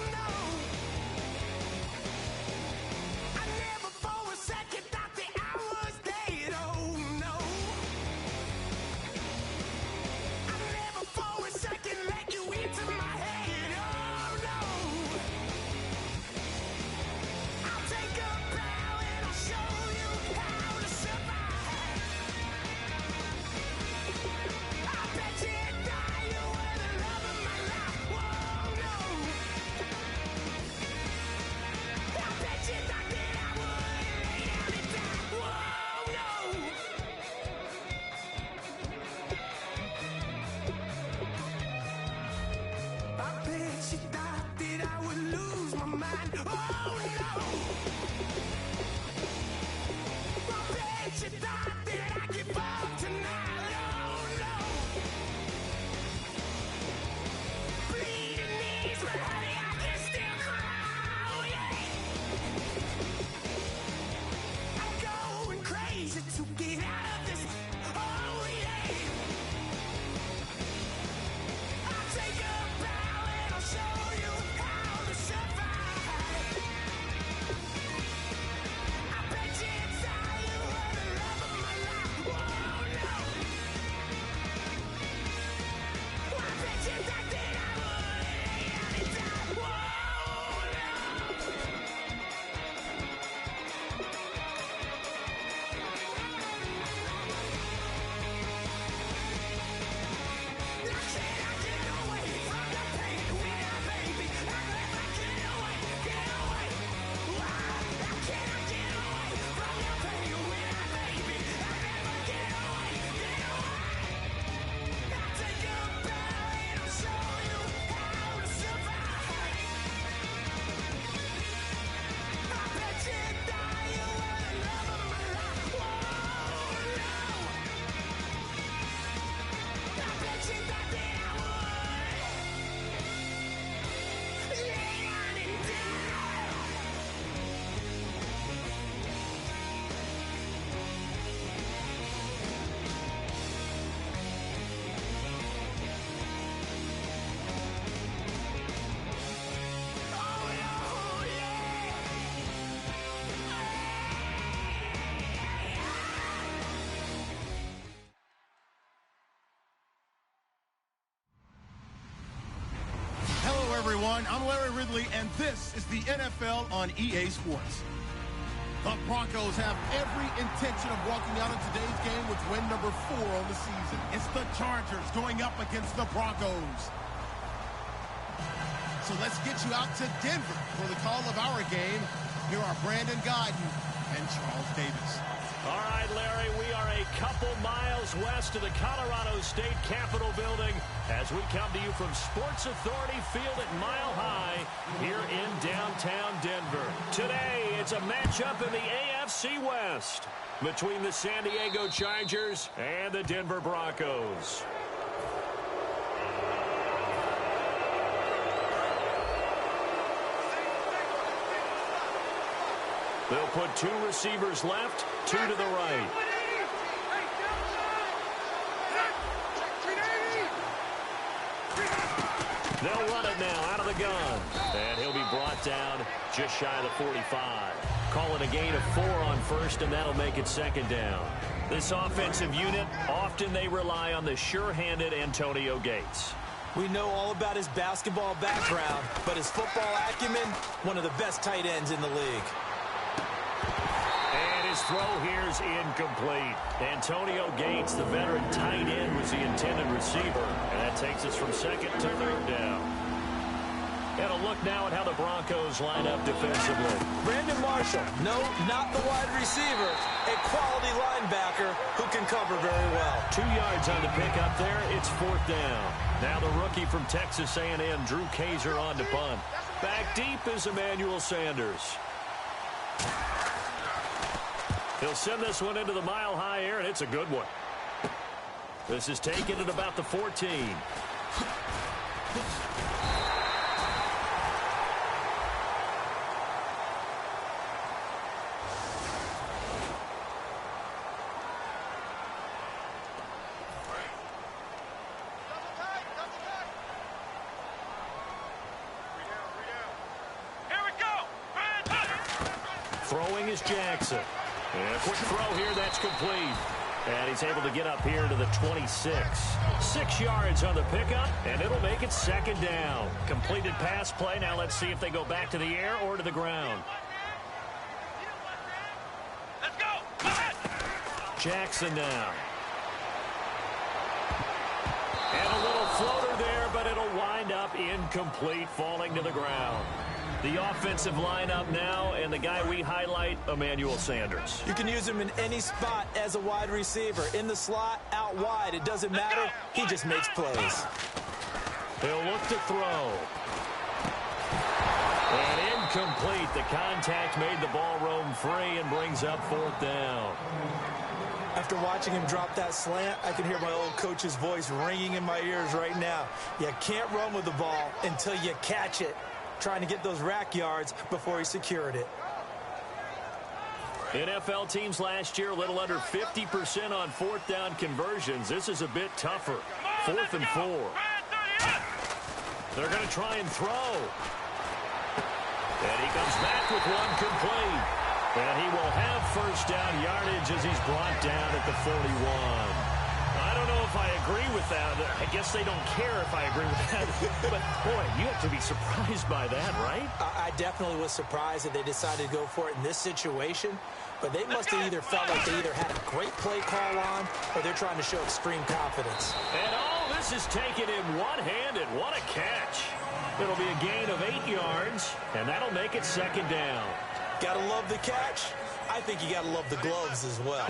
Oh no! I bet you thought that I give up tonight. Oh no! Bleeding knees, but honey, I can still cry. Oh yeah! I'm going crazy to get out of this. Oh yeah! I'll take a bow and I'll show you how to survive. I bet you inside you were the love of my life. Whoa, no. I bet you thought that I would lay down and die. Whoa, no. Now can I get away from the pain when I baby? I never get away, get away. Why? Can I get away from the pain when I baby? I never get away, get away. I'll take a bow and I'll show you how to survive. I bet you thought you were the love of my life. Whoa, no. I bet you thought that I would lay down and die. Oh no, yeah. Hello, everyone. I'm Larry Ridley, and this is the NFL on EA Sports. The Broncos have every intention of walking out of today's game with win number 4 on the season. It's the Chargers going up against the Broncos. So let's get you out to Denver for the call of our game. Here are Brandon Guyton and Charles Davis. All right, Larry, we are a couple miles west of the Colorado State Capitol building as we come to you from Sports Authority Field at Mile High here in downtown Denver. Today, it's a matchup in the AFC West between the San Diego Chargers and the Denver Broncos. They'll put 2 receivers left, 2 to the right. They'll run it now out of the gun. And he'll be brought down just shy of the 45. Calling a gain of 4 on first, and that'll make it second down. This offensive unit, often they rely on the sure-handed Antonio Gates. We know all about his basketball background, but his football acumen, one of the best tight ends in the league. And his throw here's incomplete. Antonio Gates, the veteran tight end, was the intended receiver. And that takes us from second to third down. And a look now at how the Broncos line up defensively. Brandon Marshall, no, not the wide receiver, a quality linebacker who can cover very well. 2 yards on the pickup there. It's 4th down. Now the rookie from Texas A&M, Drew Kaiser, on to punt. Back deep is Emmanuel Sanders. He'll send this one into the mile-high air, and it's a good one. This is taken at about the 14. Here we go. Throwing is Jackson. And a quick throw here, that's complete. And he's able to get up here to the 26. 6 yards on the pickup, and it'll make it second down. Completed pass play. Now let's see if they go back to the air or to the ground. Let's go. Go ahead. Jackson now. And a little floater there, but it'll wind up incomplete, falling to the ground. The offensive lineup now, and the guy we highlight, Emmanuel Sanders. You can use him in any spot as a wide receiver. In the slot, out wide, it doesn't matter. He just makes plays. He'll look to throw. And Incomplete. The contact made the ball roam free and brings up 4th down. After watching him drop that slant, I can hear my old coach's voice ringing in my ears right now. You can't run with the ball until you catch it. Trying to get those rack yards before he secured it. NFL teams last year a little under 50% on 4th down conversions. This is a bit tougher. 4th and 4. They're going to try and throw. And he comes back with one complete. And he will have 1st down yardage as he's brought down at the 41. I don't know if I agree with that. I guess they don't care if I agree with that. But, boy, you have to be surprised by that, right? I definitely was surprised that they decided to go for it in this situation. But they must have either felt like they either had a great play call on or they're trying to show extreme confidence. And all this is taken in one-handed. What a catch. It'll be a gain of 8 yards, and that'll make it 2nd down. Gotta love the catch. I think you gotta love the gloves as well.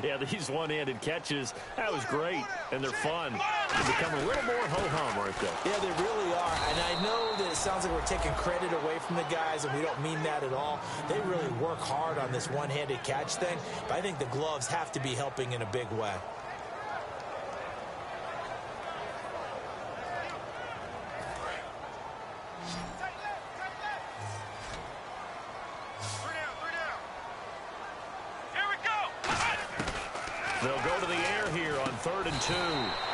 Yeah, these one-handed catches, that was great, and they're fun. They become a little more ho-hum, aren't they? Yeah, they really are. And I know that it sounds like we're taking credit away from the guys, and we don't mean that at all. They really work hard on this one-handed catch thing, but I think the gloves have to be helping in a big way. They'll go to the air here on 3rd and 2.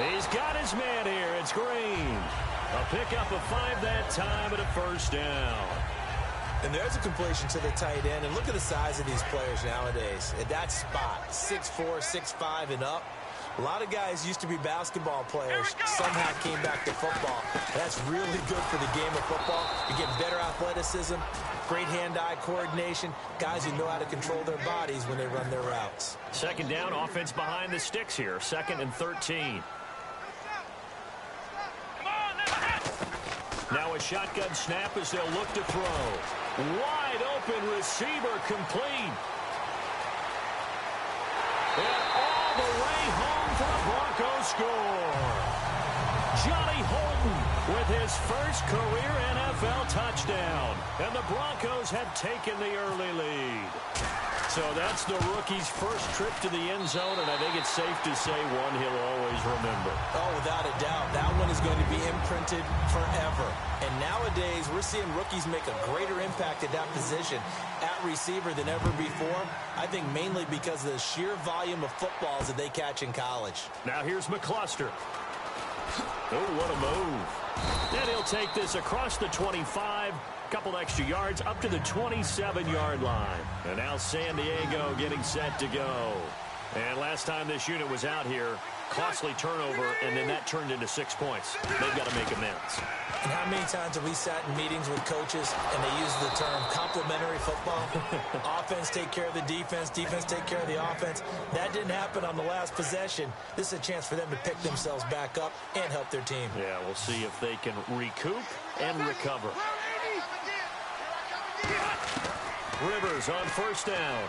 He's got his man here. It's Green. A pickup of 5 that time and a 1st down. And there's a completion to the tight end. And look at the size of these players nowadays. At that spot, 6'4", 6'5", and up. A lot of guys used to be basketball players. Somehow came back to football. That's really good for the game of football. You get better athleticism, great hand-eye coordination, guys who know how to control their bodies when they run their routes. 2nd down, offense behind the sticks here. 2nd and 13. Now a shotgun snap as they'll look to throw. Wide open receiver complete. And all the way home for the Broncos score. Johnny Holton with his first career NFL touchdown. And the Broncos have taken the early lead. So that's the rookie's first trip to the end zone, and I think it's safe to say one he'll always remember. Oh, without a doubt. That one is going to be imprinted forever. And nowadays, we're seeing rookies make a greater impact at that position at receiver than ever before. I think mainly because of the sheer volume of footballs that they catch in college. Now here's McCluster. Oh, what a move. And he'll take this across the 25. Couple extra yards up to the 27-yard line. And now San Diego getting set to go. And last time this unit was out here, costly turnover, and then that turned into 6 points. They've got to make amends. And how many times have we sat in meetings with coaches and they use the term complementary football? Offense take care of the defense, defense take care of the offense. That didn't happen on the last possession. This is a chance for them to pick themselves back up and help their team. Yeah, we'll see if they can recoup and recover. Rivers on 1st down.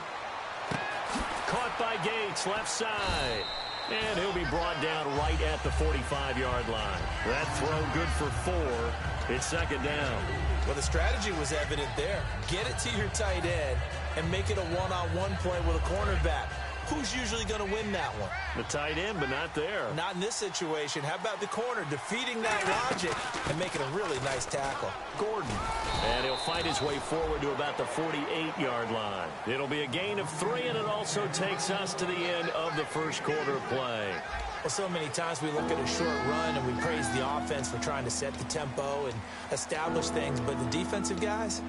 Caught by Gates, left side. And he'll be brought down right at the 45-yard line. That throw good for 4. It's 2nd down. Well, the strategy was evident there. Get it to your tight end and make it a one-on-one play with a cornerback. Who's usually going to win that one? The tight end, but not there. Not in this situation. How about the corner defeating that logic and making a really nice tackle? Gordon. And he'll fight his way forward to about the 48-yard line. It'll be a gain of 3, and it also takes us to the end of the first quarter play. Well, so many times we look at a short run and we praise the offense for trying to set the tempo and establish things, but the defensive guys,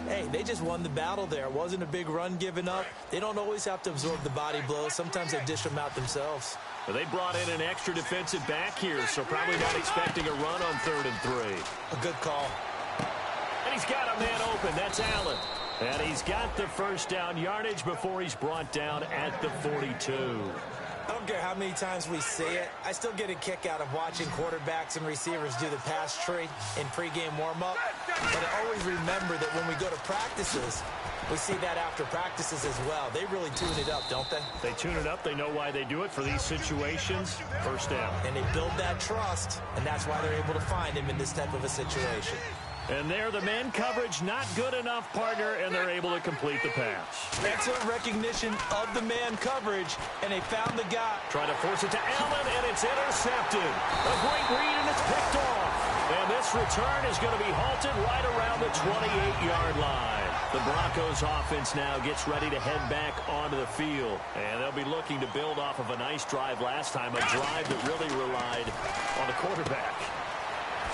hey, they just won the battle there. It wasn't a big run given up. They don't always have to absorb the body blows. Sometimes they dish them out themselves. Well, they brought in an extra defensive back here, so probably not expecting a run on 3rd and 3. A good call. And he's got a man open. That's Allen. And he's got the 1st down yardage before he's brought down at the 42. I don't care how many times we say it. I still get a kick out of watching quarterbacks and receivers do the pass tree in pregame warm-up. But I always remember that when we go to practices, we see that after practices as well. They really tune it up, don't they? They tune it up. They know why they do it for these situations. 1st down. And they build that trust, and that's why they're able to find him in this type of a situation. And there, the man coverage not good enough, partner, and they're able to complete the pass. Excellent recognition of the man coverage, and they found the guy. Try to force it to Allen, and it's intercepted. A great read, and it's picked off. And this return is going to be halted right around the 28-yard line. The Broncos offense now gets ready to head back onto the field. And they'll be looking to build off of a nice drive last time, a drive that really relied on the quarterback.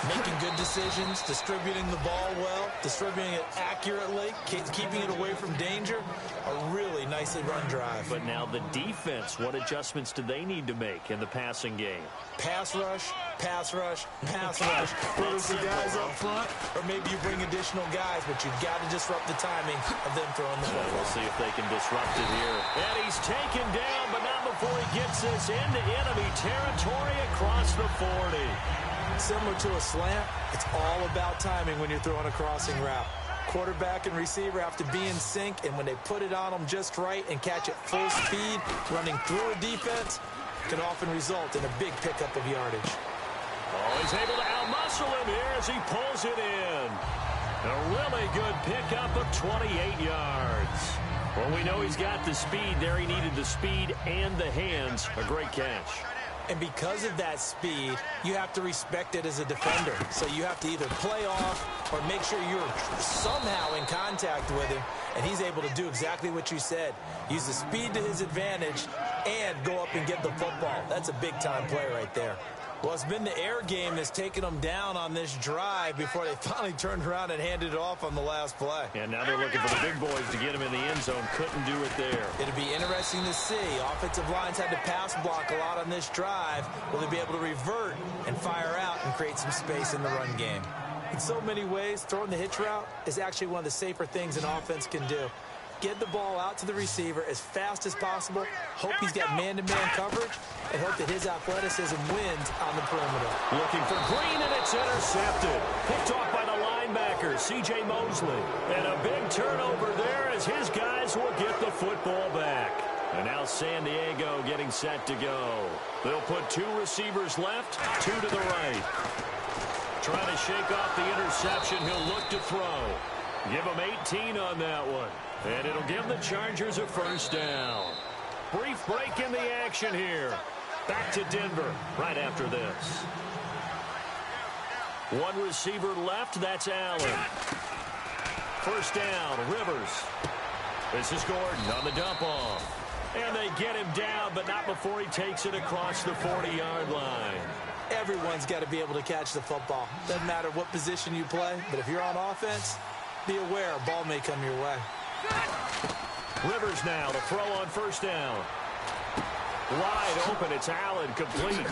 Making good decisions, distributing the ball well, distributing it accurately, keeping it away from danger. A really nicely run drive. But now the defense, what adjustments do they need to make in the passing game? Pass rush, pass rush, pass rush. Whether it's the guys up front, or maybe you bring additional guys, but you've got to disrupt the timing of them throwing the ball. We'll see if they can disrupt it here. And he's taken down, but not before he gets this into enemy territory across the 40. Similar to a slant, it's all about timing when you're throwing a crossing route. Quarterback and receiver have to be in sync, and when they put it on them just right and catch it full speed, running through a defense can often result in a big pickup of yardage. Oh, he's able to outmuscle him here as he pulls it in. A really good pickup of 28 yards. Well, we know he's got the speed there. He needed the speed and the hands. A great catch. And because of that speed, you have to respect it as a defender. So you have to either play off or make sure you're somehow in contact with him, and he's able to do exactly what you said. Use the speed to his advantage and go up and get the football. That's a big-time play right there. Well, it's been the air game that's taken them down on this drive before they finally turned around and handed it off on the last play. And now they're looking for the big boys to get him in the end zone. Couldn't do it there. It'll be interesting to see. Offensive lines had to pass block a lot on this drive. Will they be able to revert and fire out and create some space in the run game? In so many ways, throwing the hitch route is actually one of the safer things an offense can do. Get the ball out to the receiver as fast as possible, hope he's got man-to-man coverage, and hope that his athleticism wins on the perimeter. Looking for Green, and it's intercepted. Picked off by the linebacker, C.J. Mosley. And a big turnover there as his guys will get the football back. And now San Diego getting set to go. They'll put two receivers left, two to the right. Trying to shake off the interception. He'll look to throw. Give him 18 on that one. And it'll give the Chargers a first down. Brief break in the action here. Back to Denver right after this. One receiver left, that's Allen. First down, Rivers. This is Gordon on the dump off. And they get him down, but not before he takes it across the 40-yard line. Everyone's got to be able to catch the football. Doesn't matter what position you play, but if you're on offense, be aware a ball may come your way. Rivers now to throw on first down. Wide open, it's Allen, complete.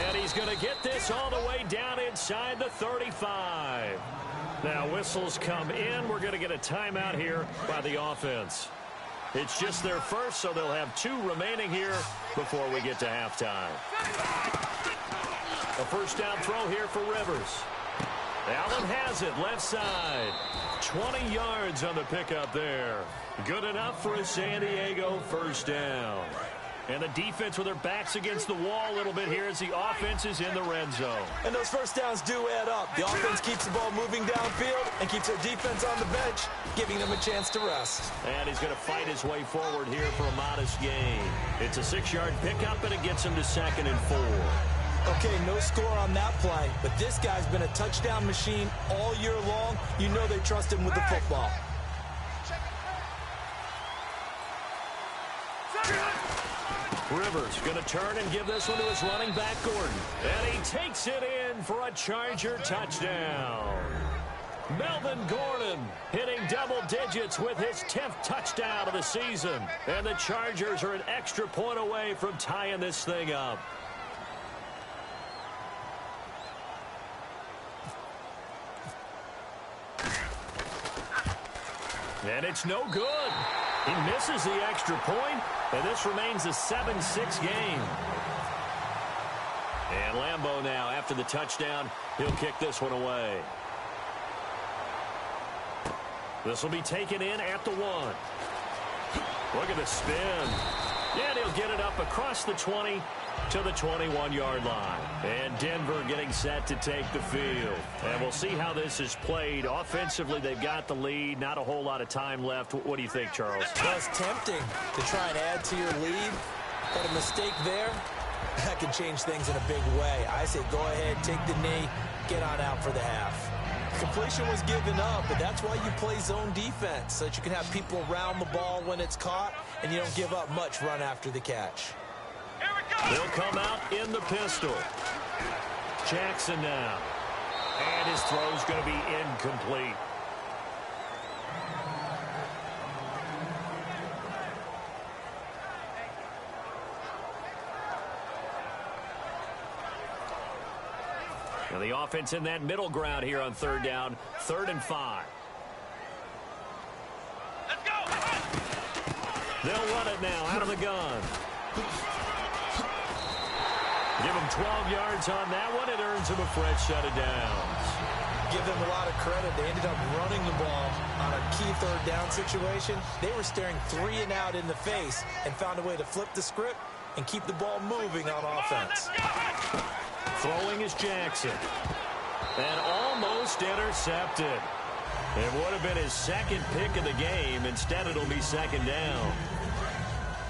And he's going to get this all the way down inside the 35. Now whistles come in. We're going to get a timeout here by the offense. It's just their first, so they'll have two remaining here before we get to halftime. A first down throw here for Rivers. Allen has it, left side. 20 yards on the pickup there. Good enough for a San Diego first down. And the defense with their backs against the wall a little bit here as the offense is in the red zone. And those first downs do add up. The offense keeps the ball moving downfield and keeps their defense on the bench, giving them a chance to rest. And he's going to fight his way forward here for a modest gain. It's a 6-yard pickup, and it gets him to 2nd and 4. Okay, no score on that play, but this guy's been a touchdown machine all year long. You know they trust him with the football. Rivers going to turn and give this one to his running back, Gordon. And he takes it in for a Charger touchdown. Melvin Gordon hitting double digits with his 10th touchdown of the season. And the Chargers are an extra point away from tying this thing up. And it's no good. He misses the extra point, and this remains a 7-6 game. And Lambeau now, after the touchdown, he'll kick this one away. This will be taken in at the 1. Look at the spin. And he'll get it up across the 20 to the 21-yard line. And Denver getting set to take the field. And we'll see how this is played. Offensively, they've got the lead. Not a whole lot of time left. What do you think, Charles? Well, it's tempting to try and add to your lead. But a mistake there, that can change things in a big way. I say go ahead, take the knee, get on out for the half. Completion was given up, but that's why you play zone defense, so that you can have people around the ball when it's caught, and you don't give up much run after the catch. They'll come out in the pistol. Jackson now. And his throw's going to be incomplete. Now the offense in that middle ground here on third down. 3rd and 5. Let's go! They'll run it now out of the gun. Give them 12 yards on that one. It earns them a fresh set of downs. Give them a lot of credit. They ended up running the ball on a key third down situation. They were staring 3 and out in the face and found a way to flip the script and keep the ball moving on offense. Throwing is Jackson. And almost intercepted. It would have been his second pick of the game. Instead, it'll be 2nd down.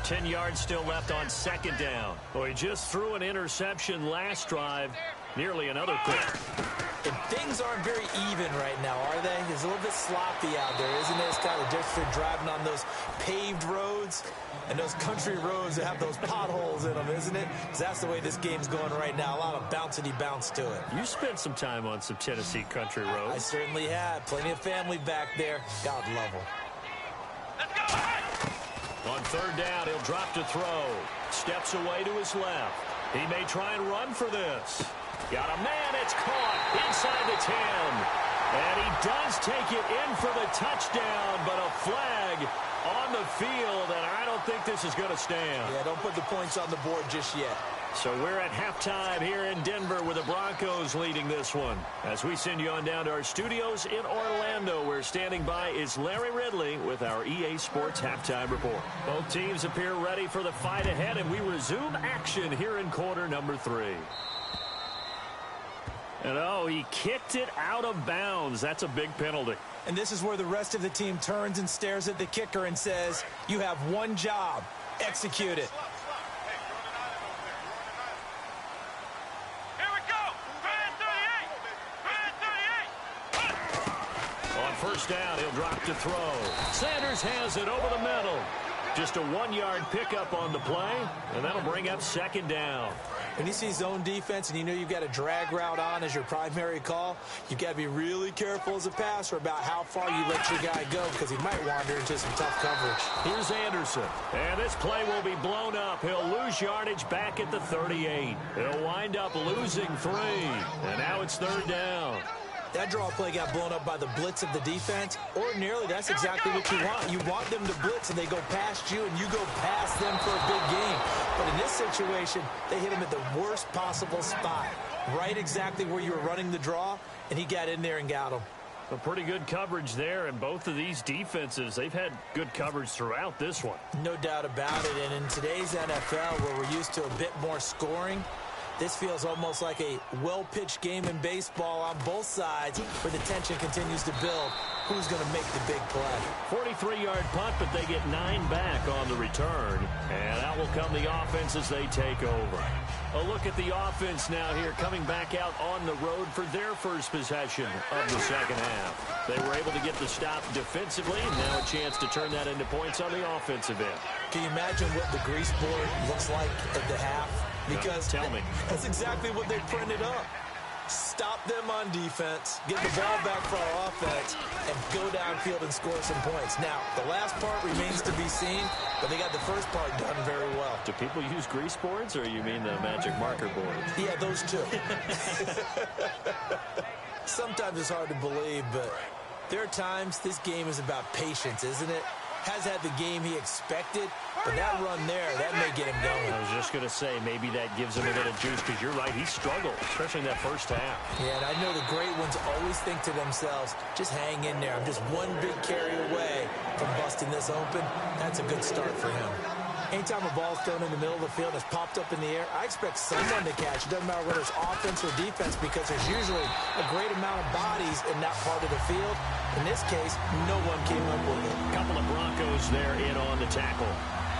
10 yards still left on 2nd down. Well, he just threw an interception last drive. Nearly another pick. And things aren't very even right now, are they? It's a little bit sloppy out there, isn't it? It's kind of different driving on those paved roads and those country roads that have those potholes in them, isn't it? Because that's the way this game's going right now. A lot of bounce to it. You spent some time on some Tennessee country roads. I certainly have. Plenty of family back there. God love them. Let's go! On 3rd down, he'll drop to throw. Steps away to his left. He may try and run for this. Got a man. It's caught inside the 10. And he does take it in for the touchdown, but a flag on the field, and I don't think this is going to stand. Yeah, don't put the points on the board just yet. So we're at halftime here in Denver with the Broncos leading this one. As we send you on down to our studios in Orlando, where standing by is Larry Ridley with our EA Sports Halftime Report. Both teams appear ready for the fight ahead, and we resume action here in quarter number 3. And oh, he kicked it out of bounds. That's a big penalty. And this is where the rest of the team turns and stares at the kicker and says, you have one job. Execute it. Here we go! 38! On 1st down, he'll drop to throw. Sanders has it over the middle. Just a 1-yard pickup on the play, and that'll bring up 2nd down. When you see zone defense and you know you've got a drag route on as your primary call, you've got to be really careful as a passer about how far you let your guy go because he might wander into some tough coverage. Here's Anderson. And this play will be blown up. He'll lose yardage back at the 38. He'll wind up losing 3. And now it's 3rd down. That draw play got blown up by the blitz of the defense. Ordinarily, that's exactly what you want. You want them to blitz, and they go past you, and you go past them for a big game. But in this situation, they hit him at the worst possible spot, right exactly where you were running the draw, and he got in there and got him. A pretty good coverage there, and both of these defenses, they've had good coverage throughout this one. No doubt about it, and in today's NFL, where we're used to a bit more scoring, this feels almost like a well-pitched game in baseball on both sides where the tension continues to build. Who's going to make the big play? 43-yard punt, but they get 9 back on the return. And out will come the offense as they take over. A look at the offense now here coming back out on the road for their first possession of the 2nd half. They were able to get the stop defensively, and now a chance to turn that into points on the offensive end. Can you imagine what the grease board looks like at the half? Because tell me. That's exactly what they printed up. Stop them on defense, get the ball back for our offense, and go downfield and score some points. Now, the last part remains to be seen, but they got the first part done very well. Do people use grease boards, or you mean the magic marker board? Yeah, those two. Sometimes it's hard to believe, but there are times this game is about patience, isn't it? Has had the game he expected, but that run there, that may get him going. I was just going to say, maybe that gives him a bit of juice, because you're right, he struggled, especially in that first half. Yeah, and I know the great ones always think to themselves, just hang in there. I'm just one big carry away from busting this open. That's a good start for him. Anytime a ball's thrown in the middle of the field that's popped up in the air, I expect someone to catch. It doesn't matter whether it's offense or defense because there's usually a great amount of bodies in that part of the field. In this case, no one came up with it. Couple of Broncos there in on the tackle.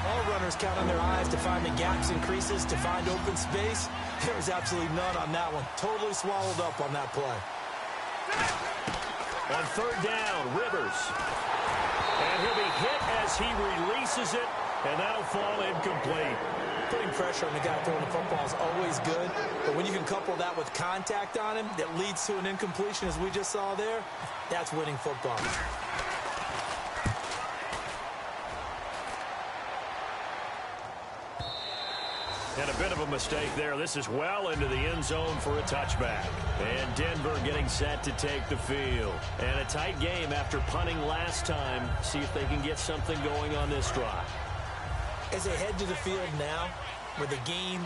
All runners count on their eyes to find the gaps and creases, to find open space. There was absolutely none on that one. Totally swallowed up on that play. On third down, Rivers. And he'll be hit as he releases it, and that'll fall incomplete. Putting pressure on the guy throwing the football is always good, but when you can couple that with contact on him that leads to an incompletion, as we just saw there, that's winning football. And a bit of a mistake there. This is well into the end zone for a touchback. And Denver getting set to take the field. And a tight game after punting last time. See if they can get something going on this drive. As they head to the field now, with the game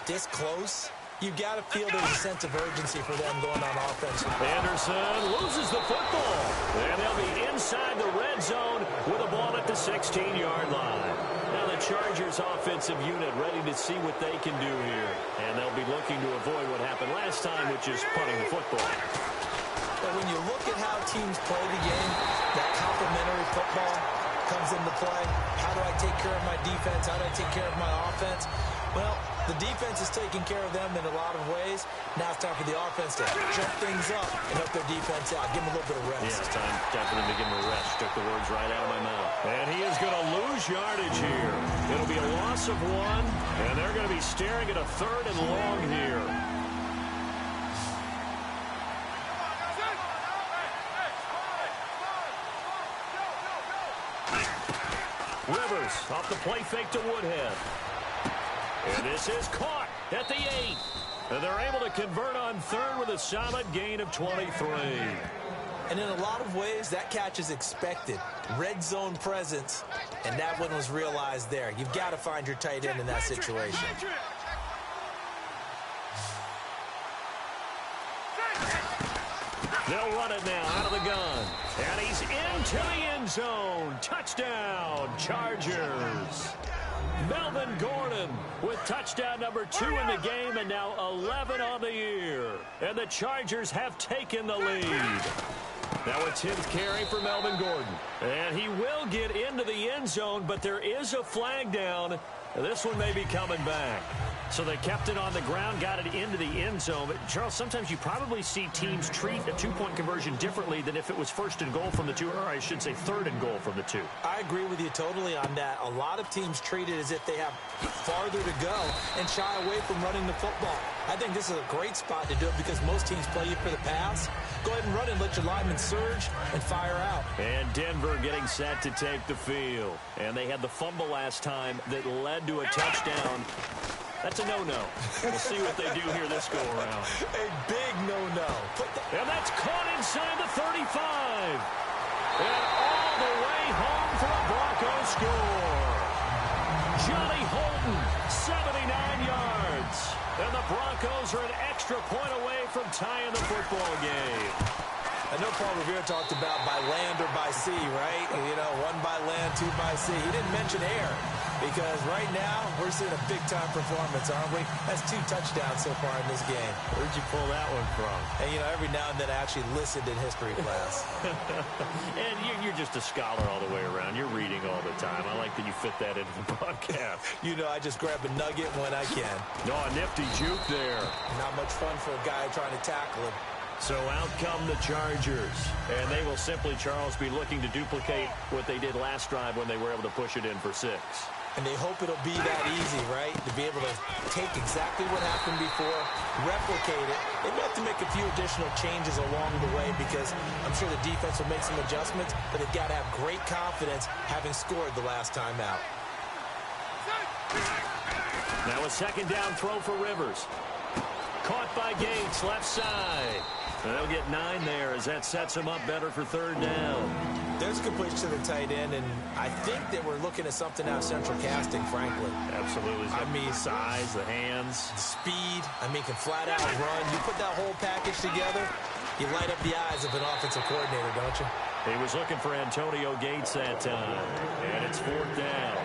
this close, you've got to feel there's a sense of urgency for them going on offense. Anderson loses the football. And they'll be inside the red zone with a ball at the 16-yard line. Now the Chargers offensive unit ready to see what they can do here. And they'll be looking to avoid what happened last time, which is punting the football. But when you look at how teams play the game, that complementary football comes into play. How do I take care of my defense? How do I take care of my offense? Well, the defense is taking care of them in a lot of ways. Now it's time for the offense to jump things up and help their defense out. Give them a little bit of rest. Yeah, it's time for them to give them a rest. Took the words right out of my mouth. And he is going to lose yardage here. It'll be a loss of 1, and they're going to be staring at a 3rd and long here. Rivers off the play fake to Woodhead. And this is caught at the 8. And they're able to convert on 3rd with a solid gain of 23. And in a lot of ways, that catch is expected. Red zone presence, and that one was realized there. You've got to find your tight end in that situation. They'll run it now out of the gun. And he's into the end zone. Touchdown, Chargers. Melvin Gordon with touchdown number 2 in the game, and now 11 on the year. And the Chargers have taken the lead. Now a 10th carry for Melvin Gordon. And he will get into the end zone, but there is a flag down. This one may be coming back. So they kept it on the ground, got it into the end zone. But, Charles, sometimes you probably see teams treat a 2-point conversion differently than if it was 1st and goal from the 2, or I should say 3rd and goal from the 2. I agree with you totally on that. A lot of teams treat it as if they have farther to go and shy away from running the football. I think this is a great spot to do it because most teams play you for the pass. Go ahead and run it, let your linemen surge and fire out. And Denver getting set to take the field. And they had the fumble last time that led to a touchdown. That's a no-no. We'll see what they do here this go-around. A big no-no. And that's caught inside the 35. And all the way home for a Broncos score. Johnny Holden, 79 yards. And the Broncos are an extra point away from tying the football game. I know Paul Revere talked about by land or by sea, right? You know, 1 by land, 2 by sea. He didn't mention air because right now we're seeing a big-time performance, aren't we? That's 2 touchdowns so far in this game. Where'd you pull that one from? And, you know, every now and then I actually listened in history class. And you're just a scholar all the way around. You're reading all the time. I like that you fit that into the podcast. You know, I just grab a nugget when I can. No, a nifty juke there. Not much fun for a guy trying to tackle him. So out come the Chargers. And they will simply, Charles, be looking to duplicate what they did last drive when they were able to push it in for 6. And they hope it'll be that easy, right? To be able to take exactly what happened before, replicate it. They may have to make a few additional changes along the way because I'm sure the defense will make some adjustments, but they've got to have great confidence having scored the last time out. Now a 2nd down throw for Rivers. Caught by Gates, left side. And they'll get 9 there as that sets him up better for 3rd down. There's a completion to the tight end, and I think that we're looking at something out of central casting, frankly. Absolutely. I mean, size, the hands. Speed, I mean, can flat out run. You put that whole package together, you light up the eyes of an offensive coordinator, don't you? He was looking for Antonio Gates that time, and it's 4th down.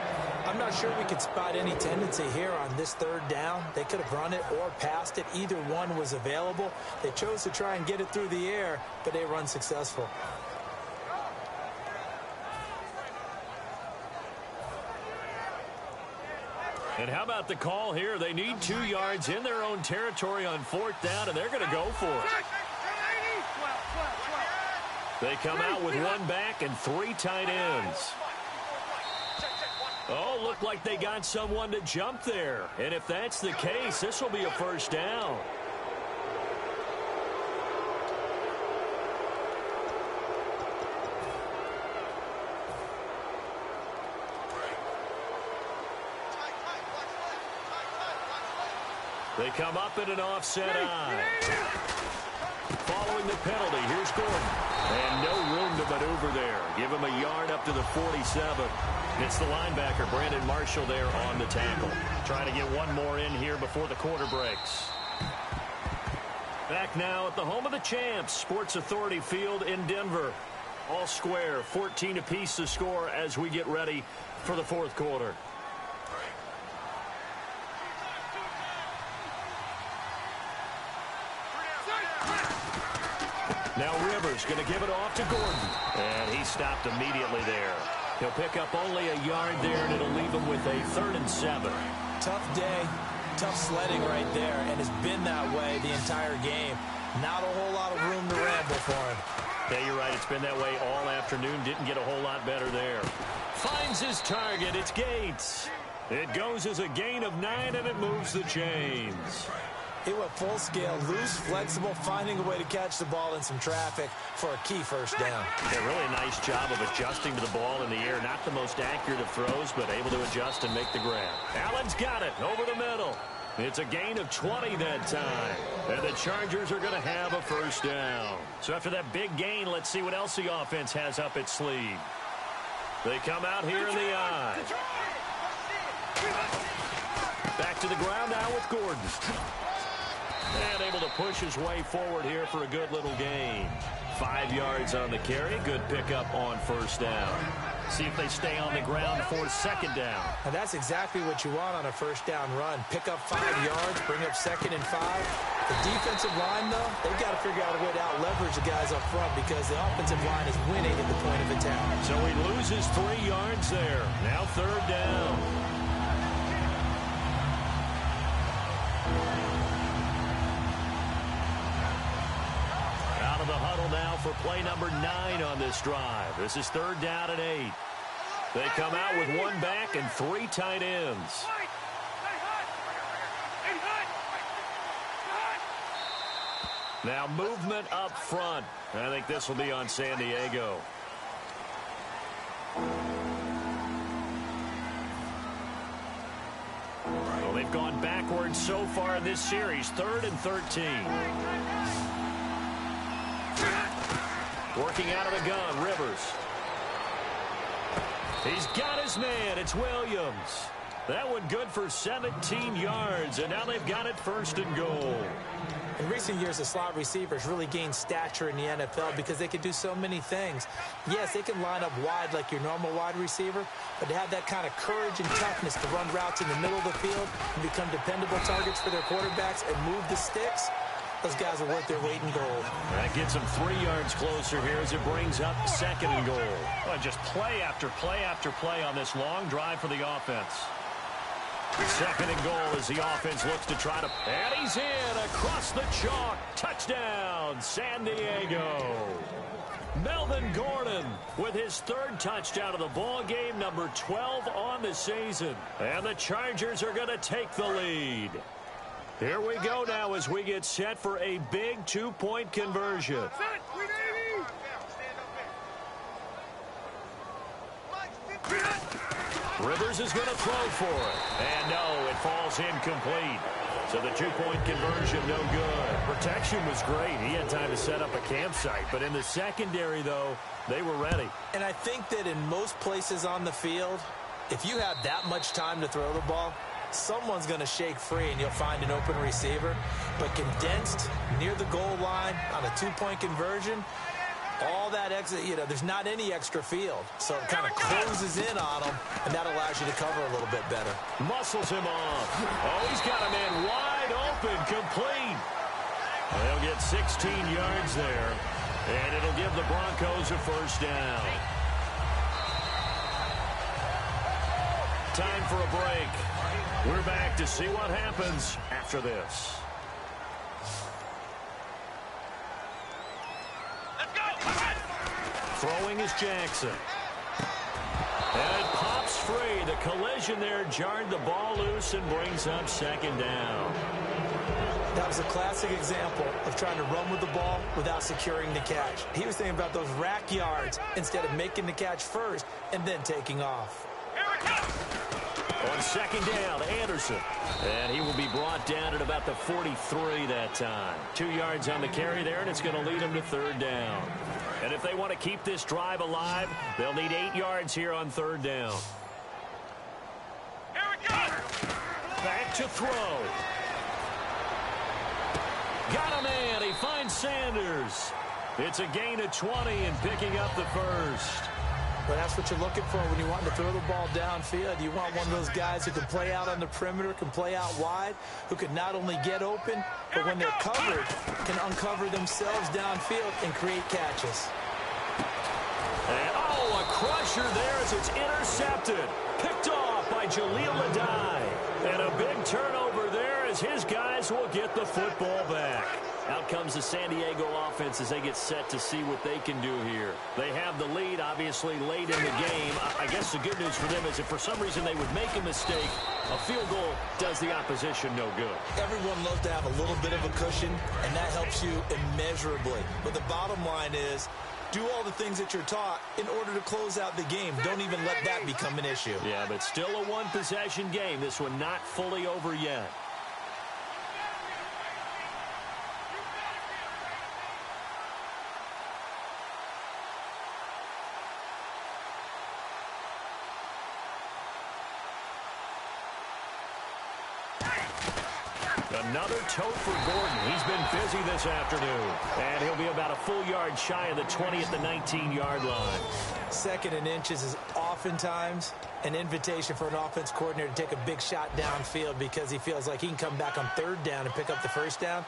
I'm not sure we could spot any tendency here on this third down. They could have run it or passed it. Either one was available. They chose to try and get it through the air, but they were unsuccessful. And how about the call here? They need 2 yards in their own territory on 4th down, and they're going to go for it. They come out with 1 back and 3 tight ends. Oh, looked like they got someone to jump there. And if that's the case, this will be a first down. They come up in an offset eye. Following the penalty, here's Gordon. And no room to maneuver there. Give him a yard up to the 47. It's the linebacker, Brandon Marshall, there on the tackle. Trying to get one more in here before the quarter breaks. Back now at the home of the champs, Sports Authority Field in Denver. All square, 14 apiece to score as we get ready for the 4th quarter. Now Rivers going to give it off to Gordon. And he stopped immediately there. He'll pick up only a yard there, and it'll leave him with a 3rd and 7. Tough day, tough sledding right there, and it's been that way the entire game. Not a whole lot of room to ramble for him. Yeah, you're right. It's been that way all afternoon. Didn't get a whole lot better there. Finds his target. It's Gates. It goes as a gain of 9, and it moves the chains. He went full scale, loose, flexible, finding a way to catch the ball in some traffic for a key first down. Yeah, really a nice job of adjusting to the ball in the air. Not the most accurate of throws, but able to adjust and make the grab. Allen's got it over the middle. It's a gain of 20 that time. And the Chargers are going to have a first down. So after that big gain, let's see what else the offense has up its sleeve. They come out here in the eye. Back to the ground now with Gordon. And able to push his way forward here for a good little gain. 5 yards on the carry. Good pickup on first down. See if they stay on the ground for 2nd down. And that's exactly what you want on a first down run. Pick up 5 yards, bring up 2nd and 5. The defensive line, though, they've got to figure out a way to out-leverage the guys up front because the offensive line is winning at the point of attack. So he loses 3 yards there. Now 3rd down. The huddle now for play number 9 on this drive. This is 3rd down and 8. They come out with 1 back and 3 tight ends. Now movement up front. I think this will be on San Diego. Well, they've gone backwards so far in this series. 3rd and 13. Working out of the gun, Rivers. He's got his man. It's Williams. That one good for 17 yards, and now they've got it 1st and goal. In recent years, the slot receivers really gained stature in the NFL because they can do so many things. Yes, they can line up wide like your normal wide receiver, but to have that kind of courage and toughness to run routes in the middle of the field and become dependable targets for their quarterbacks and move the sticks, those guys are worth their weight in gold. That gets them 3 yards closer here as it brings up 2nd and goal. Well, just play after play after play on this long drive for the offense. 2nd and goal as the offense looks to try to... And he's in across the chalk. Touchdown, San Diego. Melvin Gordon with his 3rd touchdown of the ball game, number 12 on the season. And the Chargers are going to take the lead. Here we go now as we get set for a big 2-point conversion. Rivers is going to throw for it. And no, it falls incomplete. So the 2-point conversion, no good. Protection was great. He had time to set up a campsite. But in the secondary, though, they were ready. And I think that in most places on the field, if you have that much time to throw the ball, someone's going to shake free and you'll find an open receiver. But condensed near the goal line on a 2-point conversion, All that exit, there's not any extra field. So it kind of closes in on him, and that allows you to cover a little bit better. Muscles him off. Oh, he's got a man wide open, complete. They'll get 16 yards there, and it'll give the Broncos a first down. Time for a break. We're back to see what happens after this. Throwing is Jackson. And it pops free. The collision there jarred the ball loose and brings up second down. That was a classic example of trying to run with the ball without securing the catch. He was thinking about those rack yards instead of making the catch first and then taking off. On second down, Anderson. And he will be brought down at about the 43 that time. 2 yards on the carry there, and it's going to lead him to third down. And if they want to keep this drive alive, they'll need 8 yards here on third down. Here we go! Back to throw. Got a man. He finds Sanders. It's a gain of 20 and picking up the first. But that's what you're looking for when you want to throw the ball downfield. You want one of those guys who can play out on the perimeter, can play out wide, who can not only get open, but when they're covered, can uncover themselves downfield and create catches. And, a crusher there as it's intercepted. Picked off by Jaleel Adai. And a big turnover there as his guys will get the football back. Out comes the San Diego offense as they get set to see what they can do here. They have the lead, obviously, late in the game. I guess the good news for them is if for some reason they would make a mistake, a field goal does the opposition no good. Everyone loves to have a little bit of a cushion, and that helps you immeasurably. But the bottom line is, do all the things that you're taught in order to close out the game. Don't even let that become an issue. Yeah, but still a one-possession game. This one not fully over yet. Another tote for Gordon. He's been busy this afternoon. And he'll be about a full yard shy of the 20 at the 19-yard line. Second and inches is oftentimes an invitation for an offense coordinator to take a big shot downfield because he feels like he can come back on third down and pick up the first down.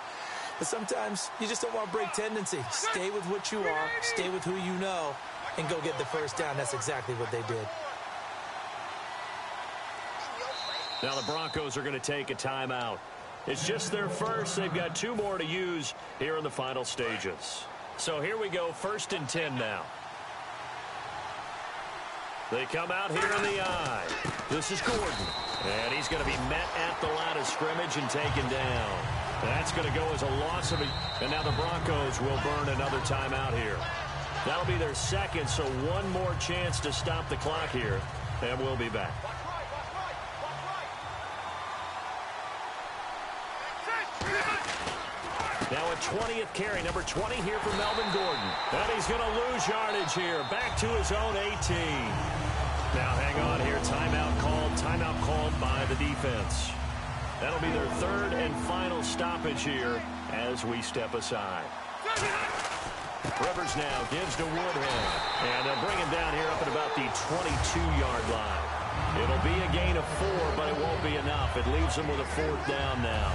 But sometimes you just don't want to break tendency. Stay with what you are, stay with who you know, and go get the first down. That's exactly what they did. Now the Broncos are going to take a timeout. It's just their first. They've got 2 more to use here in the final stages. So here we go, 1st and 10 now. They come out here in the eye. This is Gordon. And he's going to be met at the line of scrimmage and taken down. That's going to go as a loss of a... And now the Broncos will burn another timeout here. That'll be their second, so one more chance to stop the clock here. And we'll be back. Now a 20th carry, number 20 here for Melvin Gordon. And he's going to lose yardage here. Back to his own 18. Now hang on here. Timeout called by the defense. That'll be their 3rd and final stoppage here as we step aside. Rivers now gives to Woodhead. And they'll bring him down here up at about the 22-yard line. It'll be a gain of 4, but it won't be enough. It leaves them with a 4th down now.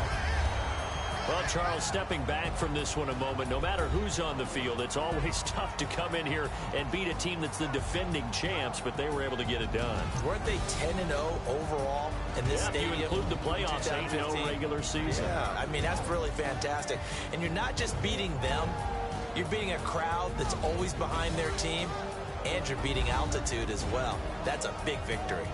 Well, Charles, stepping back from this one a moment, no matter who's on the field, it's always tough to come in here and beat a team that's the defending champs, but they were able to get it done. Weren't they 10-0 overall in this stadium? If you include the playoffs, 8-0 regular season. Yeah, I mean, that's really fantastic. And you're not just beating them, you're beating a crowd that's always behind their team, and you're beating altitude as well. That's a big victory.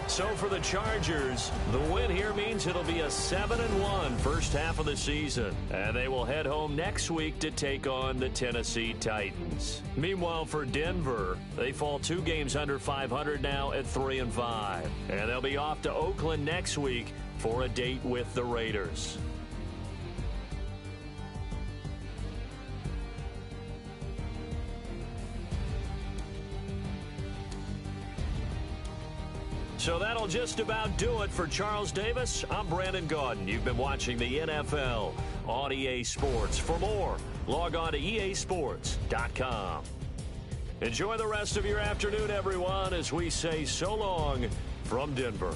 So for the Chargers, the win here means it'll be a 7-1 first half of the season. And they will head home next week to take on the Tennessee Titans. Meanwhile, for Denver, they fall 2 games under 500 now at 3-5. And they'll be off to Oakland next week for a date with the Raiders. So that'll just about do it for Charles Davis. I'm Brandon Gaudin. You've been watching the NFL on EA Sports. For more, log on to easports.com. Enjoy the rest of your afternoon, everyone, as we say so long from Denver.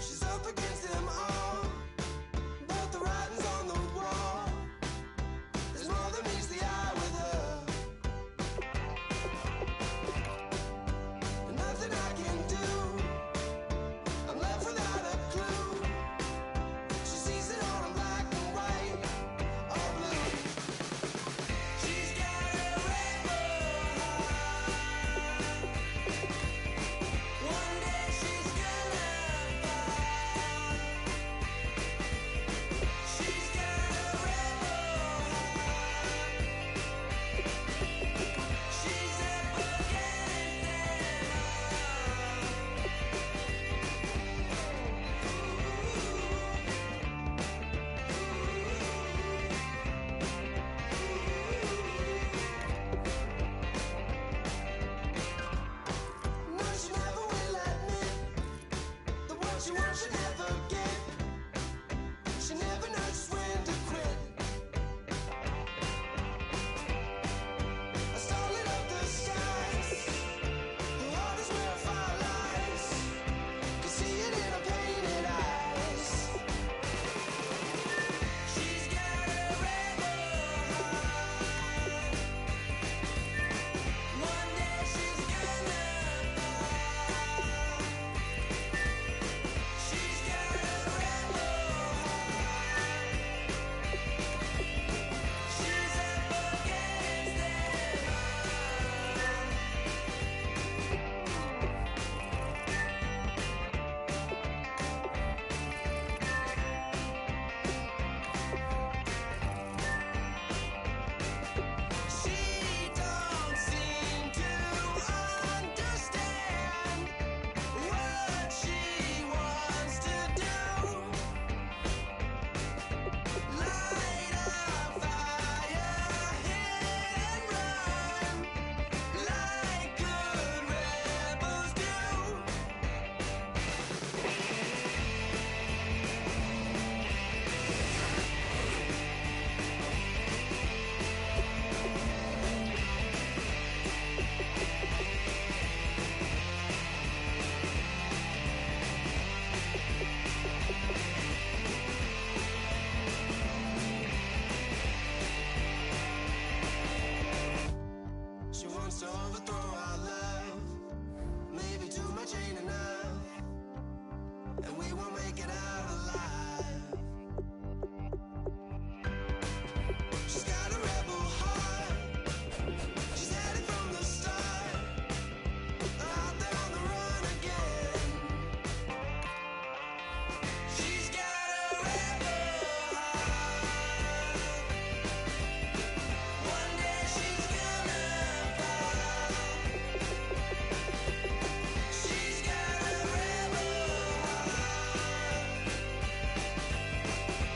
She's up against them all, but the writing's on the wall. There's more than meets the eye with her. And nothing I can do, I'm left without a clue. She sees it all in black and white or blue. She's got a rebel heart. One day she's gonna fall. She's got a rebel heart. She's up against them all. No, she never will admit that what she wants she never get. She never knows when to quit. I stole it up the skies. Her heart is where fire lies. Can see it in her painted eyes. She's got a rebel heart. One day she's gonna fall. She's got a rebel heart. She's up against them She don't seem to understand what she wants to do. Light a fire, hit and run, like good rebels do. She wants to overthrow our love. Maybe too much ain't enough, and we won't make it out alive. She's got a rebel heart. She's had it from the start. Out there on the run again. She's got a rebel heart. One day she's gonna fall. She's got a rebel heart.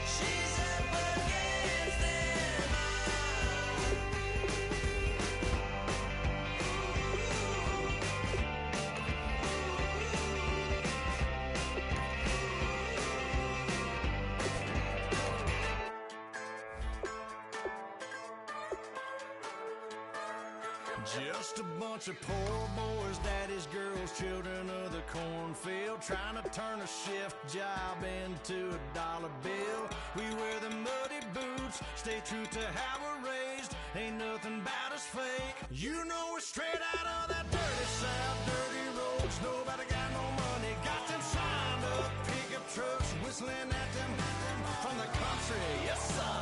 She's up against them Just a bunch of poor boys, daddy's girls, children of the cornfield, trying to turn a shift job into a dollar bill. We wear the muddy boots, stay true to how we're raised, ain't nothing about us fake. You know we're straight out of that dirty South, dirty roads. Nobody got no money, got them signed up pickup trucks, whistling at them from the country. Yes, sir.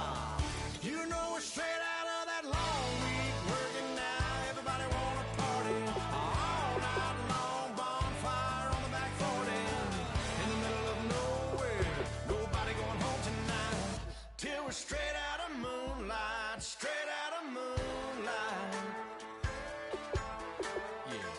You know we're straight out of that long week working now. Everybody wanna party all night long, bonfire on the back 40 in the middle of nowhere. Nobody going home tonight till we're straight out of moonlight, straight out of moonlight. Yeah.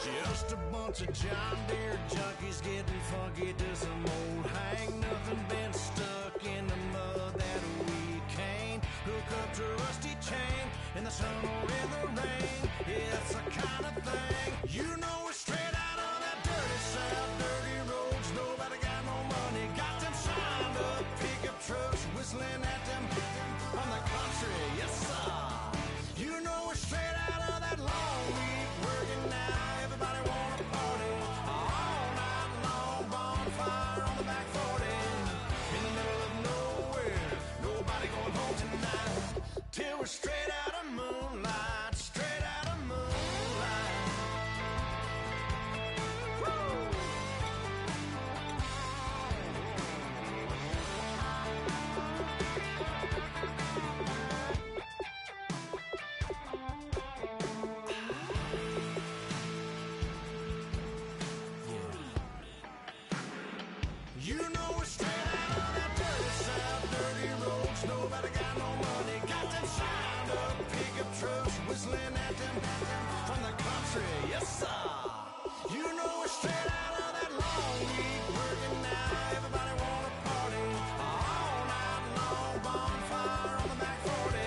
Just a bunch of John Deere junkies getting funky to some old hang. Nothing been stuck in the mud that we can't hook up to a rusty chain in the sun or in the rain. It's the kind of thing. You know we're straight out of that dirty South, dirty roads. Nobody got no money, got them signed up pickup trucks, whistling at them from the country. Yes, sir. You know we're straight out of that long week working now. Everybody wanna party all night long, bonfire on the back 40 in the middle of nowhere. Nobody going home tonight till we're straight out of moonlight, straight out of moonlight. Woo! You know we're straight out of that dirty South, dirty roads. Nobody got no money, got them signed up pickup trucks, whistling at them from the country. Yes, sir. You know we're straight out of that long week working now. Everybody wanna party all night long, bonfire on the back 40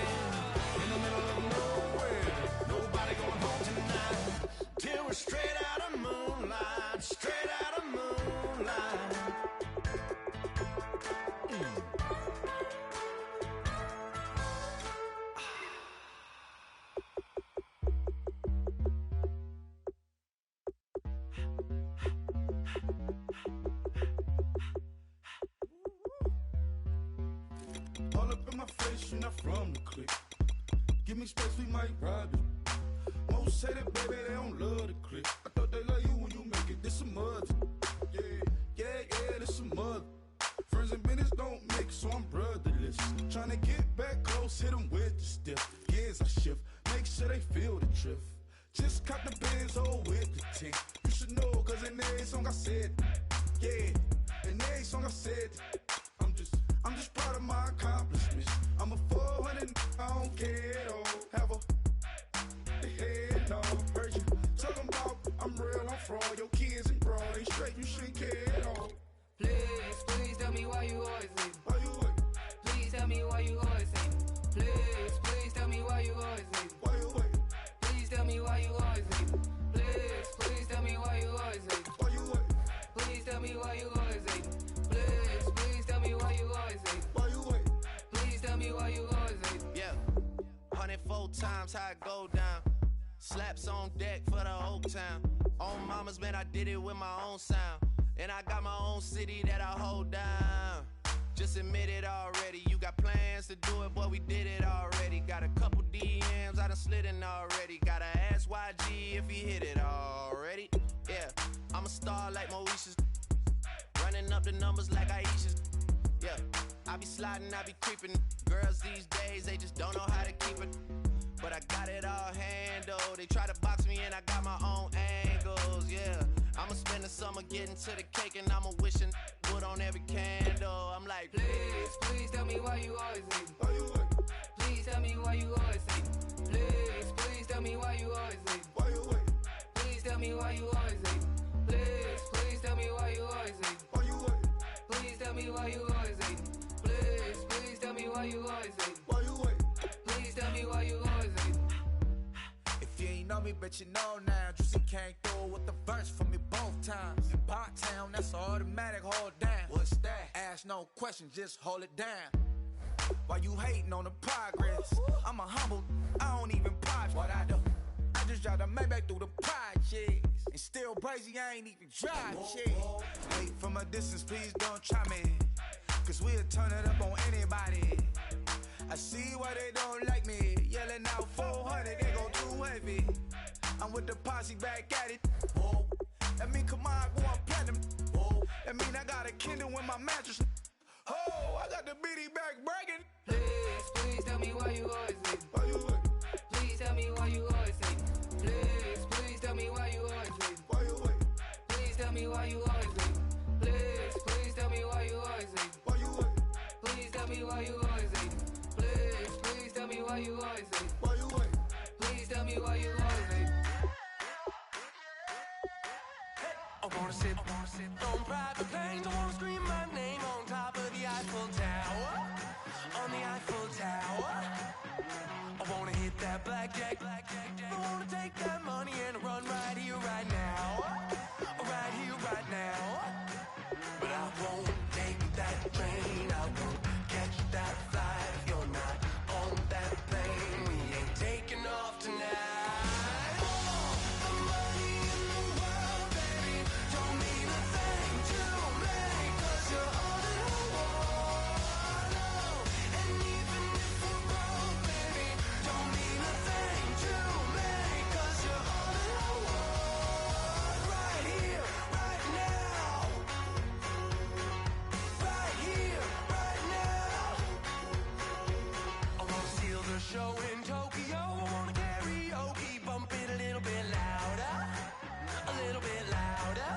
in the middle of nowhere. Nobody going home tonight till we're straight out of moonlight, straight out of moonlight. All up in my face, you're not from the clique. Give me space, we might ride it. Most say that, baby, they don't love the clique. I thought they love you when you make it. This some mud. Yeah, this some mud. Friends and business don't mix, so I'm brotherless. Trying to get back close, hit them with the stiff. Gears I shift, make sure they feel the drift. Just caught the Benz, oh, with the tint. You should know, cause in every song I said, yeah, in every song I said, I'm just proud of my accomplishments. I'm a 400, I don't care at all. Have a head off. Heard you talking about I'm real, I'm fraud. Your kids and broad ain't straight, you shouldn't care at all. Please tell me why you always leave. Why you wait? Please tell me why you always leave. Please tell me why you always leave. Why you wait? Please tell me why you always leave. Please tell me why you always leave. Why you wait? Please tell me why you always leave. Please tell me why you always leave. Why you wait? Please tell me why you always leave. Yeah, 104 times how it go down. Slaps on deck for the whole town. On mamas, man, I did it with my own sound. And I got my own city that I hold down. Just admit it already. You got plans to do it, boy, we did it already. Got a couple DMs, I done slid in already. Gotta ask YG if he hit it already. Yeah, I'm a star like Moesha's. Running up the numbers like Aisha's. Yeah, I be sliding, I be creeping. Girls these days, they just don't know how to keep it. But I got it all handled. They try to box me in, I got my own angles, yeah. I'ma spend the summer getting to the cake and I'ma wishing wood on every candle. I'm like, Please tell me why you always leave. Why you wait? Please tell me why you always leave. Please tell me why you always leave. Why you wait? Please tell me why you always leave. Please tell me why you always leave. Why you wait? Please tell me why you always leave. Please tell me why you always leave. Why you wait? Please tell me why you always leave. If you ain't know me, bet you know now. Juicy came through with the verse for me both times. In Pot Town, that's automatic, hold down. What's that? Ask no question, just hold it down. While you hating on the progress, I'm a humble, I don't even pop what I do. I just drive the Maybach through the projects. And still crazy, I ain't even drive shit. Wait from a distance, please don't try me. Cause we'll turn it up on anybody. I see why they don't like me. Yelling out 400, they go too heavy. I'm with the posse back at it. Whoa. That mean come on, go on platinum. Whoa. That mean I got a Kindle in my mattress. Oh, I got the BD back bragging. Please tell me why you always late. Why you wait? Please tell me why you always late. Please tell me why you always late. Why you wait? Please tell me why you always late. Please tell me why you always late. Why you wait? Please tell me why you always late. Please tell me why you always late. Why you wait? Please tell me why you always late. I wanna sit on private planes. I wanna scream my name on top of the Eiffel Tower. On the Eiffel Tower. I wanna hit that blackjack. I wanna take that money and run right here, right now. Right here, right now. But I won't take that train. I won't catch that flight if you're not on that plane. We ain't taking off tonight. Show in Tokyo, I wanna karaoke, bump it a little bit louder, a little bit louder.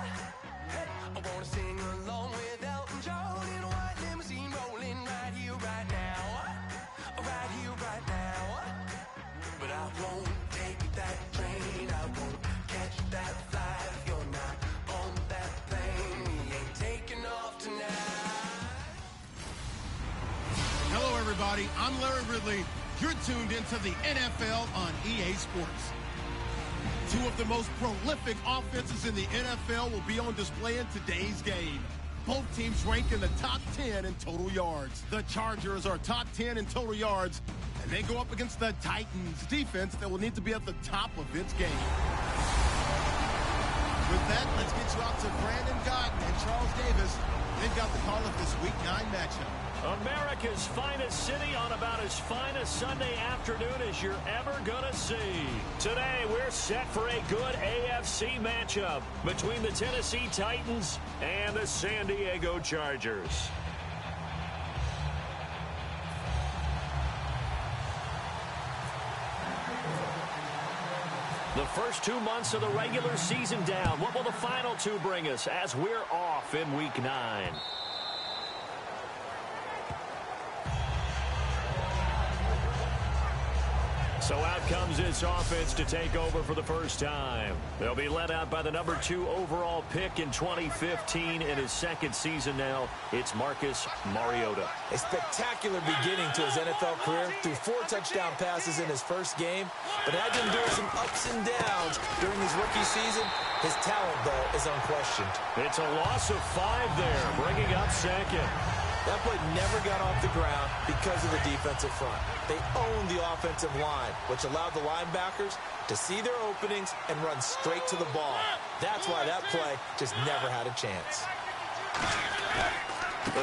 Hey, I wanna sing along with Elton John in a white limousine rolling right here, right now, right here, right now. But I won't take that train, I won't catch that flight if you're not on that plane. We ain't taking off tonight. Hello, everybody. I'm Larry Ridley. You're tuned into the NFL on EA Sports. Two of the most prolific offenses in the NFL will be on display in today's game. Both teams rank in the top 10 in total yards. The Chargers are top 10 in total yards, and they go up against the Titans defense that will need to be at the top of its game. With that, let's get you out to Brandon Gotton and Charles Davis. They've got the call of this Week 9 matchup. America's finest city on about as fine a Sunday afternoon as you're ever gonna see. Today, we're set for a good AFC matchup between the Tennessee Titans and the San Diego Chargers. The first 2 months of the regular season down. What will the final two bring us as we're off in Week 9? So out comes this offense to take over for the first time. They'll be led out by the number 2 overall pick in 2015 in his second season now. It's Marcus Mariota. A spectacular beginning to his NFL career. Threw 4 touchdown passes in his first game, but had to endure some ups and downs during his rookie season. His talent, though, is unquestioned. It's a loss of 5 there, bringing up second. That play never got off the ground because of the defensive front. They owned the offensive line, which allowed the linebackers to see their openings and run straight to the ball. That's why that play just never had a chance.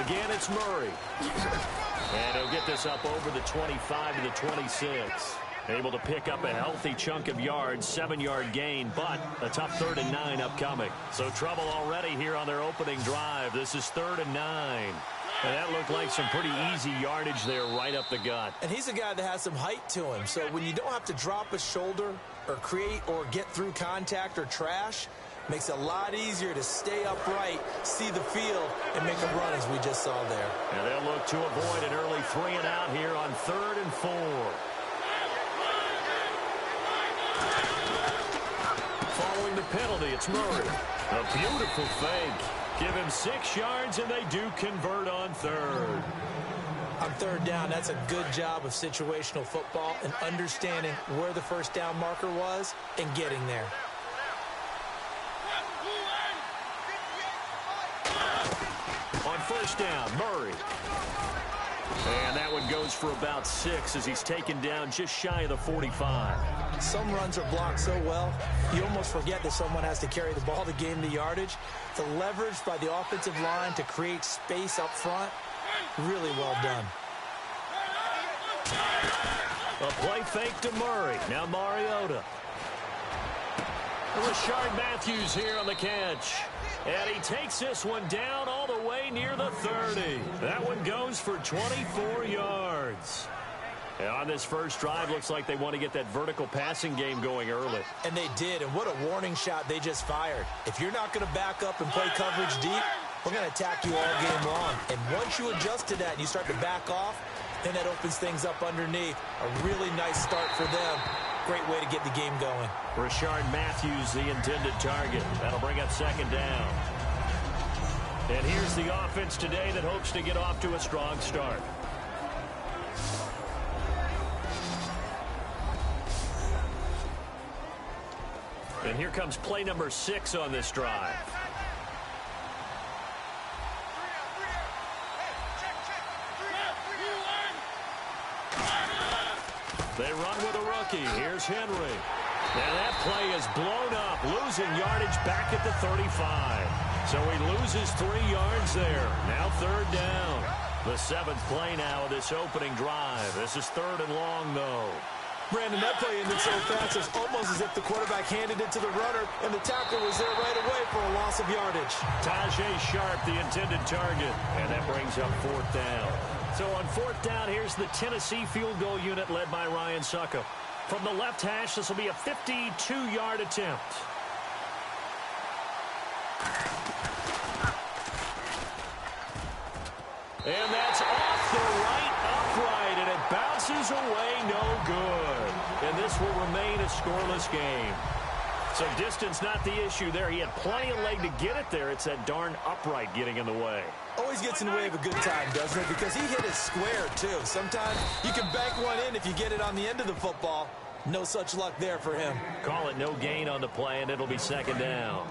Again, it's Murray. And he'll get this up over the 25 to the 26. Able to pick up a healthy chunk of yards, 7-yard gain, but a tough 3rd and 9 upcoming. So trouble already here on their opening drive. This is 3rd and 9. And that looked like some pretty easy yardage there right up the gut. And he's a guy that has some height to him. So when you don't have to drop a shoulder or create or get through contact or trash, makes it a lot easier to stay upright, see the field, and make a run as we just saw there. And they'll look to avoid an early 3 and out here on 3rd and 4. Following the penalty, it's Murray. A beautiful fake. Give him 6 yards, and they do convert on 3rd. On 3rd down, that's a good job of situational football and understanding where the first down marker was and getting there. On 1st down, Murray. And that one goes for about 6 as he's taken down just shy of the 45. Some runs are blocked so well, you almost forget that someone has to carry the ball to gain the yardage. The leverage by the offensive line to create space up front, really well done. A play fake to Murray. Now Mariota. Rashard Matthews here on the catch. And he takes this one down all the way near the 30. That one goes for 24 yards. And on this first drive, looks like they want to get that vertical passing game going early. And they did, and what a warning shot they just fired. If you're not going to back up and play coverage deep, we're going to attack you all game long. And once you adjust to that and you start to back off, then that opens things up underneath. A really nice start for them. Great way to get the game going. Rashard Matthews, the intended target. That'll bring up second down. And here's the offense today that hopes to get off to a strong start. And here comes play number 6 on this drive. They run with a rookie. Here's Henry. And that play is blown up, losing yardage back at the 35. So he loses 3 yards there. Now third down. The 7th play now of this opening drive. This is 3rd and long, though. Brandon, that play ended so fast, it's almost as if the quarterback handed it to the runner, and the tackler was there right away for a loss of yardage. Tajay Sharp, the intended target, and that brings up 4th down. So on 4th down, here's the Tennessee field goal unit led by Ryan Suckup. From the left hash, this will be a 52-yard attempt. And that's off the right upright, and it bounces away no good. And this will remain a scoreless game. So distance not the issue there. He had plenty of leg to get it there. It's that darn upright getting in the way. Always gets in the way of a good time, doesn't it? Because he hit it square, too. Sometimes you can bank one in if you get it on the end of the football. No such luck there for him. Call it no gain on the play, and it'll be second down.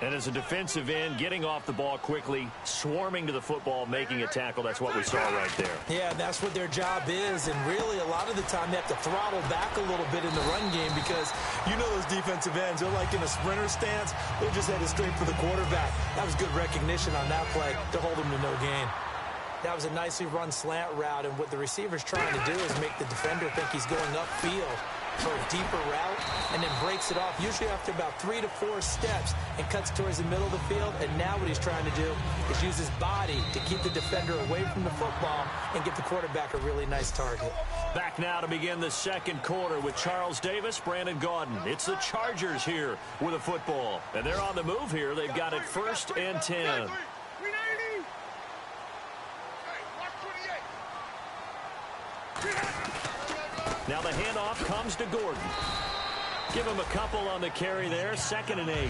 And as a defensive end, getting off the ball quickly, swarming to the football, making a tackle, that's what we saw right there. Yeah, that's what their job is. And really, a lot of the time, they have to throttle back a little bit in the run game because you know those defensive ends, they're like in a sprinter stance. They're just headed straight for the quarterback. That was good recognition on that play to hold him to no gain. That was a nicely run slant route, and what the receiver's trying to do is make the defender think he's going upfield for a deeper route, and then breaks it off, usually after about 3 to 4 steps, and cuts towards the middle of the field. And now what he's trying to do is use his body to keep the defender away from the football and get the quarterback a really nice target. Back now to begin the second quarter with Charles Davis, Brandon Gaudin. It's the Chargers here with a football, and they're on the move here. They've got it 1st and 10. Now the handoff comes to Gordon. Give him a couple on the carry there. 2nd and 8.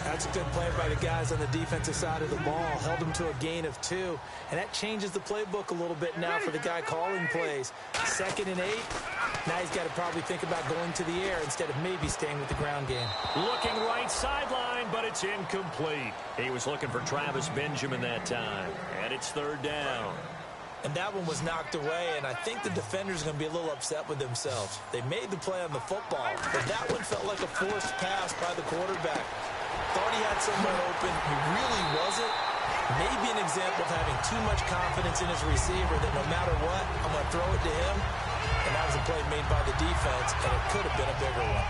That's a good play by the guys on the defensive side of the ball. Held him to a gain of 2. And that changes the playbook a little bit now for the guy calling plays. 2nd and 8. Now he's got to probably think about going to the air instead of maybe staying with the ground game. Looking right sideline, but it's incomplete. He was looking for Travis Benjamin that time. And it's 3rd down. And that one was knocked away, and I think the defender's going to be a little upset with themselves. They made the play on the football, but that one felt like a forced pass by the quarterback. Thought he had someone open. He really wasn't. Maybe an example of having too much confidence in his receiver that no matter what, I'm going to throw it to him. And that was a play made by the defense, and it could have been a bigger one.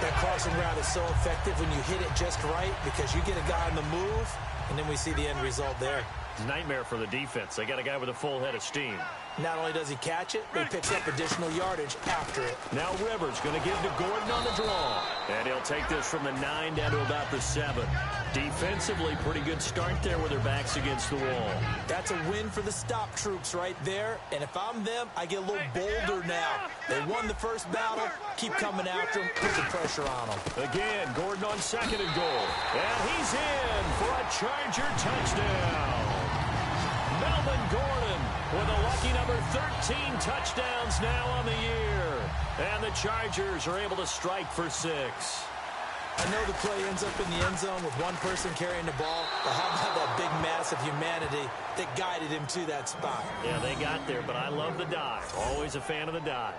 That crossing route is so effective when you hit it just right because you get a guy on the move, and then we see the end result there. Nightmare for the defense. They got a guy with a full head of steam. Not only does he catch it, but he picks up additional yardage after it. Now Rivers going to give to Gordon on the draw. And he'll take this from the 9 down to about the 7. Defensively, pretty good start there with their backs against the wall. That's a win for the stop troops right there. And if I'm them, I get a little bolder now. They won the first battle. Keep coming after them. Put the pressure on them. Again, Gordon on 2nd and goal. And he's in for a Charger touchdown. Melvin Gordon with a lucky number 13 touchdowns now on the year. And the Chargers are able to strike for 6. I know the play ends up in the end zone with one person carrying the ball, but how about that big mass of humanity that guided him to that spot? Yeah, they got there, but I love the dive. Always a fan of the dive.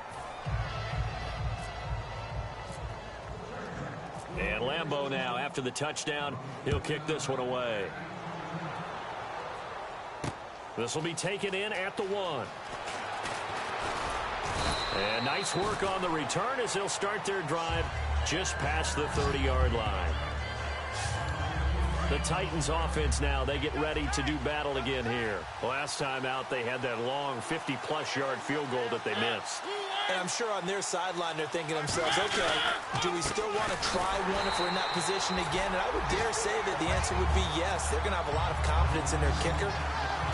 And Lambeau now, after the touchdown, he'll kick this one away. This will be taken in at the 1. And nice work on the return as they'll start their drive just past the 30-yard line. The Titans offense now, they get ready to do battle again here. Last time out, they had that long 50-plus yard field goal that they missed. And I'm sure on their sideline they're thinking to themselves, okay, do we still want to try one if we're in that position again? And I would dare say that the answer would be yes. They're going to have a lot of confidence in their kicker.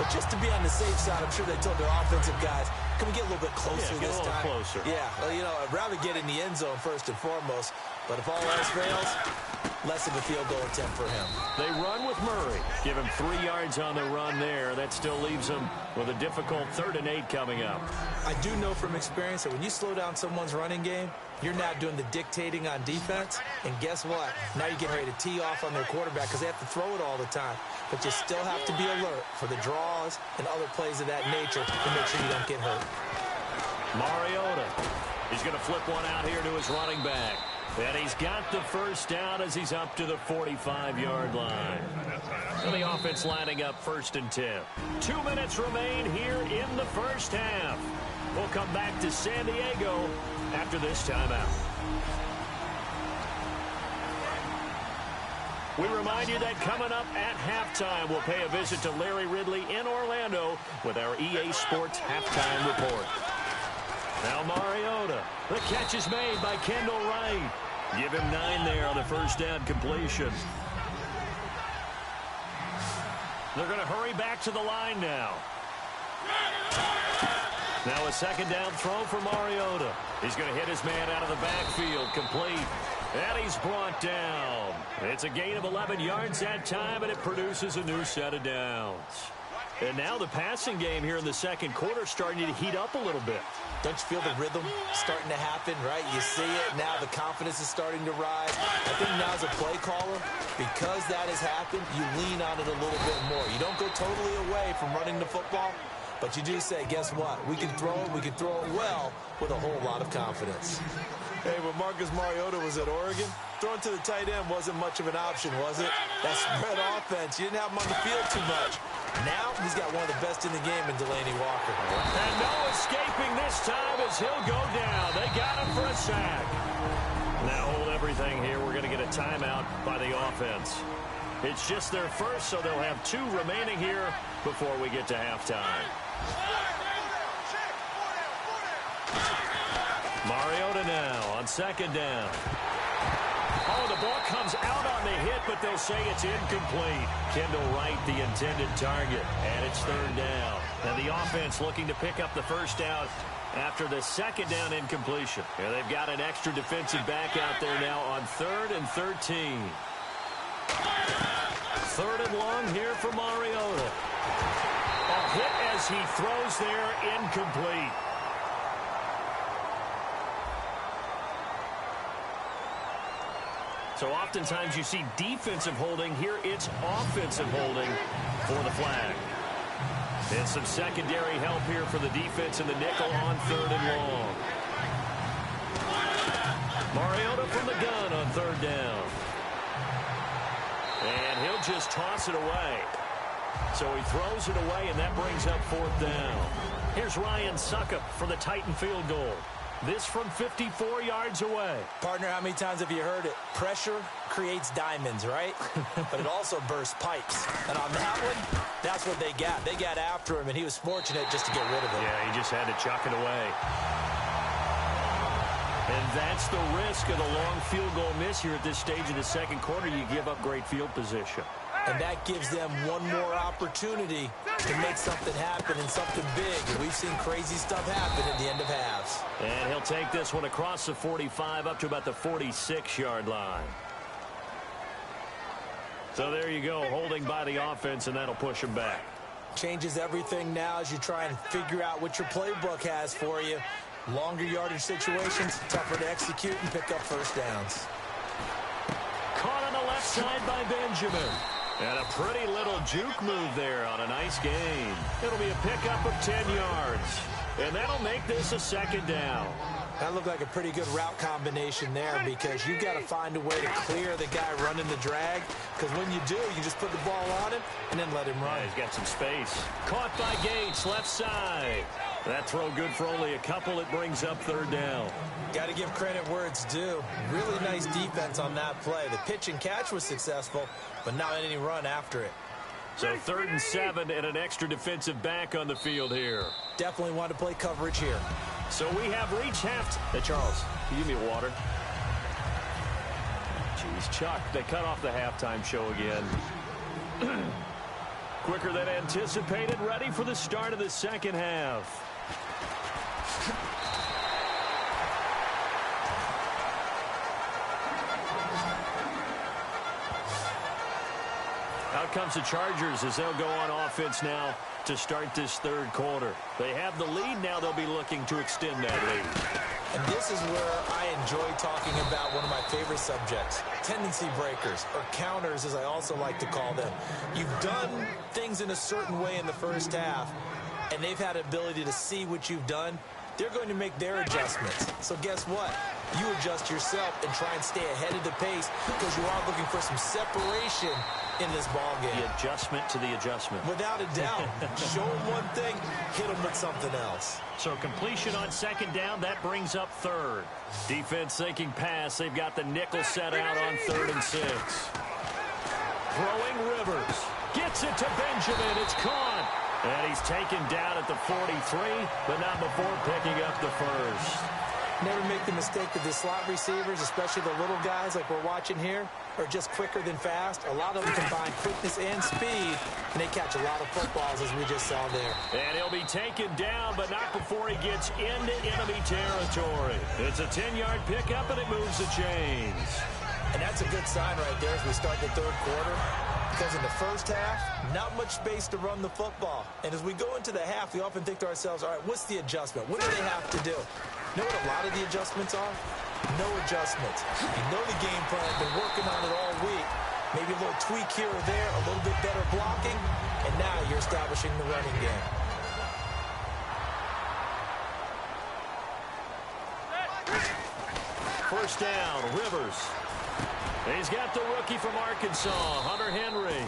But just to be on the safe side, I'm sure they told their offensive guys, can we get a little bit closer this time? Closer. Yeah, well, you know, I'd rather get in the end zone first and foremost. But if all else fails, less of a field goal attempt for him. They run with Murray. Give him 3 yards on the run there. That still leaves him with a difficult 3rd and 8 coming up. I do know from experience that when you slow down someone's running game, you're now doing the dictating on defense. And guess what? Now you're getting ready to tee off on their quarterback because they have to throw it all the time. But you still have to be alert for the draws and other plays of that nature to make sure you don't get hurt. Mariota. He's going to flip one out here to his running back. And he's got the first down as he's up to the 45-yard line. And the offense lining up 1st and 10. 2 minutes remain here in the first half. We'll come back to San Diego after this timeout. We remind you that coming up at halftime, we'll pay a visit to Larry Ridley in Orlando with our EA Sports Halftime Report. Now Mariota. The catch is made by Kendall Wright. Give him 9 there on the first down completion. They're going to hurry back to the line now. Now a 2nd down throw for Mariota. He's going to hit his man out of the backfield, complete. And he's brought down. It's a gain of 11 yards that time, and it produces a new set of downs. And now the passing game here in the second quarter starting to heat up a little bit. Don't you feel the rhythm starting to happen, right? You see it. Now the confidence is starting to rise. I think now as a play caller, because that has happened, you lean on it a little bit more. You don't go totally away from running the football, but you do say, guess what? We can throw it well with a whole lot of confidence. Hey, when Marcus Mariota was at Oregon, throwing to the tight end wasn't much of an option, was it? That spread offense, you didn't have him on the field too much. Now he's got one of the best in the game in Delaney Walker. And no escaping this time as he'll go down. They got him for a sack. Now hold everything here. We're going to get a timeout by the offense. It's just their first, so they'll have 2 remaining here before we get to halftime. Mariota now on 2nd down. Oh, the ball comes out on the hit, but they'll say it's incomplete. Kendall Wright, the intended target, and it's 3rd down. And the offense looking to pick up the first down after the 2nd down incompletion. And they've got an extra defensive back out there now on 3rd and 13. 3rd and long here for Mariota. A hit as he throws there, incomplete. So oftentimes you see defensive holding. Here it's offensive holding for the flag. And some secondary help here for the defense in the nickel on 3rd and long. Mariota from the gun on 3rd down. And he'll just toss it away. So he throws it away, and that brings up 4th down. Here's Ryan Suckup for the Titan field goal. This from 54 yards away. Partner, how many times have you heard it? Pressure creates diamonds, right? But it also bursts pipes. And on that one, that's what they got. They got after him, and he was fortunate just to get rid of it. Yeah, he just had to chuck it away. And that's the risk of the long field goal miss here at this stage of the second quarter. You give up great field position. And that gives them one more opportunity to make something happen and something big. And we've seen crazy stuff happen at the end of halves. And he'll take this one across the 45 up to about the 46-yard line. So there you go, holding by the offense, and that'll push him back. Changes everything now as you try and figure out what your playbook has for you. Longer yardage situations, tougher to execute and pick up first downs. Caught on the left side by Benjamin. And a pretty little juke move there on a nice gain. It'll be a pickup of 10 yards. And that'll make this a 2nd down. That looked like a pretty good route combination there because you've got to find a way to clear the guy running the drag. Because when you do, you just put the ball on him and then let him run. Yeah, he's got some space. Caught by Gates, left side. That throw good for only a couple. It brings up third down. Got to give credit where it's due. Really nice defense on that play. The pitch and catch was successful, but not any run after it. So 3rd and 7 and an extra defensive back on the field here. Definitely want to play coverage here. So we have reached half. Hey, Charles, can you give me a water? Jeez, Chuck, they cut off the halftime show again. Quicker than anticipated, ready for the start of the second half. Out comes the Chargers as they'll go on offense now to start this third quarter. They have the lead. Now they'll be looking to extend that lead. And this is where I enjoy talking about one of my favorite subjects, tendency breakers, or counters as I also like to call them. You've done things in a certain way in the first half, and they've had ability to see what you've done. They're going to make their adjustments. So guess what? You adjust yourself and try and stay ahead of the pace because you are looking for some separation in this ball game. The adjustment to the adjustment. Without a doubt. Show them one thing, hit them with something else. So completion on second down, that brings up third. Defense thinking pass. They've got the nickel set out on 3rd and 6. Throwing Rivers. Gets it to Benjamin. It's caught. And he's taken down at the 43, but not before picking up the first. Never make the mistake that the slot receivers, especially the little guys like we're watching here, are just quicker than fast. A lot of them combine quickness and speed, and they catch a lot of footballs, as we just saw there. And he'll be taken down, but not before he gets into enemy territory. It's a 10-yard pickup, and it moves the chains. And that's a good sign right there as we start the third quarter. Because in the first half, not much space to run the football. And as we go into the half, we often think to ourselves, all right, what's the adjustment? What do they have to do? You know what a lot of the adjustments are? No adjustments. You know the game plan, been working on it all week. Maybe a little tweak here or there, a little bit better blocking, and now you're establishing the running game. First down, Rivers. He's got the rookie from Arkansas, Hunter Henry.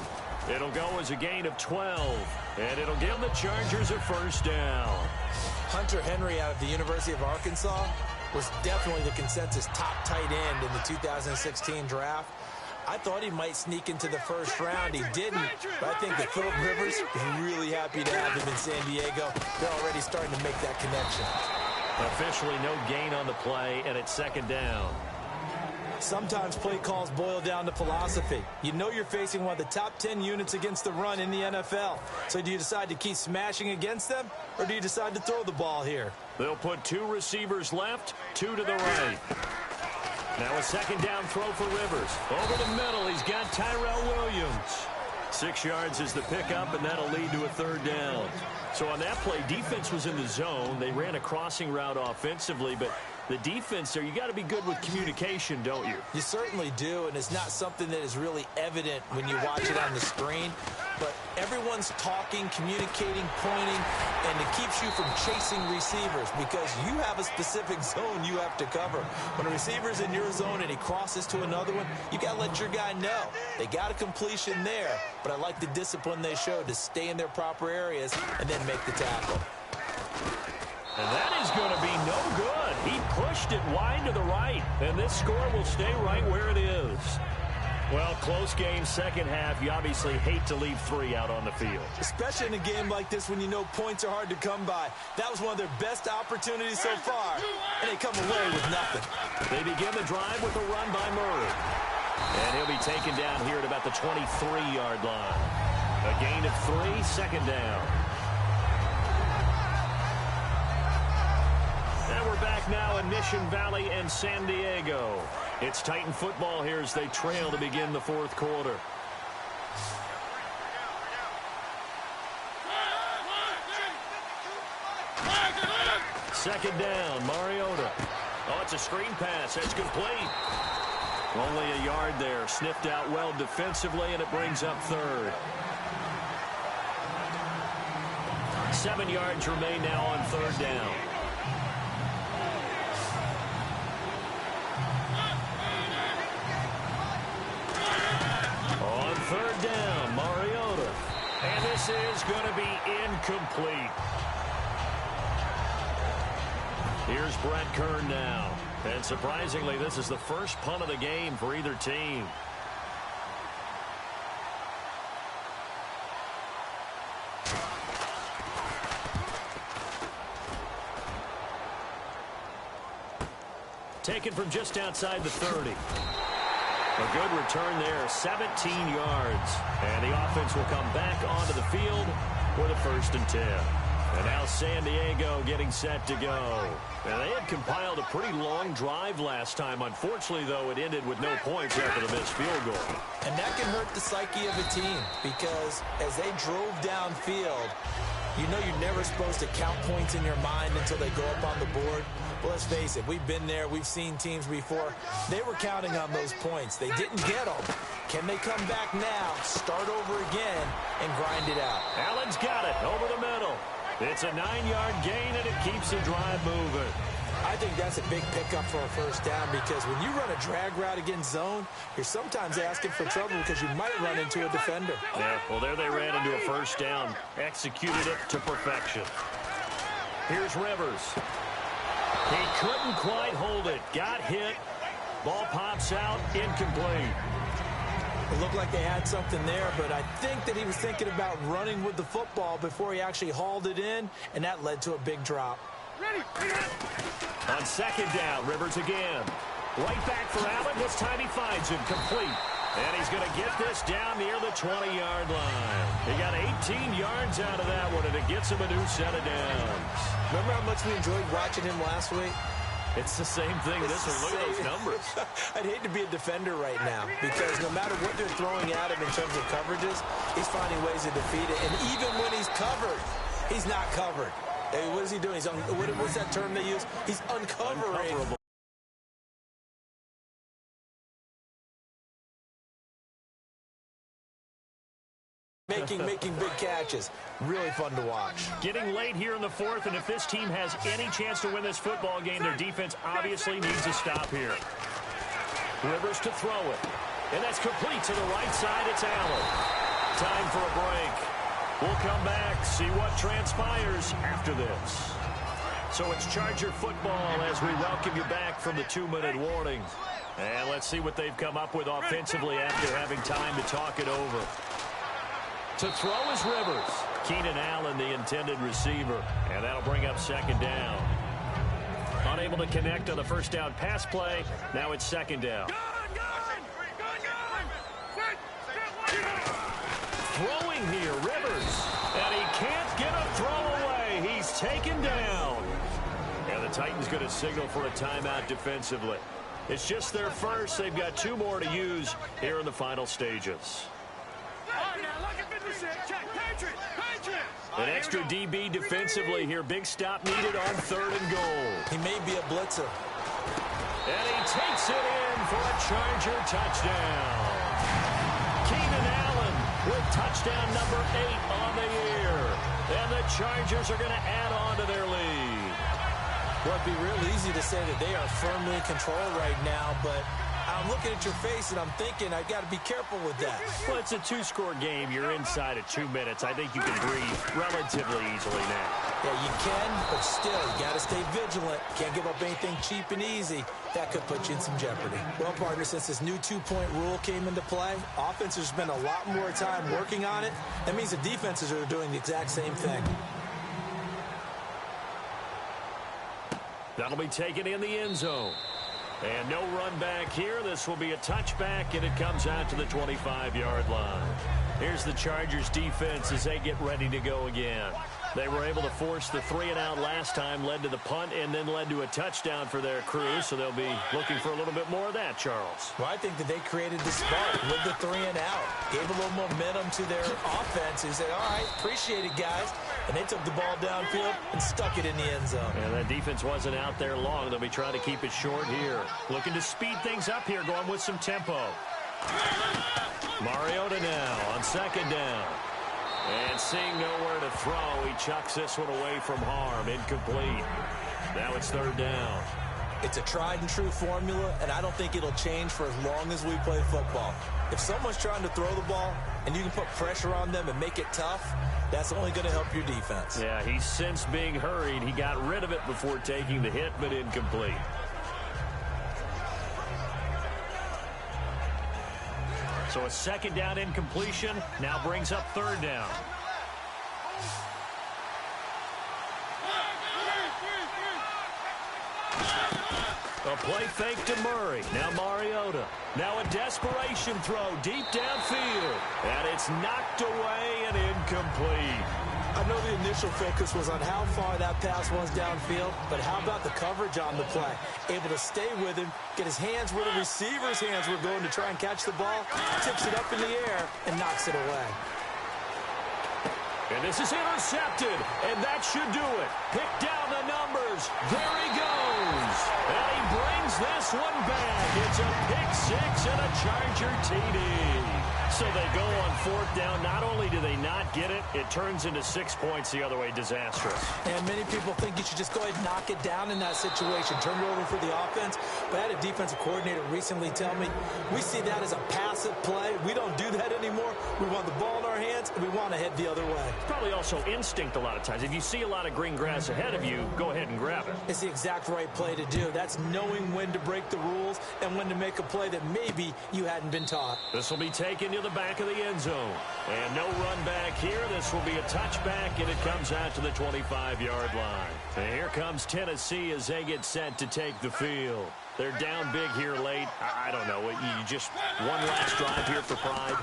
It'll go as a gain of 12, and it'll give the Chargers a first down. Hunter Henry out of the University of Arkansas was definitely the consensus top tight end in the 2016 draft. I thought he might sneak into the first round. He didn't, but I think that Phillip Rivers is really happy to have him in San Diego. They're already starting to make that connection. Officially no gain on the play, and it's second down. Sometimes play calls boil down to philosophy. You know you're facing one of the top 10 units against the run in the NFL. So do you decide to keep smashing against them, or do you decide to throw the ball here? They'll put 2 receivers left, 2 to the right. Now a second down throw for Rivers. Over the middle, he's got Tyrell Williams. 6 yards is the pickup, and that'll lead to a third down. So on that play, defense was in the zone. They ran a crossing route offensively, but the defense there, you got to be good with communication, don't you? You certainly do, and it's not something that is really evident when you watch it on the screen. But everyone's talking, communicating, pointing, and it keeps you from chasing receivers because you have a specific zone you have to cover. When a receiver's in your zone and he crosses to another one, you got to let your guy know. They got a completion there, but I like the discipline they showed to stay in their proper areas and then make the tackle. And that is going to be no good. He pushed it wide to the right, and this score will stay right where it is. Well, close game, second half. You obviously hate to leave 3 out on the field. Especially in a game like this when you know points are hard to come by. That was one of their best opportunities so far, and they come away with nothing. They begin the drive with a run by Murray. And he'll be taken down here at about the 23-yard line. A gain of 3, second down. And we're back now in Mission Valley and San Diego. It's Titan football here as they trail to begin the fourth quarter. Second down, Mariota. Oh, it's a screen pass. That's complete. Only a yard there. Sniffed out well defensively, and it brings up third. 7 yards remain now on third down. On third down, Mariota. And this is going to be incomplete. Here's Brett Kern now. And surprisingly, this is the first punt of the game for either team. Taken from just outside the 30. A good return there, 17 yards. And the offense will come back onto the field with a 1st and 10. And now San Diego getting set to go. And they had compiled a pretty long drive last time. Unfortunately, though, it ended with no points after the missed field goal. And that can hurt the psyche of a team because as they drove downfield, you know you're never supposed to count points in your mind until they go up on the board. Well, let's face it, we've been there. We've seen teams before. They were counting on those points. They didn't get them. Can they come back now, start over again, and grind it out? Allen's got it over the middle. It's a 9-yard gain, and it keeps the drive moving. I think that's a big pickup for a 1st down because when you run a drag route against zone, you're sometimes asking for trouble because you might run into a defender. Yeah, well, there they ran into a 1st down. Executed it to perfection. Here's Rivers. He couldn't quite hold it. Got hit. Ball pops out. Incomplete. It looked like they had something there, but I think that he was thinking about running with the football before he actually hauled it in, and that led to a big drop. On 2nd down, Rivers again. Right back for Allen. This time he finds him complete. And he's going to get this down near the 20-yard line. He got 18 yards out of that one, and it gets him a new set of downs. Remember how much we enjoyed watching him last week? It's the same thing this week. Look at those numbers. I'd hate to be a defender right now because no matter what they're throwing at him in terms of coverages, he's finding ways to defeat it. And even when he's covered, he's not covered. Hey, what is he doing? What's that term they use? He's uncovering. Uncoverable. Making big catches. Really fun to watch. Getting late here in the 4th, and if this team has any chance to win this football game, their defense obviously needs to stop here. Rivers to throw it. And that's complete to the right side. It's Allen. Time for a break. We'll come back, see what transpires after this. So it's Charger football as we welcome you back from the 2-minute warning. And let's see what they've come up with offensively after having time to talk it over. To throw is Rivers. Keenan Allen, the intended receiver. And that'll bring up 2nd down. Unable to connect on the 1st down pass play. Now it's 2nd down. Throwing here, Rivers. And he can't get a throw away. He's taken down. And the Titans going to signal for a timeout defensively. It's just their first. They've got 2 more to use here in the final stages. An extra DB defensively here. Big stop needed on 3rd and goal. He may be a blitzer. And he takes it in for a Charger touchdown. Keenan Allen with touchdown number 8 on the year. And the Chargers are going to add on to their lead. Well, it'd be real easy to say that they are firmly in control right now, but I'm looking at your face and I'm thinking I've got to be careful with that. Well, it's a 2-score game. You're inside of 2 minutes. I think you can breathe relatively easily now. Yeah, you can, but still, you got to stay vigilant. Can't give up anything cheap and easy. That could put you in some jeopardy. Well, partner, since this new 2-point rule came into play, offenses spend a lot more time working on it. That means the defenses are doing the exact same thing. That'll be taken in the end zone. And no run back here. This will be a touchback, and it comes out to the 25-yard line. Here's the Chargers defense as they get ready to go again. They were able to force the 3-and-out last time, led to the punt, and then led to a touchdown for their crew, so they'll be looking for a little bit more of that, Charles. Well, I think that they created the spark with the 3-and-out. Gave a little momentum to their offense. Who said, all right, appreciate it, guys. And they took the ball downfield and stuck it in the end zone. And that defense wasn't out there long. They'll be trying to keep it short here. Looking to speed things up here, going with some tempo. Mariota now on 2nd down. And seeing nowhere to throw, he chucks this one away from harm. Incomplete. Now it's 3rd down. It's a tried and true formula, and I don't think it'll change for as long as we play football. If someone's trying to throw the ball and you can put pressure on them and make it tough, that's only going to help your defense. Yeah, he sensed being hurried. He got rid of it before taking the hit, but incomplete. So a second down incompletion now brings up third down. A play fake to Murray. Now Mariota. Now a desperation throw deep downfield. And it's knocked away and incomplete. I know the initial focus was on how far that pass was downfield, but how about the coverage on the play? Able to stay with him, get his hands where the receiver's hands were going to try and catch the ball, tips it up in the air, and knocks it away. And this is intercepted, and that should do it. Pick down the numbers. There he goes. And he brings this one back. It's a pick six and a Charger TD. So they go on fourth down. Not only do they not get it, it turns into 6 points the other way. Disastrous. And many people think you should just go ahead and knock it down in that situation. Turn it over for the offense. But I had a defensive coordinator recently tell me, we see that as a passive play. We don't do that anymore. We want the ball in our hands, and we want to head the other way. Probably also instinct a lot of times. If you see a lot of green grass ahead of you, go ahead and grab it. It's the exact right play to do. That's knowing when to break the rules and when to make a play that maybe you hadn't been taught. This will be taken to the back of the end zone. And no run back here. This will be a touchback, and it comes out to the 25-yard line. And here comes Tennessee as they get set to take the field. They're down big here late. I don't know. You just one last drive here for pride.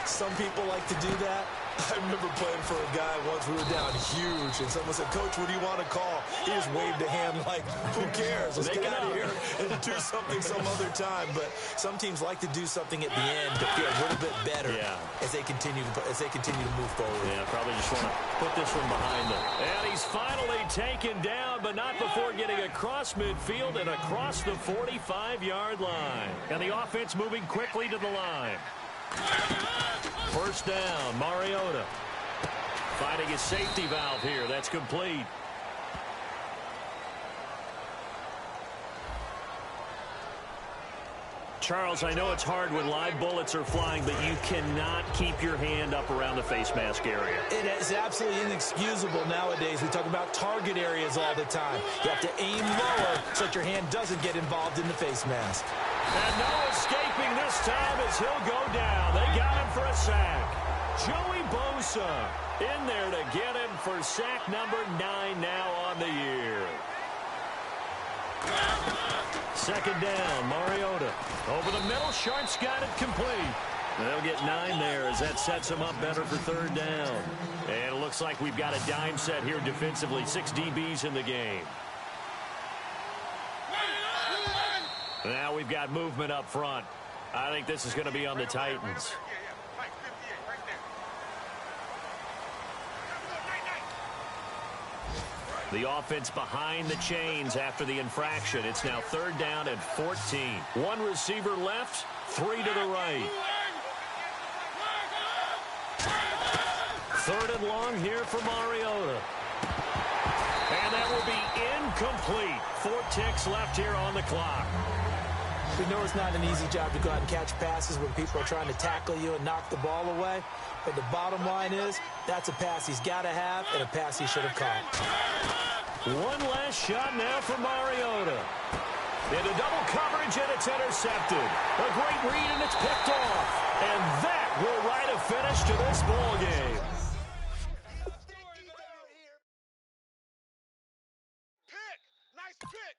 Some people like to do that. I remember playing for a guy once. We were down huge, and someone said, "Coach, what do you want to call?" He just waved a hand like, who cares? Let's get out of here and do something some other time. But some teams like to do something at the end to feel a little bit better as they continue to move forward. Yeah, probably just want to put this one behind them. And he's finally taken down, but not before getting across midfield and across the 45-yard line. And the offense moving quickly to the line. First down, Mariota. Finding his safety valve here. That's complete. Charles, I know it's hard when live bullets are flying, but you cannot keep your hand up around the face mask area. It is absolutely inexcusable nowadays. We talk about target areas all the time. You have to aim lower so that your hand doesn't get involved in the face mask. And no escaping this time as he'll go down. They got him for a sack. Joey Bosa in there to get him for sack number 9 now on the year. Second down, Mariota. Over the middle, Sharp's got it complete. They'll get 9 there as that sets them up better for third down. And it looks like we've got a dime set here defensively. 6 DBs in the game. Now we've got movement up front. I think this is going to be on the Titans. The offense behind the chains after the infraction. It's now third down and 14. One receiver left, 3 to the right. Third and long here for Mariota. And that will be incomplete. 4 ticks left here on the clock. We know it's not an easy job to go out and catch passes when people are trying to tackle you and knock the ball away. But the bottom line is, that's a pass he's got to have and a pass he should have caught. One last shot now for Mariota. Into double coverage, and it's intercepted. A great read, and it's picked off. And that will write a finish to this ball game. Nice pick.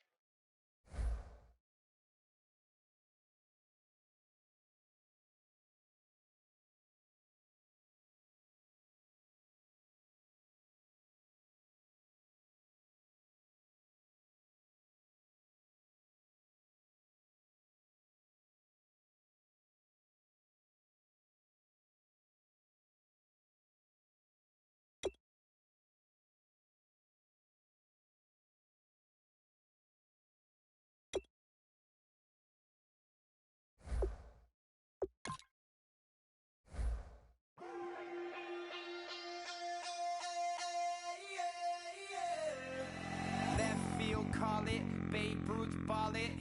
Babe Ruth ball it.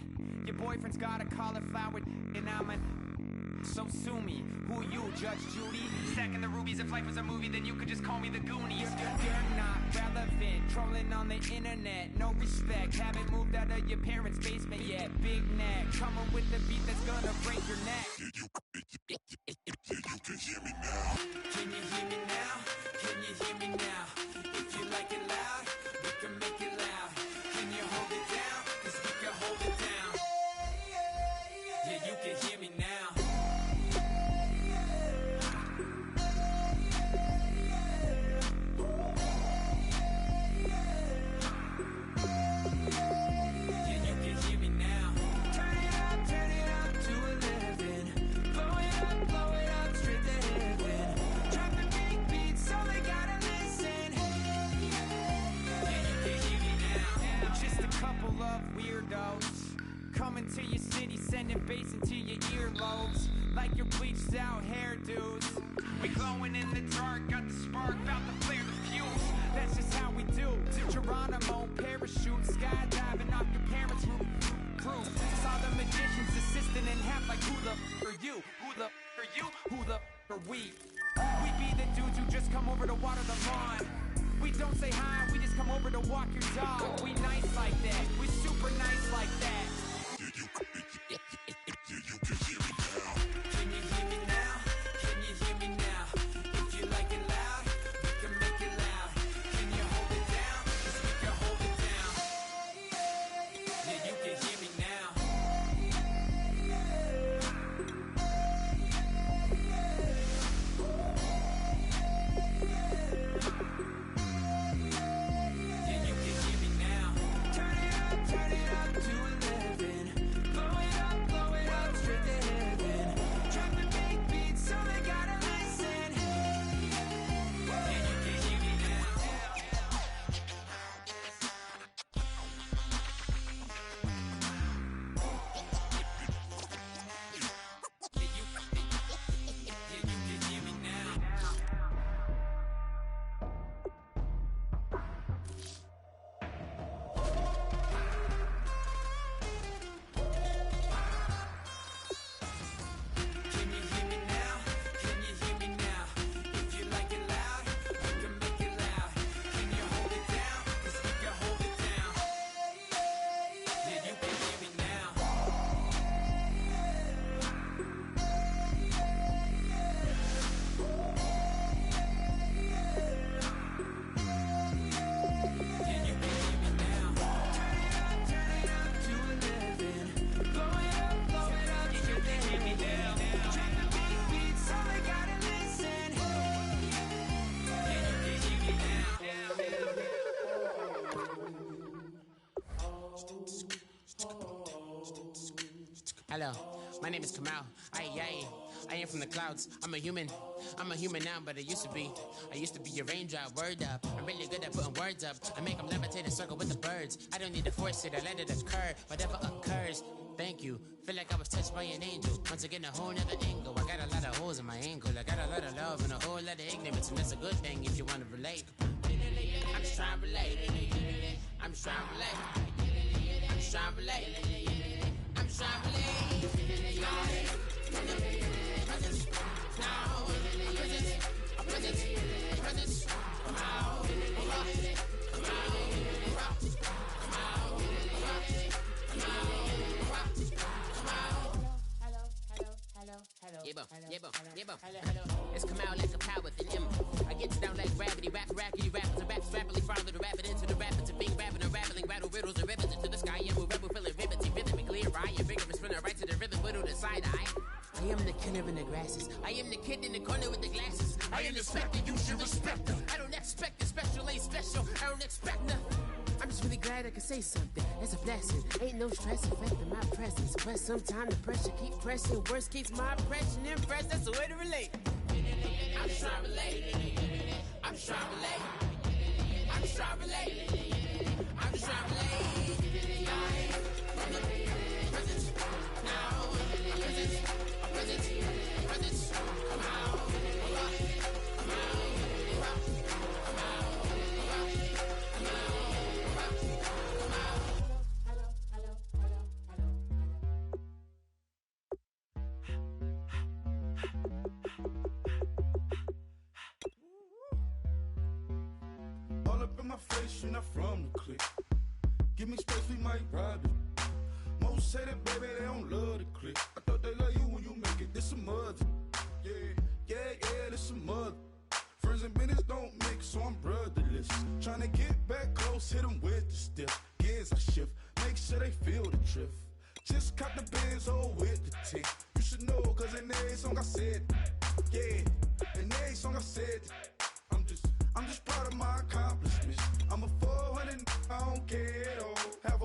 Your boyfriend's got a cauliflower and I'm a... So sue me, who you, Judge Judy? Stacking the rubies, if life was a movie, then you could just call me the Goonies. You're not relevant, trolling on the internet, no respect. Haven't moved out of your parents' basement yet. Big neck, coming with the beat that's gonna break your neck. You can hear me now. Can you hear me now? Can you hear me now? If you like it loud, we can make it loud. Can you hold it down? 'Cause we can hold it down. Yeah, you can hear me now. Coming to your city, sending bass into your earlobes, like your bleached out hairdos. We glowing in the dark, got the spark, about to flare the fuse. That's just how we do. To Geronimo, parachute, skydiving off your parents' roof. Saw the magician's assistant in half, like who the are you? Who the are you? Who the are we? We be the dudes who just come over to water the lawn. We don't say hi, we just come over to walk your dog. We nice like that, we super nice like that. You can hear me now. Can you hear me now? Can you hear me now? If you like it loud, we can make it loud. Can you hold it down? 'Cause we can hold it down. Yeah, you can hear me now. Yeah, you can hear me now. Turn it up to 11. Blow it up straight to heaven. Drop the big beat so they gotta listen. Yeah, you can hear me now. Yeah, you can hear me now. Can you hear me now? Can you hear me now? If you like it loud, we can make it loud. Can you hold it down? 'Cause we can hold it down. Yeah, you can hear me now. Yeah, you can hear me now. Turn it up to 11. Blow it up straight to hear me now. Drop the big beat so they gotta listen. Yeah, you can hear me Hello, my name is Kamal. I am from the clouds. I'm a human now, but I used to be. I used to be a raindrop, word up. I'm really good at putting words up. I make them levitate and circle with the birds. I don't need to force it, I let it occur. Whatever occurs, thank you. Feel like I was touched by an angel. Once again, a whole nother angle. I got a lot of holes in my angle. I got a lot of love and a whole lot of ignorance, and that's a good thing if you want to relate. I'm just trying to relate. I'm just trying to relate. I'm just trying to relate. I'm just trying to relate. Presence, now, presence, come out, come out, come It's Kamal like a power within him. I get down like gravity, rackety rappers and raps rapidly follow the rapid into the rapids and being rapping and rattling, rattle riddles and ribbons into the sky. I'm a rebel feeling rhythmically right and vigorous from the right to the rhythm, widow to side eye. I am the killer in the grasses. I am the kid in the corner with the glasses. I am the specter, you should respect them. I don't expect the special, ain't special. I don't expect nothing. I'm just really glad I can say something. It's a blessing. Ain't no stress affecting my presence. But sometimes the pressure keep pressing. Worst keeps my impression impressed. That's the way to relate. I'm just trying to relate. I'm just trying to relate. I'm just trying to relate. I'm just trying to relate. From the presence, now, presence, come out, come out, come out, come out, come out. not from the clique. Give me space, we might ride it. Most say that, baby, they don't love the clique. I thought they love you when you make it. This some mud. Yeah, this some mud. Friends and business don't mix, so I'm brotherless. Tryna get back close, hit them with the stiff. Gears I shift, make sure they feel the drift. Just caught the Benz, oh, with the tick. You should know, cause in every song I said, yeah, in every song I said, I'm just proud of my accomplishments. I'm a 400, I don't care at all. Have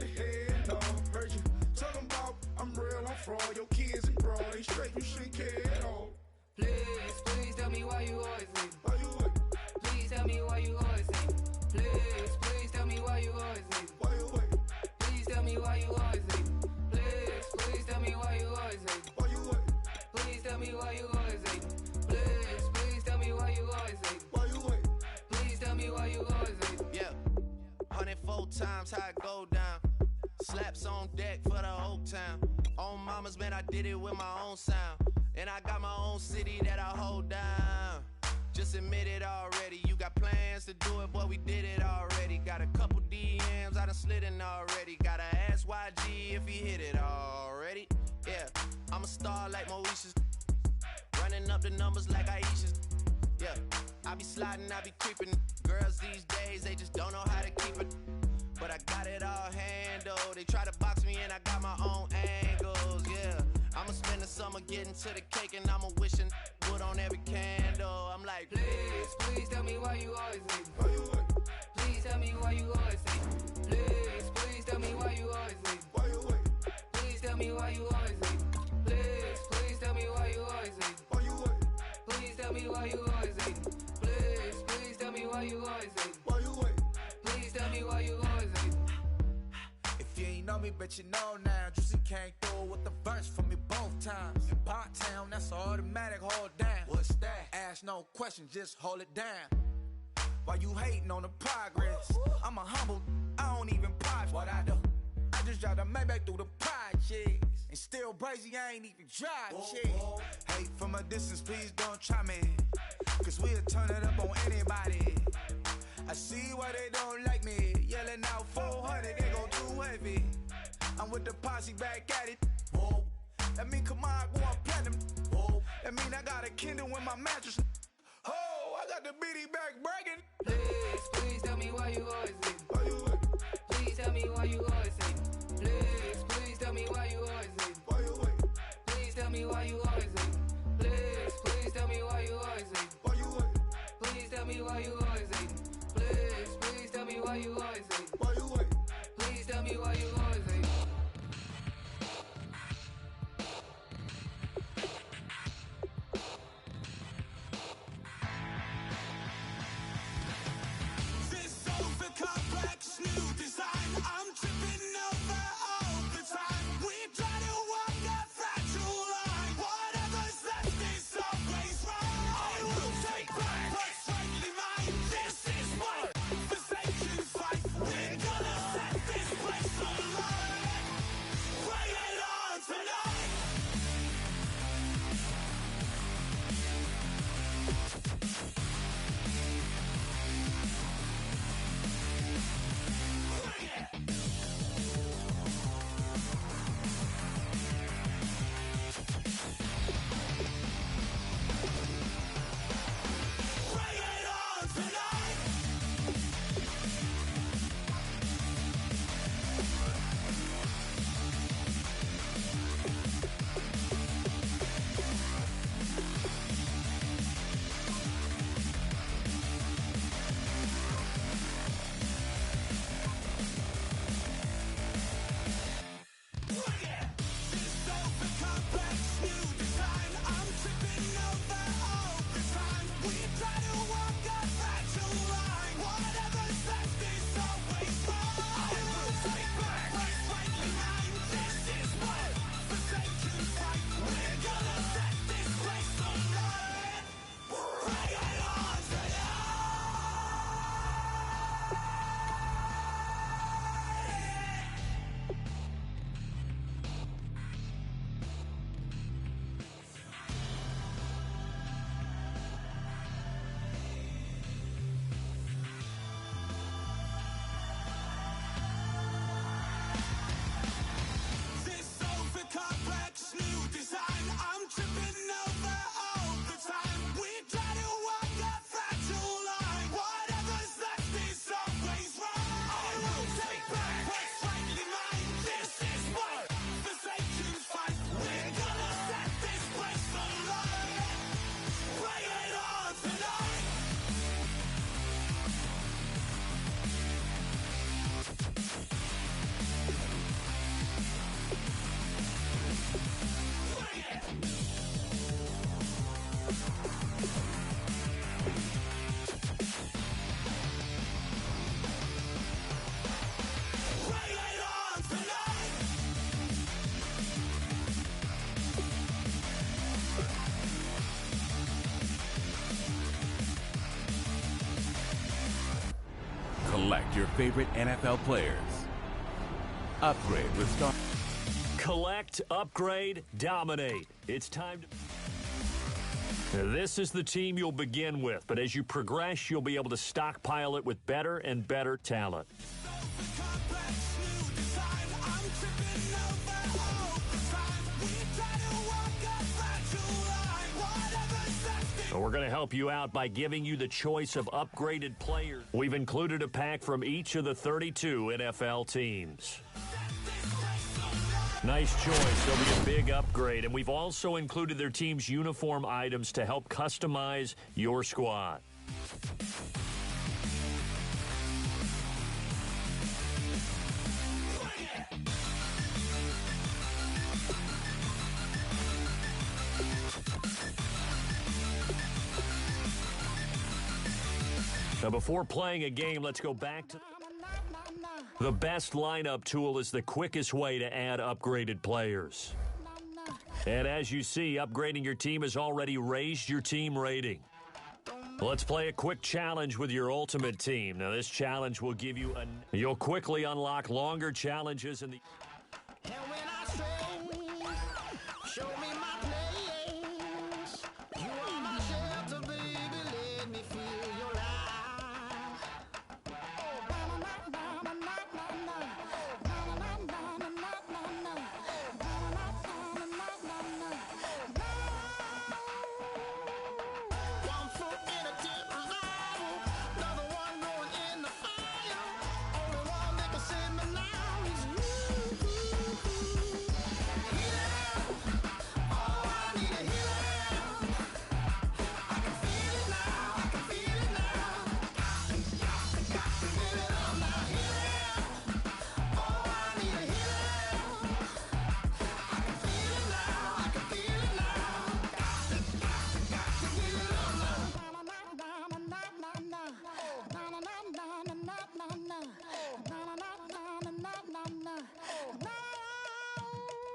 a head no. Heard you talking about I'm real, I'm fraud. Your kids and broad ain't straight, you shouldn't care at all. Please tell me why you always leave. Why you wait? Please tell me why you always leave. Please tell me why you always leave. Why you wait? Please tell me why you always leave. Please tell me why you always leave. Why you wait? Please tell me why you always leave. Please tell me why you always leave. Why you wait? Please tell me why you always leave. Yeah, 104 times how it go down. Slaps on deck for the whole town. On mamas, man, I did it with my own sound. And I got my own city that I hold down. Just admit it already. You got plans to do it, boy, we did it already. Got a couple DMs, I done slid in already. Gotta ask YG if he hit it already. Yeah, I'm a star like Moesha's. Running up the numbers like Aisha's. Yeah, I be sliding, I be creeping. Girls these days, they just don't know how to keep it. But I got it all handled. They try to box me and I got my own angles, yeah. I'ma spend the summer getting to the cake and I'ma wishing wood on every candle. I'm like, please tell me why you always leave. Why you wait? Please tell me why you always leave. Please tell me why you always leave. Why you wait? Please tell me why you always leave. Please tell me why you always leave. Why you wait? Please tell me why you always leave. Please tell me why you always leave. Why you wait? Please tell me why you always leave. If you ain't know me, bet you know now. Juicy came through with the verse for me both times. In Pot Town, that's automatic, hold down. What's that? Ask no question, just hold it down. Why you hating on the progress? I'm a humble, I don't even pause what I do. I just drive the Maybach through the projects. And still brazy, I ain't even drive shit. Hate from a distance, please don't try me. Cause we'll turn it up on anybody. I see why they don't like me. Yelling out 400, they go too heavy. I'm with the posse back at it. Whoa. That mean come on, go on platinum. Whoa. That mean I got a Kindle in my mattress. Oh, I got the bitty back bragging. Please tell me why you always leave. Why you wait? Please tell me why you always leave. Please tell me why you always leave. Why you wait? Please tell me why you always leave. Please tell me why you always leave. Why you wait? Please tell me why you always leave. Please tell me why you always leave. Why you wait? Please tell me why you always leave. This overcomplex new design, I'm tripping over. Select your favorite NFL players. Upgrade with Star. Collect, upgrade, dominate. It's time to... This is the team you'll begin with, but as you progress, you'll be able to stockpile it with better and better talent. We're going to help you out by giving you the choice of upgraded players. We've included a pack from each of the 32 NFL teams. Nice choice. There'll be a big upgrade, and we've also included their team's uniform items to help customize your squad. Now, before playing a game, let's go back to... The best lineup tool is the quickest way to add upgraded players. And as you see, upgrading your team has already raised your team rating. Let's play a quick challenge with your ultimate team. Now, this challenge will give you You'll quickly unlock longer challenges in the... Show me my place. You are my shelter, baby. Let me feel your light. One foot in a deep revival, another one going in the fire. Only one that can save me now is you.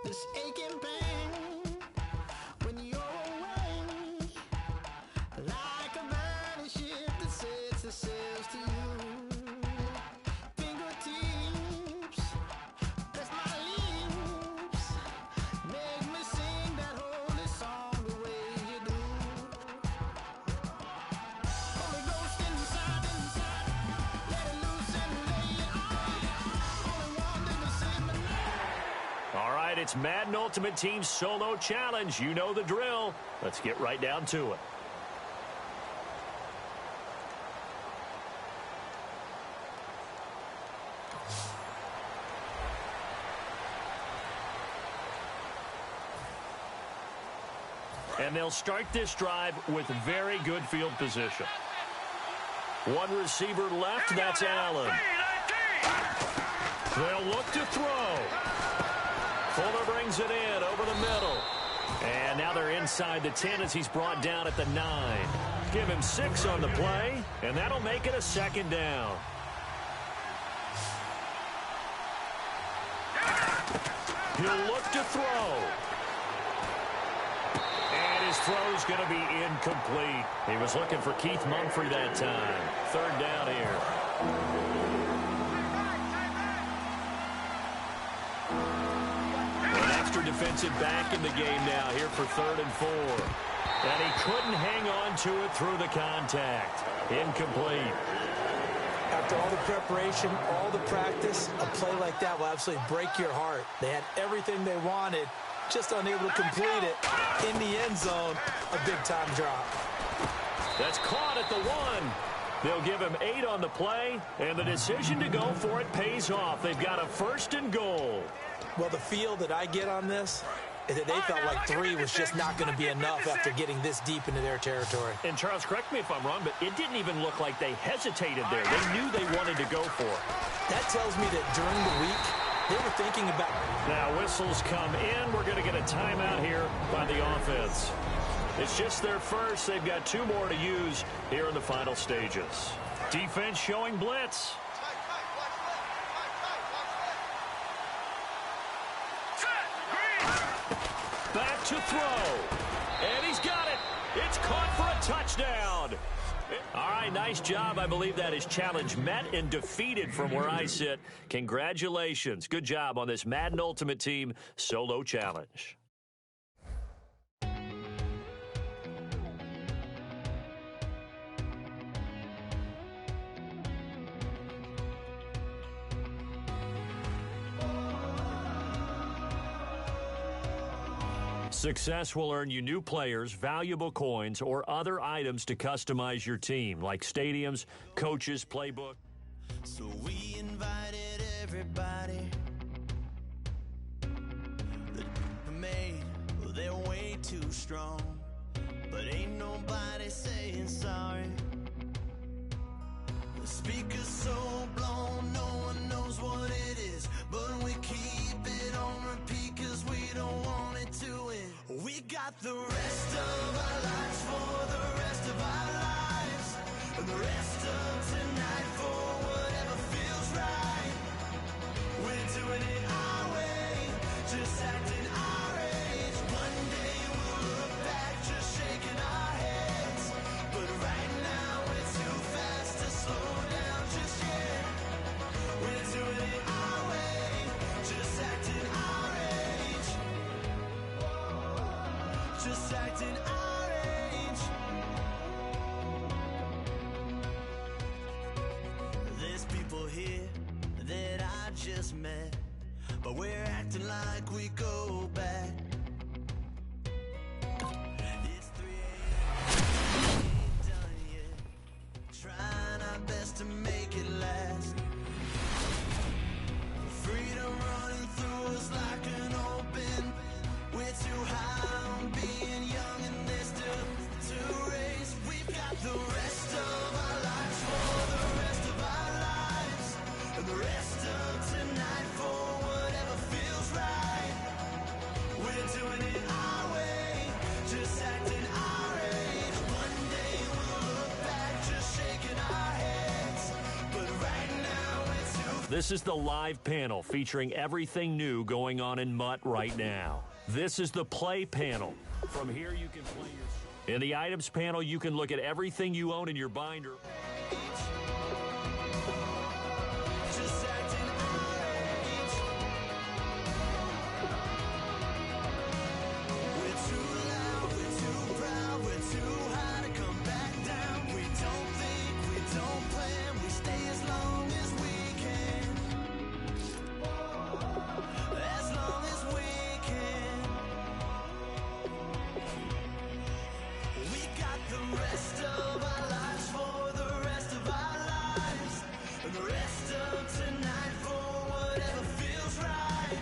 This aching pain when you're away, like a burning ship that sets its sails to you. Fingertips, press my lips, make me sing that holy song the way you do. Holy Ghost inside, let it loose and lay it on. Only one that can save me now. All right, it's Madden Ultimate Team Solo Challenge. You know the drill. Let's get right down to it. And they'll start this drive with very good field position. One receiver left, that's Allen. They'll look to throw. Fuller brings it in over the middle. And now they're inside the 10 as he's brought down at the 9. Give him 6 on the play, and that'll make it a second down. He'll look to throw. And his throw's going to be incomplete. He was looking for Keith Mumphrey that time. Third down here. Defensive back in the game now here for 3rd and 4. And he couldn't hang on to it through the contact. Incomplete. After all the preparation, all the practice, a play like that will absolutely break your heart. They had everything they wanted, just unable to complete it. In the end zone, a big-time drop. That's caught at the 1. They'll give him 8 on the play, and the decision to go for it pays off. They've got a 1st and goal. Well, the feel that I get on this is that they felt like 3 was just not going to be enough after getting this deep into their territory. And, Charles, correct me if I'm wrong, but it didn't even look like they hesitated there. They knew they wanted to go for it. That tells me that during the week, they were thinking about it. Now, whistles come in. We're going to get a timeout here by the offense. It's just their first. They've got 2 more to use here in the final stages. Defense showing blitz. Back to throw. And he's got it. It's caught for a touchdown. All right, nice job. I believe that is challenge met and defeated from where I sit. Congratulations. Good job on this Madden Ultimate Team solo challenge. Success will earn you new players, valuable coins, or other items to customize your team, like stadiums, coaches, playbook. So we invited everybody. The made, well, they're way too strong. But ain't nobody saying sorry. The speaker's so blown, no one knows what it is. But we keep it on repeat cause we don't want it to end. We got the rest of our lives for the rest of our lives. And the rest of tonight for whatever feels right. We're doing it our way, just acting our age. One day we'll look back just shaking our heads. But right now we're too fast to slow down just yet. We're doing it our way, just acting our age. Just acting our age. There's people here that I just met, but we're acting like we go back. It's 3 a.m. we ain't done yet. Trying our best to make it last. Freedom running through us like an open. We're too high on being young and there's still to race. We've got the rest of our lives for the rest of our lives. And the rest of tonight for whatever feels right. We're doing it our way, just acting our age. One day we'll look back just shaking our heads. But right now it's too. This is the live panel featuring everything new going on in MUT right now. This is the play panel. From here you can play your... In the items panel, you can look at everything you own in your binder. Just acting our age. We're too loud, we're too proud, we're too high to come back down. We don't think, we don't plan, we stay as long as we can. As long as we can. We got the rest of our lives for the rest of our lives. And the rest of tonight for whatever feels right.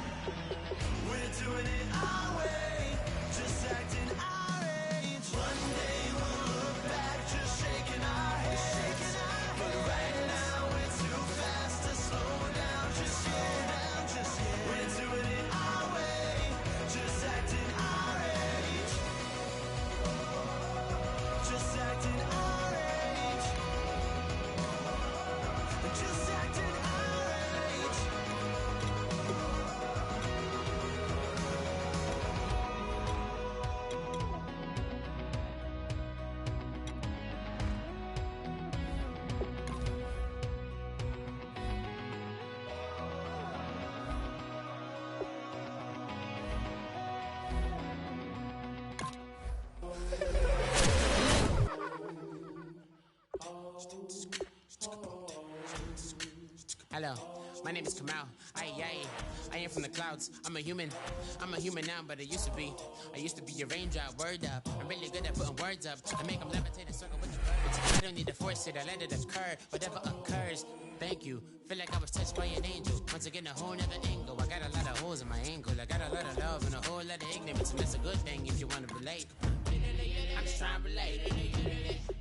We're doing it our way, just acting our age. One day we'll look back just shaking our heads. But right now we're too fast to slow down just yet. We're doing it our way, just acting our age. Just acting our age. Just acting our age. Hello, my name is Kamal. I am from the clouds. I'm a human now, but I used to be a raindrop. Word up, I'm really good at putting words up. I make them levitate and circle with the birds. I don't need to force it, I let it occur. Whatever occurs, thank you. Feel like I was touched by an angel. Once again, a whole nother angle. I got a lot of holes in my ankle. I got a lot of love and a whole lot of ignorance, and that's a good thing if you want to relate. I'm just trying to relate.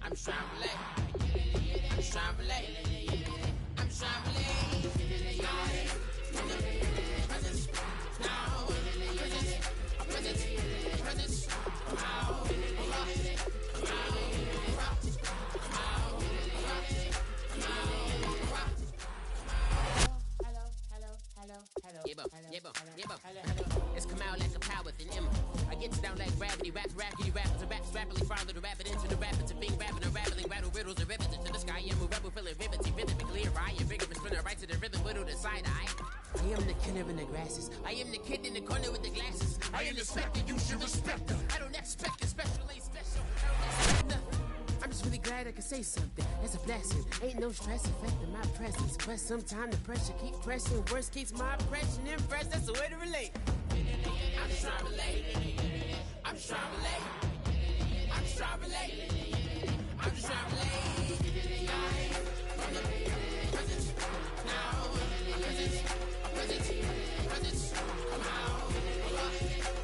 I'm just trying to relate. I'm just trying to relate. I'm just trying to relate. Presence. Now. Presence. Now. It's come out like a power with an M. I get down like gravity, raps, rappers, and raps rapidly follow the rapid into the rapid to being rapping and rattling rattle riddles and rivets into the sky. I'm a rebel, feeling riveting, rhythmically right. A vigorous spinner right to the rhythm, whittle the side eye. I am the killer in the grasses. I am the kid in the corner with the glasses. I am the specter, you should respect them. I don't expect a special, ain't special. I don't expect nothing. I'm just really glad I can say something. That's a blessing. Ain't no stress affecting my presence. But sometimes the pressure keep pressing. Worst keeps my impression impressed. That's the way to relate. I'm just trying to relate. I'm just trying to relate. I'm just trying to relate. I'm just trying to relate. From the present now. Present. Come out. Come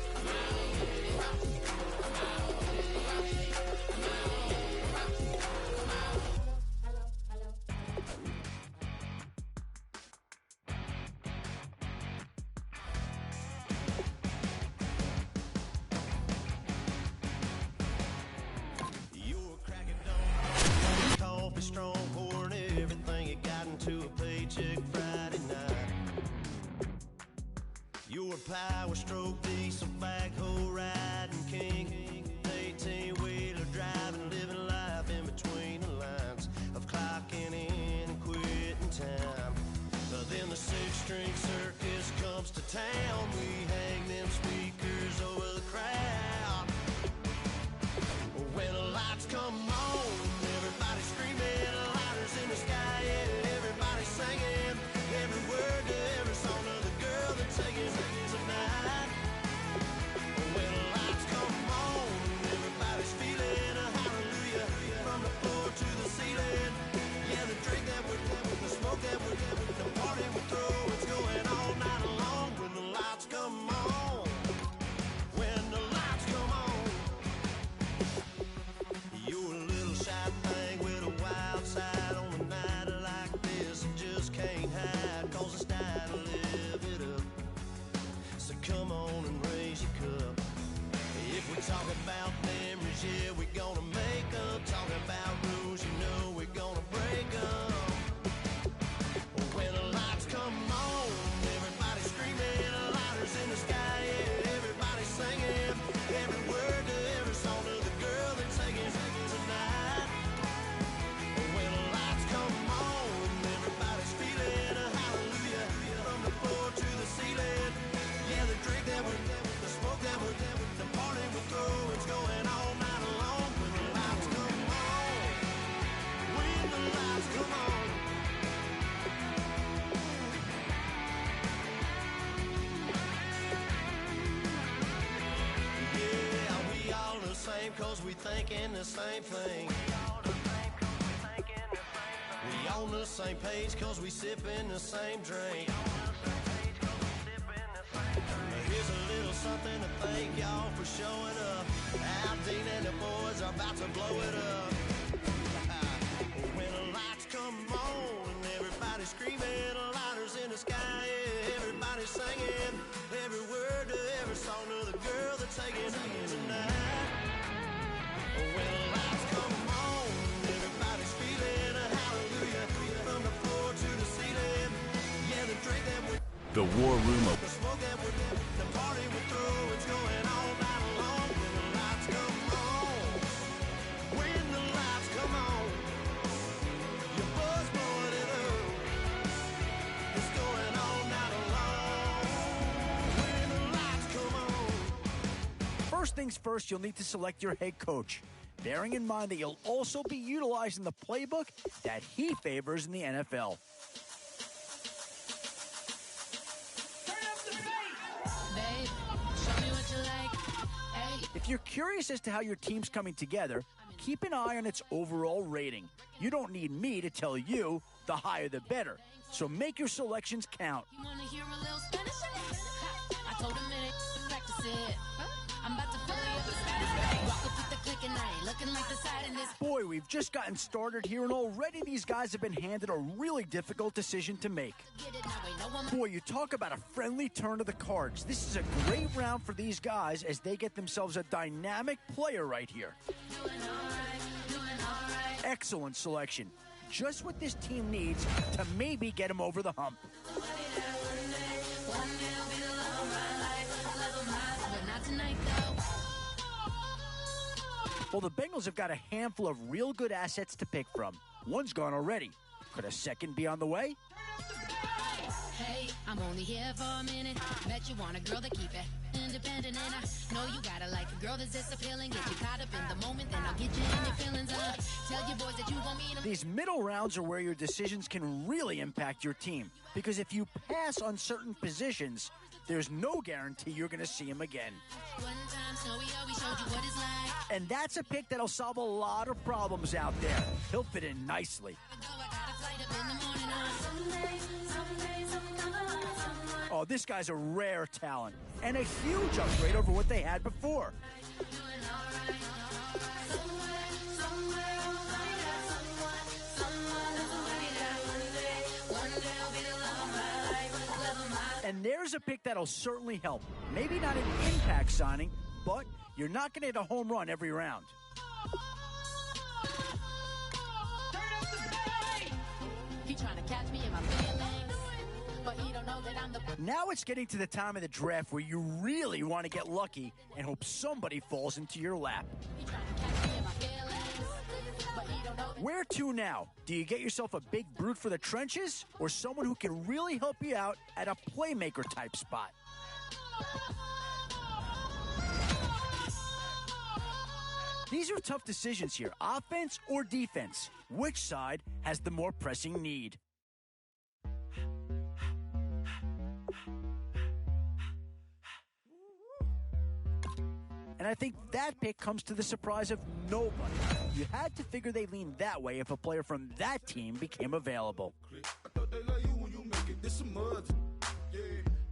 Coffee strong, pouring everything you got into a paycheck Friday night. You're a power stroke, diesel backhoe riding king. 18-wheeler driving, living life in between the lines of clocking in and quitting time. Then the six-string circus comes to town. We hang them speakers over the crowd. When the lights come on, everybody screaming, lighters in the sky, yeah, everybody singing every word to every song of the girl they're taking tonight. When the lights come on, everybody's feeling a hallelujah from the floor to the ceiling. Yeah, the drink that we're having, the smoke that we're having, the party we throw, it's going all night long. When the lights come on, when the lights come on. You're a little shy thing with a wild side on a night like this. You just can't hide, cause it's time to live it up. So come on and raise your cup. If we talk about memories, yeah, we're gonna make them. Talk about rules, you know we're gonna break them. When the lights come on, everybody's screaming, lighters in the sky, yeah, everybody's singing every word to every song of the girl they're taking tonight. When the lights come on, everybody's feeling a hallelujah from the floor to the ceiling. Yeah, the drink that we're having, the smoke that we're having, the party we throw, it's going all night long. When the lights come on, when the lights come on. Yeah, we all the same cause we thinking the same thing. We on the same page cause we sipping the same drink. Here's a little something to thank y'all for showing up. Al Dean and the boys are about to blow it up. When the lights come on and everybody's screaming, lighters in the sky, yeah, everybody's singing every word to every song of the girl they're taking tonight. When the lights come on, everybody's feeling a hallelujah from the floor to the ceiling. Yeah, the drink that we The War Room of the smoke that we're having, the party we throw, it's going all night long. When the lights come on, when the lights come on, your buzz blowing it up. It's going all night long. When the lights come on. First things first, you'll need to select your head coach, bearing in mind that you'll also be utilizing the playbook that he favors in the NFL. Babe, show me what you like. Hey. If you're curious as to how your team's coming together, keep an eye on its overall rating. You don't need me to tell you the higher the better. So make your selections count. You wanna hear a little Spanish? I told him it ain't practice it. I'm about to fill you up with Spanish. Walk up with the click and I ain't looking like the side in this. Boy, we've just gotten started here, and already these guys have been handed a really difficult decision to make. Boy, you talk about a friendly turn of the cards. This is a great round for these guys as they get themselves a dynamic player right here. Excellent selection. Just what this team needs to maybe get them over the hump. Well, the Bengals have got a handful of real good assets to pick from. One's gone already. Could a second be on the way? Hey, I'm only here for a minute. Bet you want a girl to keep it independent, and I know you gotta like a girl that's this appealing. Get you caught up in the moment, then I'll get you in your feelings. Tell your boys that you gon' meet them. These middle rounds are where your decisions can really impact your team. Because if you pass on certain positions, there's no guarantee you're going to see him again. One time, Snowy, we showed you what it's like. And that's a pick that'll solve a lot of problems out there. He'll fit in nicely. Oh, this guy's a rare talent and a huge upgrade over what they had before. And there's a pick that'll certainly help. Maybe not an impact signing, but you're not going to hit a home run every round. He trying to catch me in my feelings, but he don't know that I'm the... Now it's getting to the time of the draft where you really want to get lucky and hope somebody falls into your lap. He trying to catch me in my feelings, but he don't know... Where to now? Do you get yourself a big brute for the trenches or someone who can really help you out at a playmaker type spot? These are tough decisions here, offense or defense. Which side has the more pressing need? And I think that pick comes to the surprise of nobody. You had to figure they leaned that way if a player from that team became available. I thought they love you when you make it. This some mud.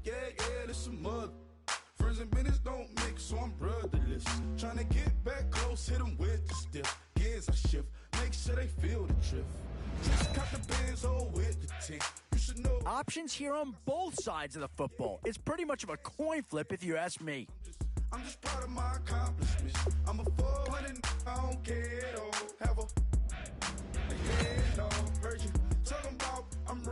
Yeah, this some mud. Friends and business don't mix, so I'm brotherless. Trying to get back close, hit them with the stiff. Gears I shift, make sure they feel the drift. Just cut the bands all with the tick. You should know. Options here on both sides of the football. It's pretty much of a coin flip if you ask me. I'm just proud of my accomplishments. I'm a 400, I don't care at all. Have a heard you talking about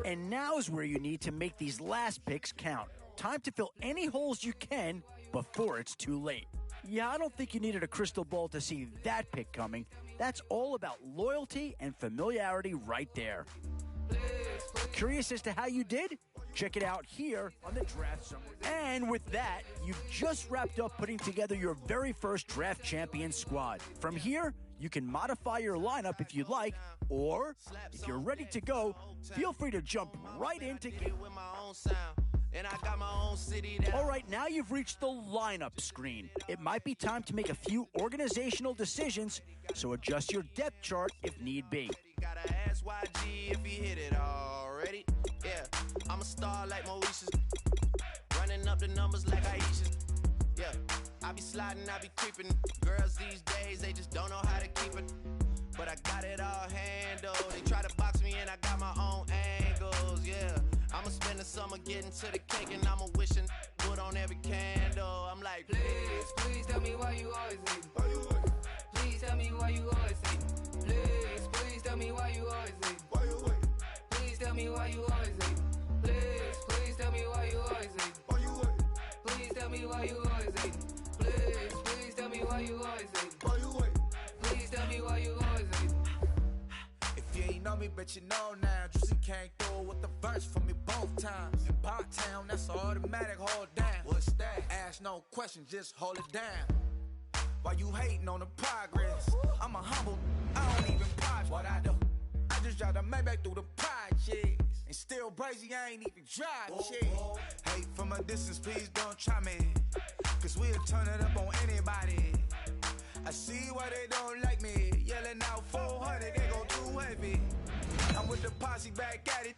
and now is where you need to make these last picks count. Time to fill any holes you can before it's too late. Yeah, I don't think you needed a crystal ball to see that pick coming. That's all about loyalty and familiarity right there. Curious as to how you did? Check it out here on the Draft Summary. And with that, you've just wrapped up putting together your very first Draft Champion squad. From here, you can modify your lineup if you'd like, or if you're ready to go, feel free to jump right into game. And I got my own city that... All right, now you've reached the lineup screen. It might be time to make a few organizational decisions, so adjust your depth chart if need be. Gotta ask YG if he hit it already. Yeah, I'm a star like Mauritius, running up the numbers like Aisha. Yeah, I be sliding, I be creeping. Girls these days, they just don't know how to keep it. But I got it all handled. They try to box me in, I got my own angles. Yeah, I'ma spend the summer getting to the cake, and I'ma wishing put on every candle. I'm like, please tell me why you always hate. Please tell me why you always hate. Please tell me why you always hate. Please tell me why you always hate. Please tell me why you always hate. Please tell me why you always hate. Please tell me why you always hate. Please tell me why you always hate. If you ain't know me, bet you know now. Juicy came through with the verse for me both times. In Town, that's automatic, hold down. What's that? Ask no questions, just hold it down. While you hating on the progress, I'm a humble, I don't even pause what I do. I just drive the Maybach through the projects. And still crazy, I ain't even drive shit. Hate from a distance, please don't try me. Cause we'll turn it up on anybody. I see why they don't like me. Yelling out 400, they go too heavy. I'm with the posse back at it.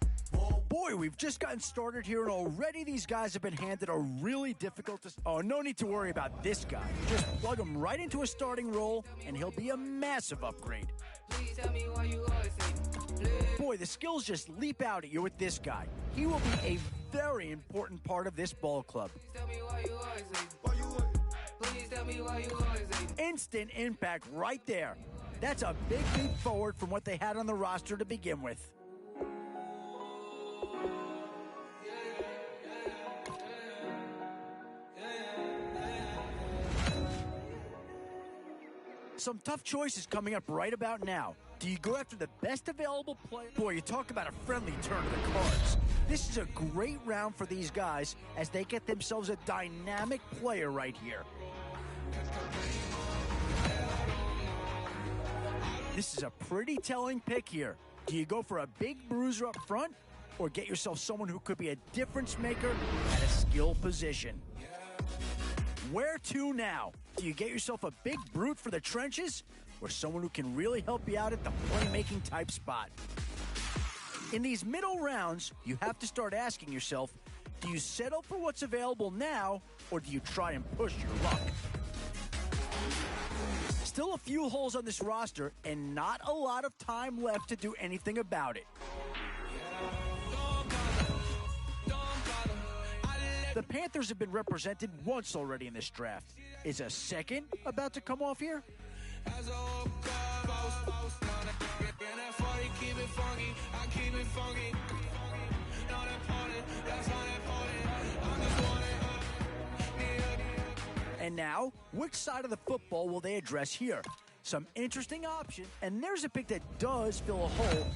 Boy, we've just gotten started here, and already these guys have been handed a really difficult... Oh, no need to worry about this guy. Just plug him right into a starting role, and he'll be a massive upgrade. Please tell me why you always hate. Boy, the skills just leap out at you with this guy. He will be a very important part of this ball club. Tell me why you always hate. Please tell me why you always hate. Instant impact right there. That's a big leap forward from what they had on the roster to begin with. Some tough choices coming up right about now. Do you go after the best available player? Boy, you talk about a friendly turn of the cards. This is a great round for these guys as they get themselves a dynamic player right here. This is a pretty telling pick here. Do you go for a big bruiser up front or get yourself someone who could be a difference maker at a skill position? Where to now? Do you get yourself a big brute for the trenches or someone who can really help you out at the playmaking type spot? In these middle rounds, you have to start asking yourself, do you settle for what's available now or do you try and push your luck? Still a few holes on this roster and not a lot of time left to do anything about it. The Panthers have been represented once already in this draft. Is a second about to come off here? And now, which side of the football will they address here? Some interesting option, and there's a pick that does fill a hole,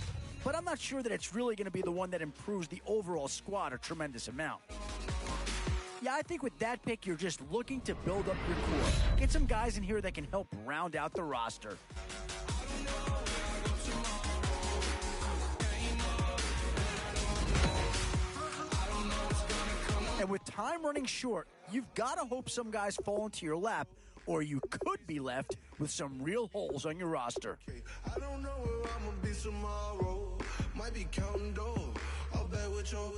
but I'm not sure that it's really going to be the one that improves the overall squad a tremendous amount. Yeah, I think with that pick, you're just looking to build up your core. Get some guys in here that can help round out the roster. And with time running short, you've got to hope some guys fall into your lap, or you could be left with some real holes on your roster. I don't know where I'm gonna be tomorrow. Might be counting doors. I'll bet with your,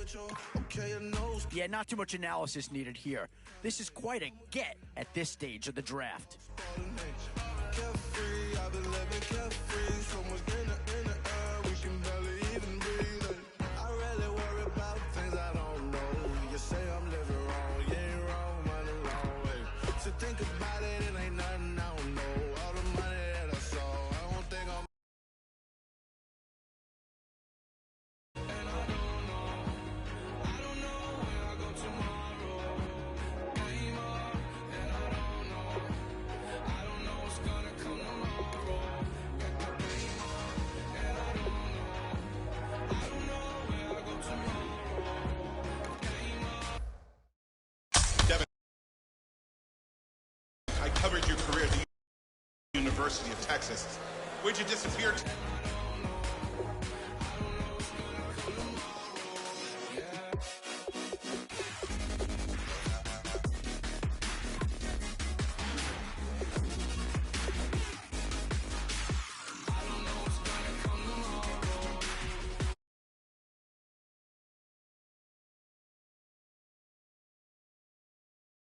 okay, your nose. Yeah, not too much analysis needed here. This is quite a get at this stage of the draft. Carefree, I've been living carefree. So much in the air, we can barely even breathe. I really worry about things I don't know. You say I'm living wrong, you ain't wrong, man, a long way. So think about it, it ain't nothing I don't know. All the money that I saw, I don't think I'm. I covered your career at the University of Texas. Where'd you disappear to?